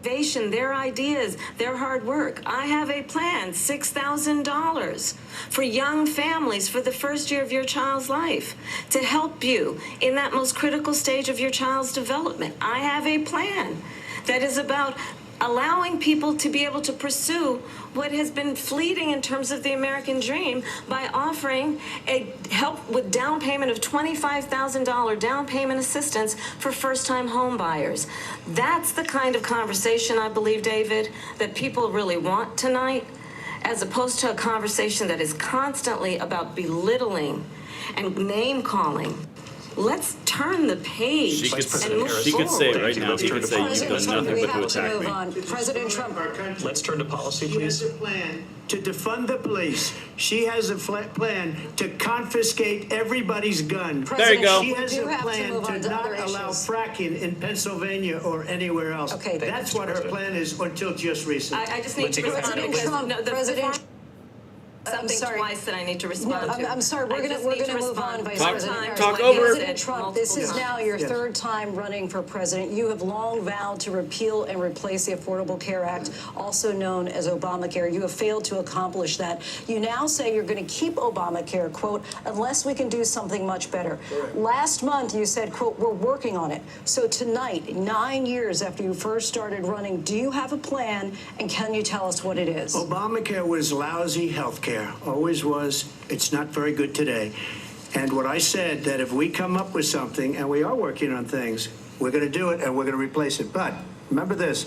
their ideas, their hard work. I have a plan, $6,000 for young families for the first year of your child's life to help you in that most critical stage of your child's development. I have a plan that is about allowing people to be able to pursue what has been fleeting in terms of the American dream by offering a help with down payment of $25,000 down payment assistance for first-time home buyers. That's the kind of conversation, I believe, David, that people really want tonight, as opposed to a conversation that is constantly about belittling and name-calling. Let's turn the page. She could and move say it right now. She could say you've President done Trump, nothing we but to have to attack move me. on. President Trump. Let's turn to policy, She has please. a plan to defund the police. She has a plan to confiscate everybody's gun. There you go. She has You a have to plan move on to to not other allow issues. fracking in Pennsylvania or anywhere else. Okay, that's what her plan is until just recently. I just need to respond President because Trump, President I'm something sorry. twice that I need to No, respond to. I'm sorry. We're gonna move on, Vice Talk- President Harris. talk over- President Trump, this is now your Yes. third time running for president. You have long vowed to repeal and replace the Affordable Care Act, also known as Obamacare. You have failed to accomplish that. You now say you're going to keep Obamacare, quote, unless we can do something much better. Last month, you said, quote, we're working on it. So tonight, 9 years after you first started running, do you have a plan, and can you tell us what it is? Obamacare was lousy health care, always was. It's not very good today. And what I said, that if we come up with something, and we are working on things, we're going to do it and we're going to replace it. But remember this,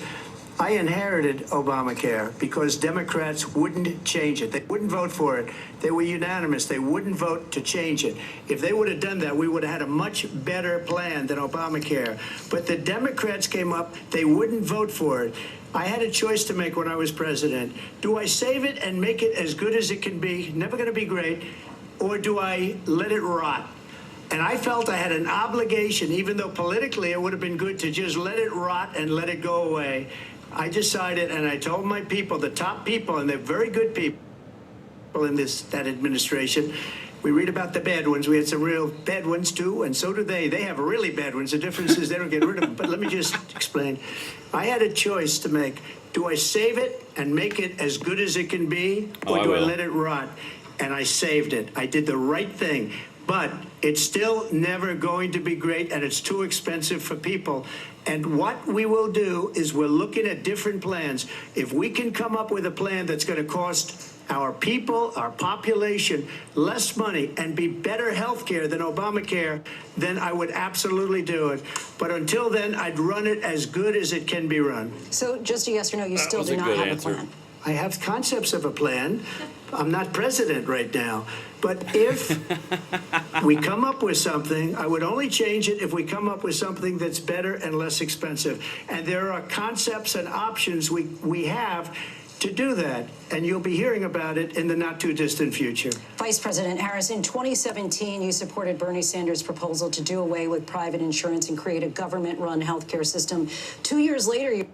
I inherited Obamacare because Democrats wouldn't change it. They wouldn't vote for it. They were unanimous. They wouldn't vote to change it. If they would have done that, we would have had a much better plan than Obamacare. But the Democrats came up, they wouldn't vote for it. I had a choice to make when I was president. Do I save it and make it as good as it can be, never going to be great, or do I let it rot? And I felt I had an obligation, even though politically it would have been good to just let it rot and let it go away. I decided, and I told my people, the top people, and they're very good people in that administration. We read about the bad ones. We had some real bad ones too, and so do they. They have really bad ones. The difference is they don't get rid of them. But let me just explain. I had a choice to make. Do I save it and make it as good as it can be, or do I let it rot? And I saved it. I did the right thing. But it's still never going to be great, and it's too expensive for people. And what we will do is we're looking at different plans. If we can come up with a plan that's going to cost our people, our population, less money and be better health care than Obamacare, then I would absolutely do it. But until then, I'd run it as good as it can be run. So just a yes or no, you still was do a not good have answer. a plan. I have concepts of a plan. I'm not president right now. But if we come up with something, I would only change it if we come up with something that's better and less expensive. And there are concepts and options we have to do that. And you'll be hearing about it in the not too distant future. Vice President Harris, in 2017, you supported Bernie Sanders' proposal to do away with private insurance and create a government-run healthcare system. 2 years later, you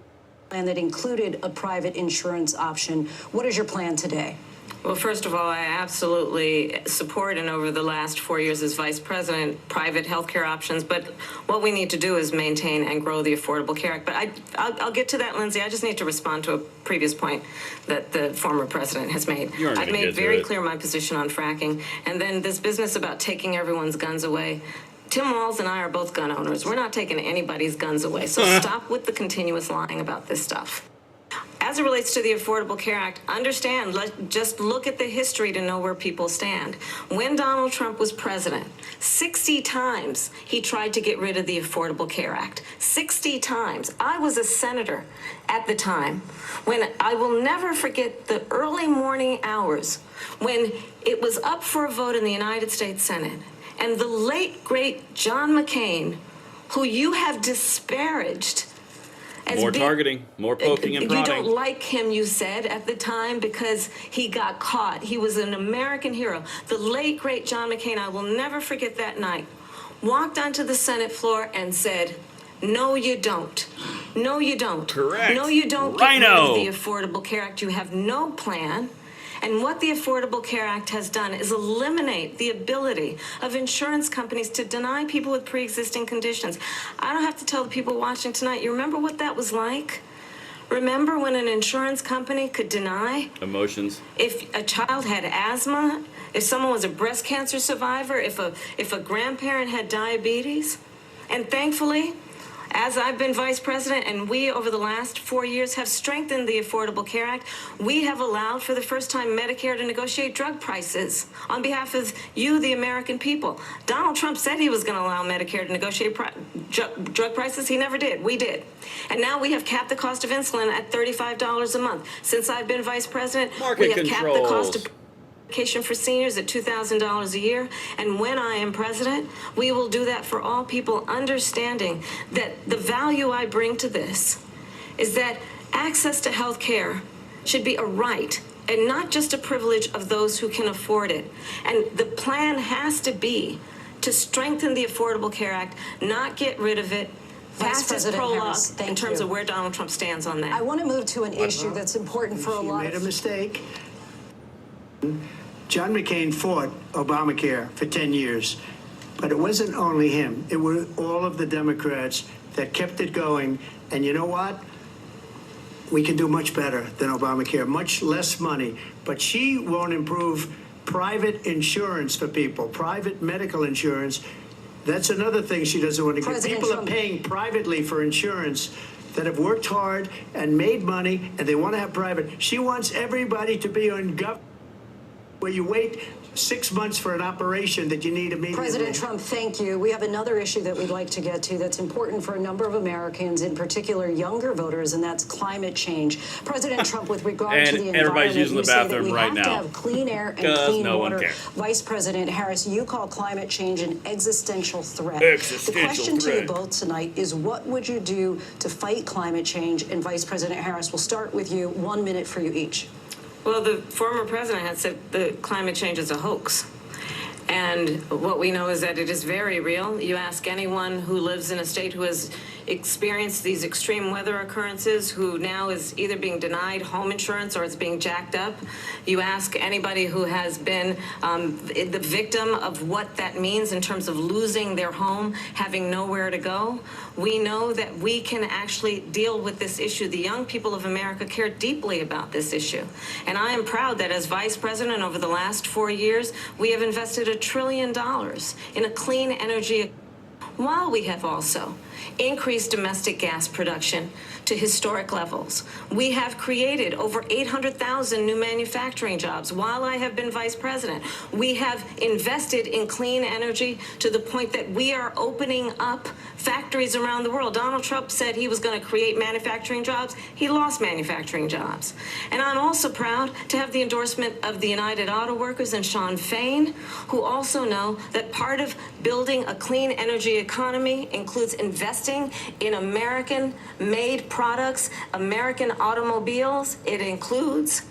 plan that included a private insurance option. What is your plan today? Well, first of all, I absolutely support, and over the last 4 years as vice president, private healthcare options. But what we need to do is maintain and grow the Affordable Care Act. But I'll get to that, Lindsay. I just need to respond to a previous point that the former president has made. I've made very clear my position on fracking. And then this business about taking everyone's guns away. Tim Walz and I are both gun owners. We're not taking anybody's guns away. So stop with the continuous lying about this stuff. As it relates to the Affordable Care Act, understand, just look at the history to know where people stand. When Donald Trump was president, 60 times he tried to get rid of the Affordable Care Act. 60 times. I was a senator at the time when I will never forget the early morning hours when it was up for a vote in the United States Senate. And the late, great John McCain, who you have disparaged, more targeting, more poking and prodding. You don't like him, you said, at the time because he got caught. He was an American hero. The late, great John McCain, I will never forget that night, walked onto the Senate floor and said, no, you don't. No, you don't. Correct. No, you don't get rid of the Affordable Care Act. You have no plan. And what the Affordable Care Act has done is eliminate the ability of insurance companies to deny people with pre-existing conditions. I don't have to tell the people watching tonight, you remember what that was like? Remember when an insurance company could deny? Emotions. If a child had asthma, if someone was a breast cancer survivor, if a grandparent had diabetes? And thankfully, as I've been vice president and we over the last 4 years have strengthened the Affordable Care Act, we have allowed for the first time Medicare to negotiate drug prices on behalf of you, the American people. Donald Trump said he was going to allow Medicare to negotiate drug prices. He never did. We did. And now we have capped the cost of insulin at $35 a month. Since I've been vice president, we have capped the cost of for seniors at $2,000 a year. And when I am president, we will do that for all people, understanding that the value I bring to this is that access to health care should be a right and not just a privilege of those who can afford it. And the plan has to be to strengthen the Affordable Care Act, not get rid of it. Fastest prologue in terms of where Donald Trump stands on that. I want to move to an issue that's important for a lot of... She made a mistake. John McCain fought Obamacare for 10 years, but it wasn't only him. It were all of the Democrats that kept it going. And you know what? We can do much better than Obamacare, much less money. But she won't improve private insurance for people, private medical insurance. That's another thing she doesn't want to get. People are paying privately for insurance that have worked hard and made money, and they want to have private. She wants everybody to be on government, where you wait 6 months for an operation that you need immediately. President Trump, thank you. We have another issue that we'd like to get to that's important for a number of Americans, in particular younger voters, and that's climate change. President Trump, with regard to the environment, everybody's using the bathroom you say that we right have now. to have clean air and clean no water. one cares. Vice President Harris, you call climate change an existential threat. Existential the question threat. to you both tonight is, what would you do to fight climate change? And Vice President Harris, we'll start with you. 1 minute for you each. Well, the former president had said that climate change is a hoax. And what we know is that it is very real. You ask anyone who lives in a state who has experienced these extreme weather occurrences, who now is either being denied home insurance or it's being jacked up. You ask anybody who has been the victim of what that means in terms of losing their home, having nowhere to go. We know that we can actually deal with this issue. The young people of America care deeply about this issue. And I am proud that as vice president over the last 4 years, we have invested $1 trillion in a clean energy, while we have also increased domestic gas production to historic levels. We have created over 800,000 new manufacturing jobs while I have been vice president. We have invested in clean energy to the point that we are opening up factories around the world. Donald Trump said he was going to create manufacturing jobs. He lost manufacturing jobs. And I'm also proud to have the endorsement of the United Auto Workers and Sean Fain, who also know that part of building a clean energy economy includes investing in American-made products, American automobiles. It includes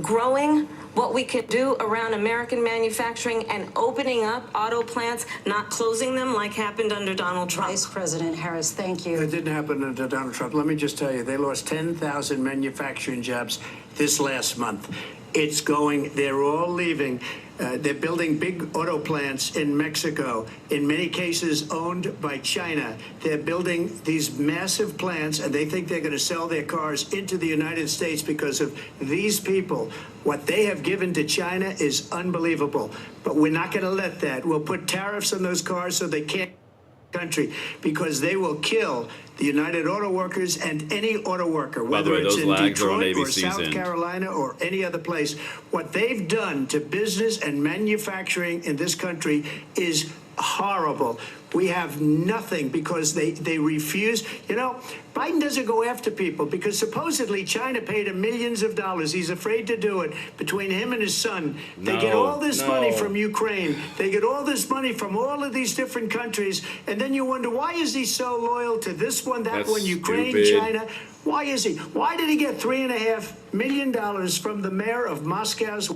growing what we can do around American manufacturing and opening up auto plants, not closing them like happened under Donald Trump. Vice President Harris, thank you. It didn't happen under Donald Trump. Let me just tell you, they lost 10,000 manufacturing jobs this last month. It's going, they're all leaving. They're building big auto plants in Mexico, in many cases owned by China. They're building these massive plants, and they think they're going to sell their cars into the United States because of these people. What they have given to China is unbelievable. But we're not going to let that. We'll put tariffs on those cars so they can't country, because they will kill the United Auto Workers and any auto worker, whether it's in Detroit or South Carolina or any other place. What they've done to business and manufacturing in this country is horrible. We have nothing because they refuse. You know, Biden doesn't go after people because supposedly China paid him millions of dollars. He's afraid to do it. Between him and his son, they get all this money from Ukraine. They get all this money from all of these different countries. And then you wonder, why is he so loyal to this one, that one, Ukraine, China? Why is he? Why did he get $3.5 million from the mayor of Moscow's?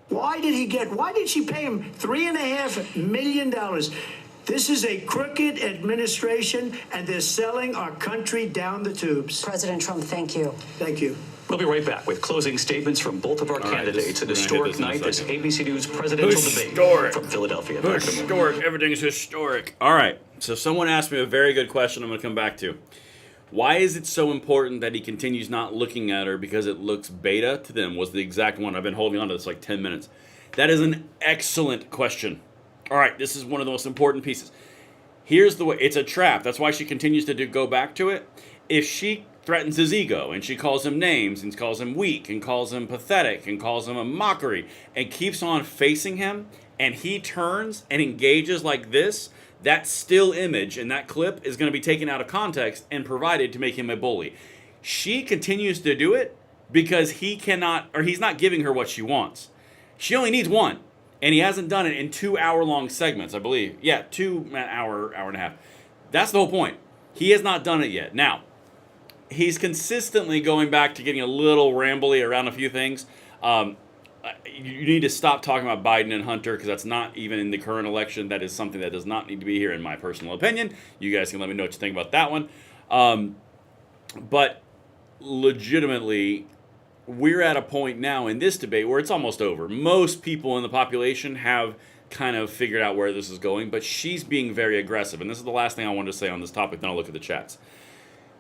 Why did she pay him $3.5 million? This is a crooked administration, and they're selling our country down the tubes. President Trump, thank you. Thank you. We'll be right back with closing statements from both of our candidates. An historic night, this ABC News presidential debate from Philadelphia. Historic. Everything's historic. All right. So someone asked me a very good question I'm going to come back to. Why is it so important that he continues not looking at her because it looks beta to them? Was the exact one. I've been holding on to this like 10 minutes. That is an excellent question. All right, this is one of the most important pieces. Here's the way. It's a trap. That's why she continues to go back to it. If she threatens his ego and she calls him names and calls him weak and calls him pathetic and calls him a mockery and keeps on facing him and he turns and engages like this, that still image and that clip is going to be taken out of context and provided to make him a bully. She continues to do it because he's not giving her what she wants. She only needs one. And he hasn't done it in 2 hour-long segments, I believe. Yeah, 2 hour and a half. That's the whole point. He has not done it yet. Now, he's consistently going back to getting a little rambly around a few things. You need to stop talking about Biden and Hunter because that's not even in the current election. That is something that does not need to be here, in my personal opinion. You guys can let me know what you think about that one. But legitimately, we're at a point now in this debate where it's almost over. Most people in the population have kind of figured out where this is going, but she's being very aggressive. And this is the last thing I wanted to say on this topic, then I'll look at the chats.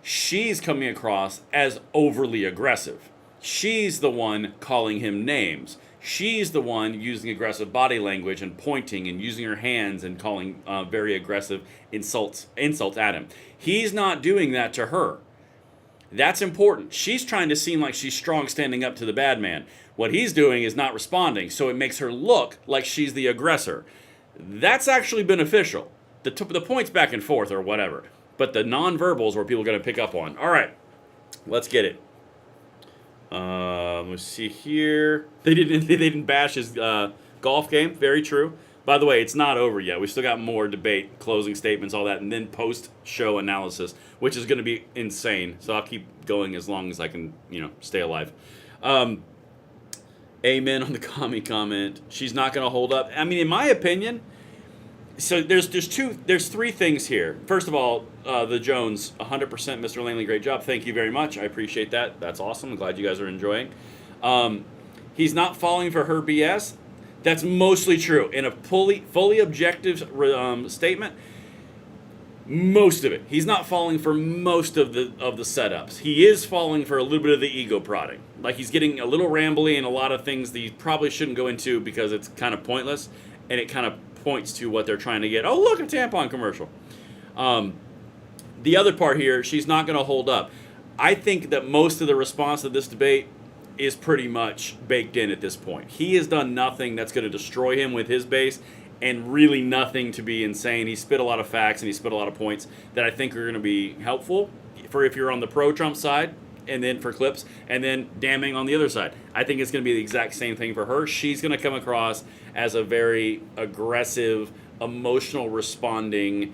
She's coming across as overly aggressive. She's the one calling him names. She's the one using aggressive body language and pointing and using her hands and calling very aggressive insults at him. He's not doing that to her. That's important. She's trying to seem like she's strong standing up to the bad man. What he's doing is not responding, so it makes her look like she's the aggressor. That's actually beneficial. The points back and forth or whatever, but the nonverbals where people are going to pick up on. All right, let's get it. Let's see here. They didn't bash his golf game. Very true. By the way, it's not over yet. We still got more debate, closing statements, all that, and then post-show analysis, which is going to be insane. So I'll keep going as long as I can, stay alive. Amen on the commie comment. She's not going to hold up. I mean, in my opinion, so there's three things here. First of all, the Jones, 100%, Mr. Langley, great job. Thank you very much. I appreciate that. That's awesome. I'm glad you guys are enjoying. He's not falling for her BS. That's mostly true. In a fully objective statement, most of it. He's not falling for most of the setups. He is falling for a little bit of the ego prodding. Like he's getting a little rambly and a lot of things that he probably shouldn't go into because it's kind of pointless and it kind of points to what they're trying to get. Oh, look, a tampon commercial. the other part here, she's not going to hold up. I think that most of the response to this debate is pretty much baked in at this point. He has done nothing that's going to destroy him with his base, and really nothing to be insane. He spit a lot of facts and he spit a lot of points that I think are going to be helpful for if you're on the pro-Trump side, and then for clips, and then damning on the other side. I think it's going to be the exact same thing for her. She's going to come across as a very aggressive, emotional responding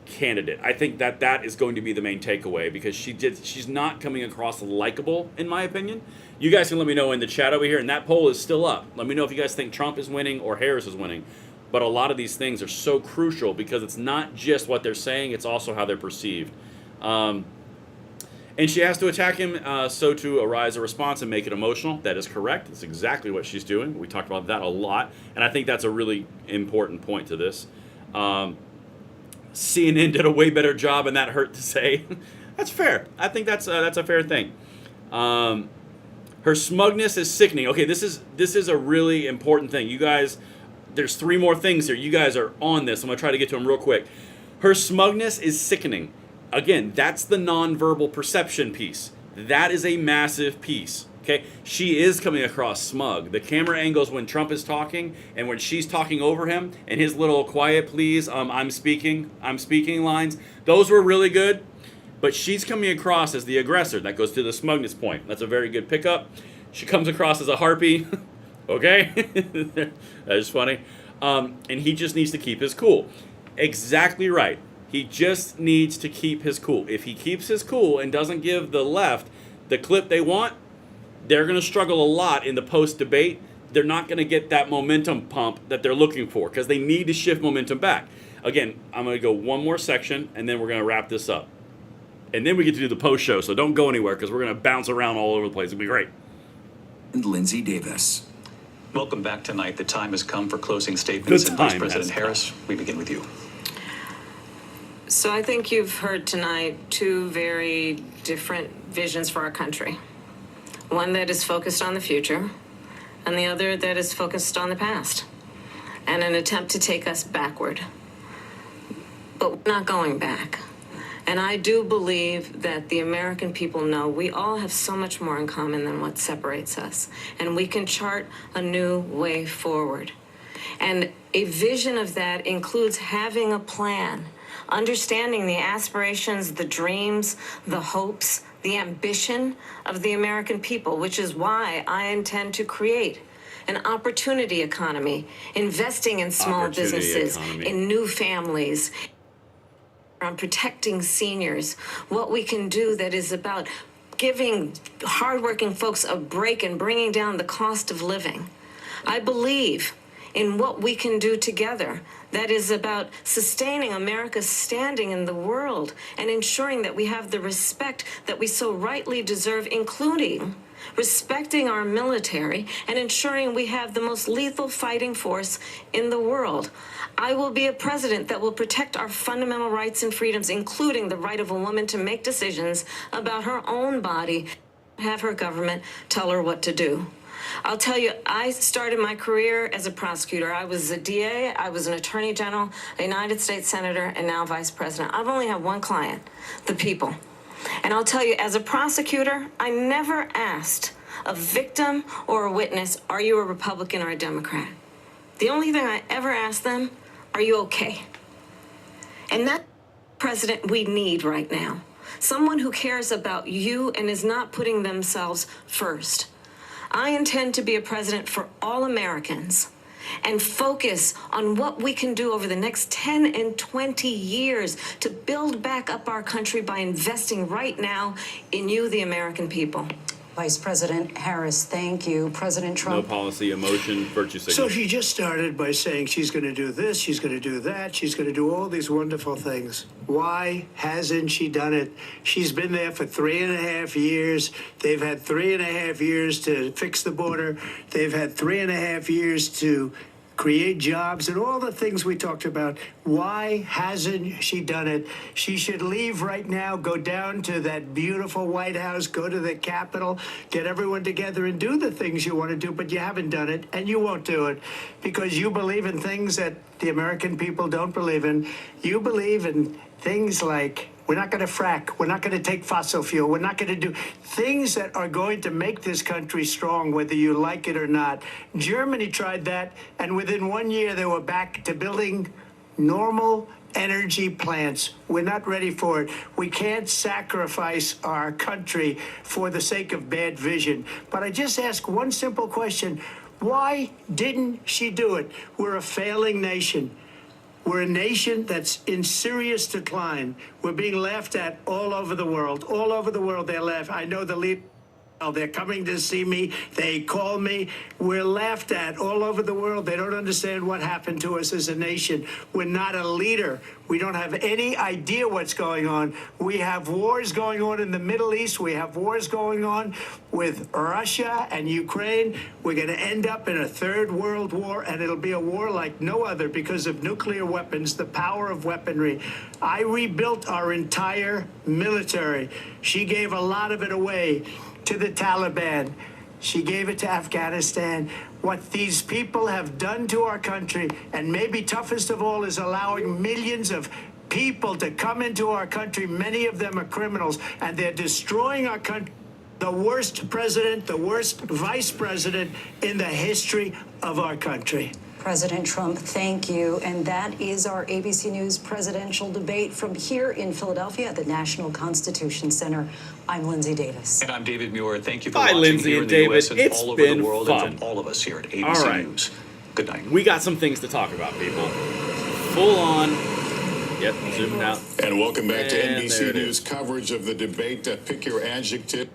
candidate. I think that is going to be the main takeaway, because she's not coming across likable, in my opinion. You guys can let me know in the chat over here, and that poll is still up. Let me know if you guys think Trump is winning or Harris is winning. But a lot of these things are so crucial, because it's not just what they're saying, it's also how they're perceived. And she has to attack him so to arise a response and make it emotional. That is correct. That's exactly what she's doing. We talked about that a lot, and I think that's a really important point to this. CNN did a way better job, and that hurt to say. That's fair. I think that's a fair thing. Her smugness is sickening. Okay, this is a really important thing. You guys, there's 3 more things here. You guys are on this. I'm going to try to get to them real quick. Her smugness is sickening. Again, that's the nonverbal perception piece. That is a massive piece. Okay, she is coming across smug. The camera angles when Trump is talking, and when she's talking over him, and his little "quiet please, I'm speaking" lines, those were really good. But she's coming across as the aggressor. That goes to the smugness point. That's a very good pickup. She comes across as a harpy. Okay, that is funny. And he just needs to keep his cool. Exactly right. He just needs to keep his cool. If he keeps his cool and doesn't give the left the clip they want, they're going to struggle a lot in the post-debate. They're not going to get that momentum pump that they're looking for, because they need to shift momentum back. Again, I'm going to go one more section, and then we're going to wrap this up. And then we get to do the post-show, so don't go anywhere, because we're going to bounce around all over the place. It'll be great. And Lindsay Davis. Welcome back tonight. The time has come for closing statements. And Vice President Harris, we begin with you. So I think you've heard tonight 2 very different visions for our country. One that is focused on the future, and the other that is focused on the past, and an attempt to take us backward. But we're not going back. And I do believe that the American people know we all have so much more in common than what separates us, and we can chart a new way forward. And a vision of that includes having a plan, understanding the aspirations, the dreams, the hopes, the ambition of the American people, which is why I intend to create an opportunity economy, investing in small businesses, in new families, on protecting seniors, what we can do that is about giving hardworking folks a break and bringing down the cost of living. I believe in what we can do together that is about sustaining America's standing in the world and ensuring that we have the respect that we so rightly deserve, including respecting our military and ensuring we have the most lethal fighting force in the world. I will be a president that will protect our fundamental rights and freedoms, including the right of a woman to make decisions about her own body, have her government tell her what to do. I'll tell you, I started my career as a prosecutor. I was a DA, I was an attorney general, a United States senator, and now vice president. I've only had one client, the people. And I'll tell you, as a prosecutor, I never asked a victim or a witness, are you a Republican or a Democrat? The only thing I ever asked them, are you okay? And that's the president we need right now. Someone who cares about you and is not putting themselves first. I intend to be a president for all Americans and focus on what we can do over the next 10 and 20 years to build back up our country by investing right now in you, the American people. Vice President Harris, thank you. President Trump. No policy, emotion, virtue signal. So she just started by saying she's going to do this, she's going to do that, she's going to do all these wonderful things. Why hasn't she done it? She's been there for 3.5 years. They've had 3.5 years to fix the border. They've had 3.5 years to create jobs and all the things we talked about. Why hasn't she done it? She should leave right now, go down to that beautiful White House, go to the Capitol, get everyone together and do the things you want to do, but you haven't done it and you won't do it because you believe in things that the American people don't believe in. You believe in things like We're not going to frack. We're not going to take fossil fuel. We're not going to do things that are going to make this country strong, whether you like it or not. Germany tried that, and within 1 year, they were back to building normal energy plants. We're not ready for it. We can't sacrifice our country for the sake of bad vision. But I just ask one simple question. Why didn't she do it? We're a failing nation. We're a nation that's in serious decline. We're being laughed at all over the world. All over the world, they laugh. I know the lead. They're coming to see me. They call me. We're laughed at all over the world. They don't understand what happened to us as a nation. We're not a leader. We don't have any idea what's going on. We have wars going on in the Middle East. We have wars going on with Russia and Ukraine. We're going to end up in a third world war, and it'll be a war like no other because of nuclear weapons, the power of weaponry. I rebuilt our entire military. She gave a lot of it away to the Taliban. She gave it to Afghanistan. What these people have done to our country, and maybe toughest of all, is allowing millions of people to come into our country. Many of them are criminals, and they're destroying our country. The worst president, the worst vice president in the history of our country. President Trump, thank you. And that is our ABC News presidential debate from here in Philadelphia at the National Constitution Center. I'm Lindsay Davis. And I'm David Muir. Thank you for Bye, watching Lindsay here and in the U.S. David. and It's all over been the world fun. and from all of us here at ABC All right. News. Good night. We got some things to talk about, people. Full on. Yep, zooming out. And welcome back to And there NBC it News is. coverage of the debate. Pick your adjective.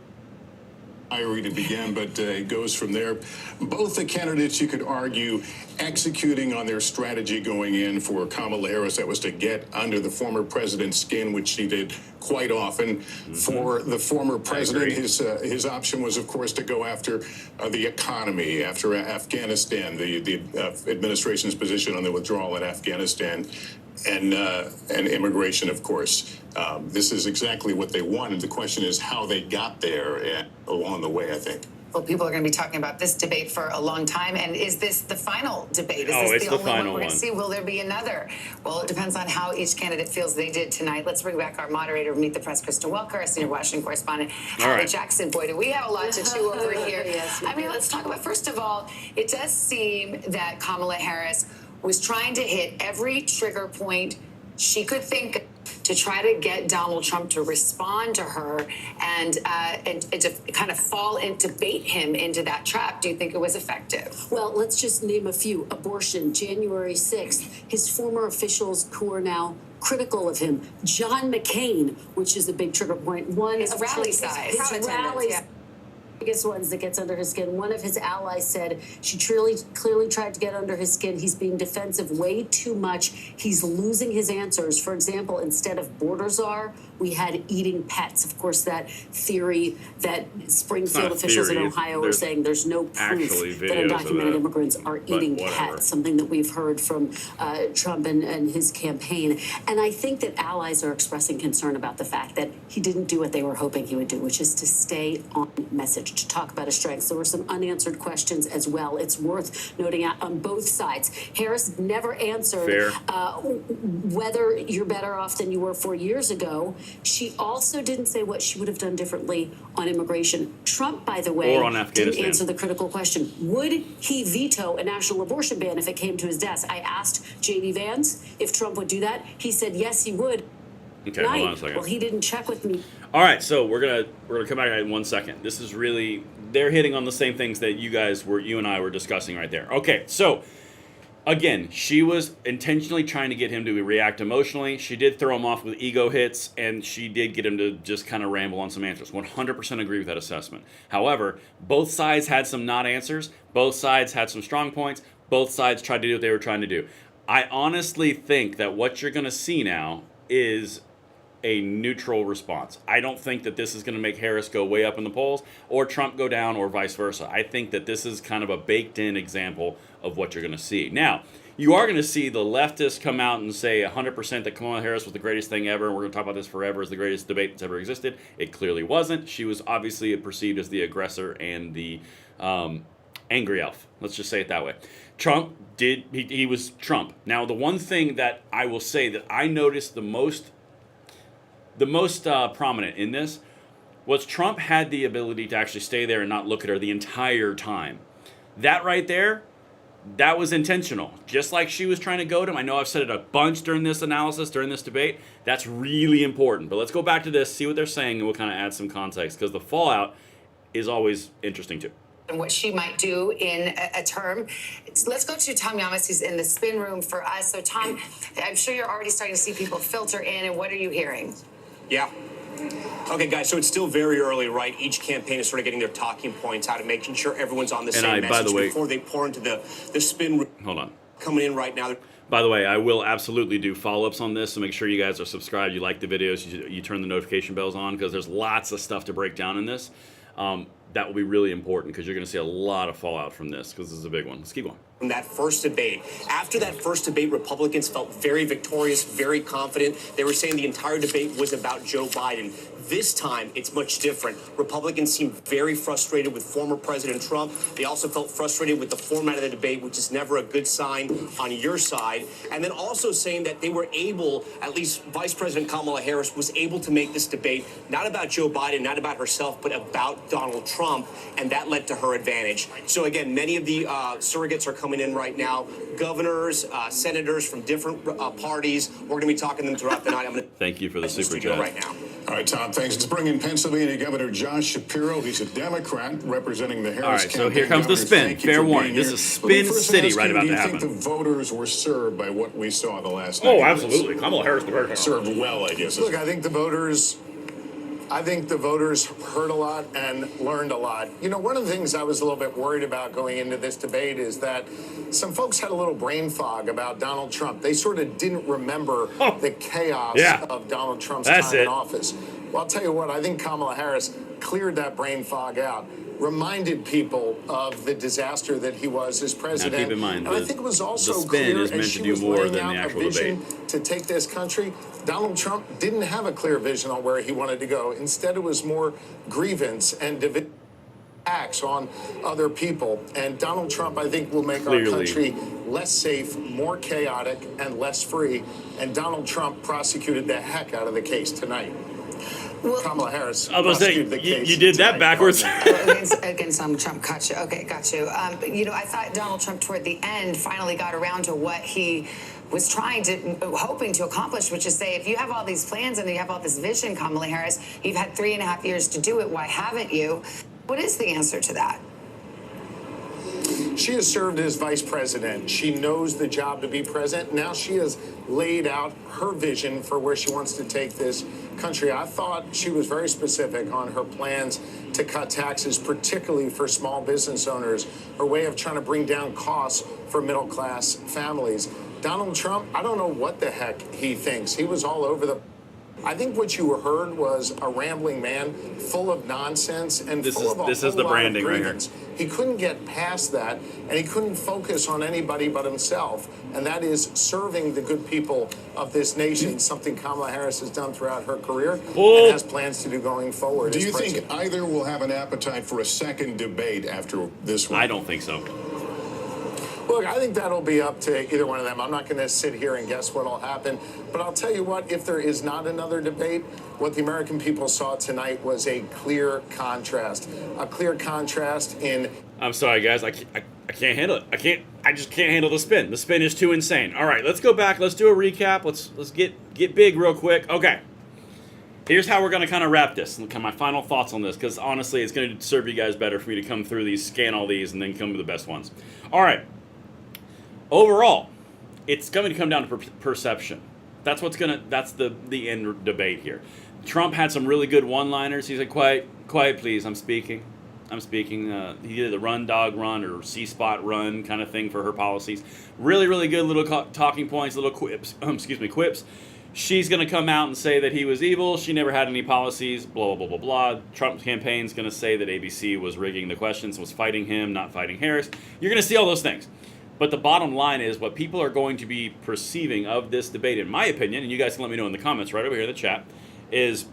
Fiery to begin, but it goes from there. Both the candidates, you could argue, executing on their strategy going in. For Kamala Harris, that was to get under the former president's skin, which she did quite often. For the former president, his option was, of course, to go after the economy, after Afghanistan, the administration's position on the withdrawal in Afghanistan, and immigration, of course. This is exactly what they wanted. The question is how they got there along the way, I think. Well, people are going to be talking about this debate for a long time. And is this the final debate? Is Oh, this it's the the only one final we're going to one. see? Will there be another? Well, it depends on how each candidate feels they did tonight. Let's bring back our moderator, Meet the Press, Kristen Welker, our senior Washington correspondent, Hallie Jackson. Boy, do we have a lot to chew over here. I mean, let's talk about, first of all, it does seem that Kamala Harris was trying to hit every trigger point she could think of to try to get Donald Trump to respond to her and to kind of fall into bait him into that trap. Do you think it was effective? Well, let's just name a few. Abortion, January 6th. His former officials who are now critical of him. John McCain, which is a big trigger point. One His of rally Trump's- size. Crowd His attendance, rallies. yeah. Biggest ones that gets under his skin. One of his allies said she clearly tried to get under his skin. He's being defensive way too much. He's losing his answers. For example, instead of border czar, we had eating pets. Of course, that theory that Springfield officials in Ohio are saying there's no proof that undocumented immigrants are eating pets, something that we've heard from Trump and his campaign. And I think that allies are expressing concern about the fact that he didn't do what they were hoping he would do, which is to stay on message, to talk about his strengths. There were some unanswered questions as well. It's worth noting out on both sides. Harris never answered whether you're better off than you were 4 years ago. She also didn't say what she would have done differently on immigration. Trump, by the way, Or on Afghanistan. didn't answer the critical question. Would he veto a national abortion ban if it came to his desk? I asked J.D. Vance if Trump would do that. He said yes, he would. Okay, hold on a second. Well, he didn't check with me. All right, so we're gonna come back in 1 second. This is really, they're hitting on the same things that you and I were discussing right there. Okay, so again, she was intentionally trying to get him to react emotionally. She did throw him off with ego hits, and she did get him to just kind of ramble on some answers. 100% agree with that assessment. However, both sides had some not answers. Both sides had some strong points. Both sides tried to do what they were trying to do. I honestly think that what you're going to see now is a neutral response. I don't think that this is going to make Harris go way up in the polls or Trump go down or vice versa. I think that this is kind of a baked-in example of what you're going to see. Now, you are going to see the leftists come out and say 100% that Kamala Harris was the greatest thing ever, and we're going to talk about this forever as the greatest debate that's ever existed. It clearly wasn't. She was obviously perceived as the aggressor and the angry elf. Let's just say it that way. Trump he was Trump. Now, the one thing that I will say that I noticed the most the most prominent in this was Trump had the ability to actually stay there and not look at her the entire time. That right there, that was intentional. Just like she was trying to goad him. I know I've said it a bunch during this analysis, during this debate. That's really important. But let's go back to this, see what they're saying, and we'll kind of add some context, because the fallout is always interesting too. And what she might do in a term. Let's go to Tom Yamas, who's in the spin room for us. So Tom, I'm sure you're already starting to see people filter in, and what are you hearing? Yeah. Okay, guys, so it's still very early, right? Each campaign is sort of getting their talking points out and making sure everyone's on the same message by the way, before they pour into the spin room. Hold on. Coming in right now. By the way, I will absolutely do follow-ups on this, so make sure you guys are subscribed, you like the videos, you turn the notification bells on, because there's lots of stuff to break down in this. That will be really important, because you're going to see a lot of fallout from this, because this is a big one. Let's keep going. From that first debate. After that first debate, Republicans felt very victorious, very confident. They were saying the entire debate was about Joe Biden. This time, it's much different. Republicans seem very frustrated with former President Trump. They also felt frustrated with the format of the debate, which is never a good sign on your side. And then also saying that they were able, at least Vice President Kamala Harris was able to make this debate not about Joe Biden, not about herself, but about Donald Trump, and that led to her advantage. So again, many of the surrogates are coming in right now. Governors, senators from different parties. We're going to be talking to them throughout the night. Thank you for the super chat. Right now. All right, Tom, thanks. Let's bring in Pennsylvania Governor Josh Shapiro. He's a Democrat representing the Harris campaign. All right, so here comes the spin. Fair warning. This is Spin City right about to happen. Do you think the voters were served by what we saw the last night? Oh, absolutely. Kamala Harris, the very served well, I guess. Look, I think the voters heard a lot and learned a lot. You know, one of the things I was a little bit worried about going into this debate is that some folks had a little brain fog about Donald Trump. They sort of didn't remember the chaos of Donald Trump's time in office. Well, I'll tell you what, I think Kamala Harris cleared that brain fog out, reminded people of the disaster that he was as president. Now keep in mind, and I think it was also the spin clear is meant as to she do was more laying than out the a actual vision debate. to take this country. Donald Trump didn't have a clear vision on where he wanted to go. Instead, it was more grievance and attacks on other people. And Donald Trump, I think, will make our country less safe, more chaotic, and less free. And Donald Trump prosecuted the heck out of the case tonight. Kamala Harris. I was saying, you did that backwards. Against Donald Trump. Got you. Okay, got you. You know, I thought Donald Trump toward the end finally got around to what he was hoping to accomplish, which is say, if you have all these plans and you have all this vision, Kamala Harris, you've had 3.5 years to do it. Why haven't you? What is the answer to that? She has served as vice president. She knows the job to be president. Now she has laid out her vision for where she wants to take this country. I thought she was very specific on her plans to cut taxes, particularly for small business owners, her way of trying to bring down costs for middle-class families. Donald Trump, I don't know what the heck he thinks. He was all over the... I think what you heard was a rambling man full of nonsense and this full is, of a this whole is the lot branding of right here. grievance. He couldn't get past that, and he couldn't focus on anybody but himself, and that is serving the good people of this nation, something Kamala Harris has done throughout her career and has plans to do going forward. Do you think either will have an appetite for a second debate after this one? I don't think so. Look, I think that'll be up to either one of them. I'm not going to sit here and guess what'll happen. But I'll tell you what, if there is not another debate, what the American people saw tonight was a clear contrast. A clear contrast in... I'm sorry, guys. I can't handle it. I just can't handle the spin. The spin is too insane. All right, let's go back. Let's do a recap. Let's get big real quick. Okay. Here's how we're going to kind of wrap this. Look at my final thoughts on this, because honestly, it's going to serve you guys better for me to come through these, scan all these, and then come to the best ones. All right. Overall, it's going to come down to perception. That's the end debate here. Trump had some really good one-liners. He said, quiet, please, I'm speaking. He did the run, dog, run, or C-spot run kind of thing for her policies. Really, really good little talking points, little quips. Quips. She's going to come out and say that he was evil. She never had any policies, blah, blah, blah, blah, blah. Trump's campaign's going to say that ABC was rigging the questions, was fighting him, not fighting Harris. You're going to see all those things. But the bottom line is what people are going to be perceiving of this debate, in my opinion, and you guys can let me know in the comments right over here in the chat, is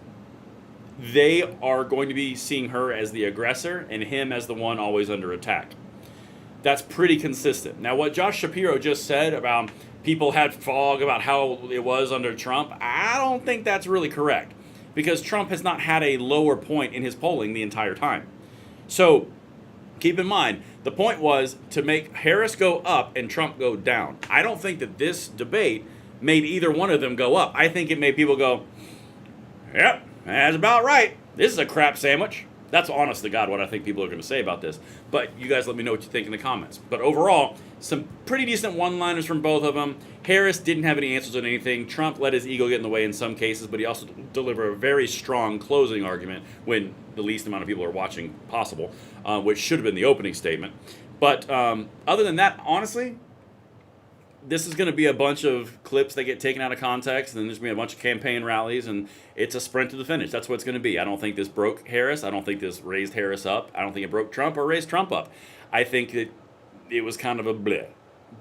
they are going to be seeing her as the aggressor and him as the one always under attack. That's pretty consistent. Now, what Josh Shapiro just said about people had fog about how it was under Trump, I don't think that's really correct. because Trump has not had a lower point in his polling the entire time. So keep in mind, the point was to make Harris go up and Trump go down. I don't think that this debate made either one of them go up. I think it made people go, yep, that's about right. This is a crap sandwich. That's honest to God what I think people are going to say about this. But you guys let me know what you think in the comments. But overall, some pretty decent one-liners from both of them. Harris didn't have any answers on anything. Trump let his ego get in the way in some cases, but he also delivered a very strong closing argument when the least amount of people are watching possible, which should have been the opening statement. But other than that, honestly, this is going to be a bunch of clips that get taken out of context, and then there's going to be a bunch of campaign rallies, and it's a sprint to the finish. That's what it's going to be. I don't think this broke Harris. I don't think this raised Harris up. I don't think it broke Trump or raised Trump up. I think that it was kind of a bleh.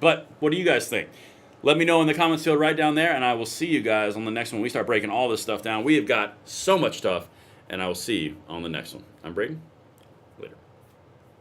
But what do you guys think? Let me know in the comments field right down there, and I will see you guys on the next one. We start breaking all this stuff down. We have got so much stuff, and I will see you on the next one. I'm Braden.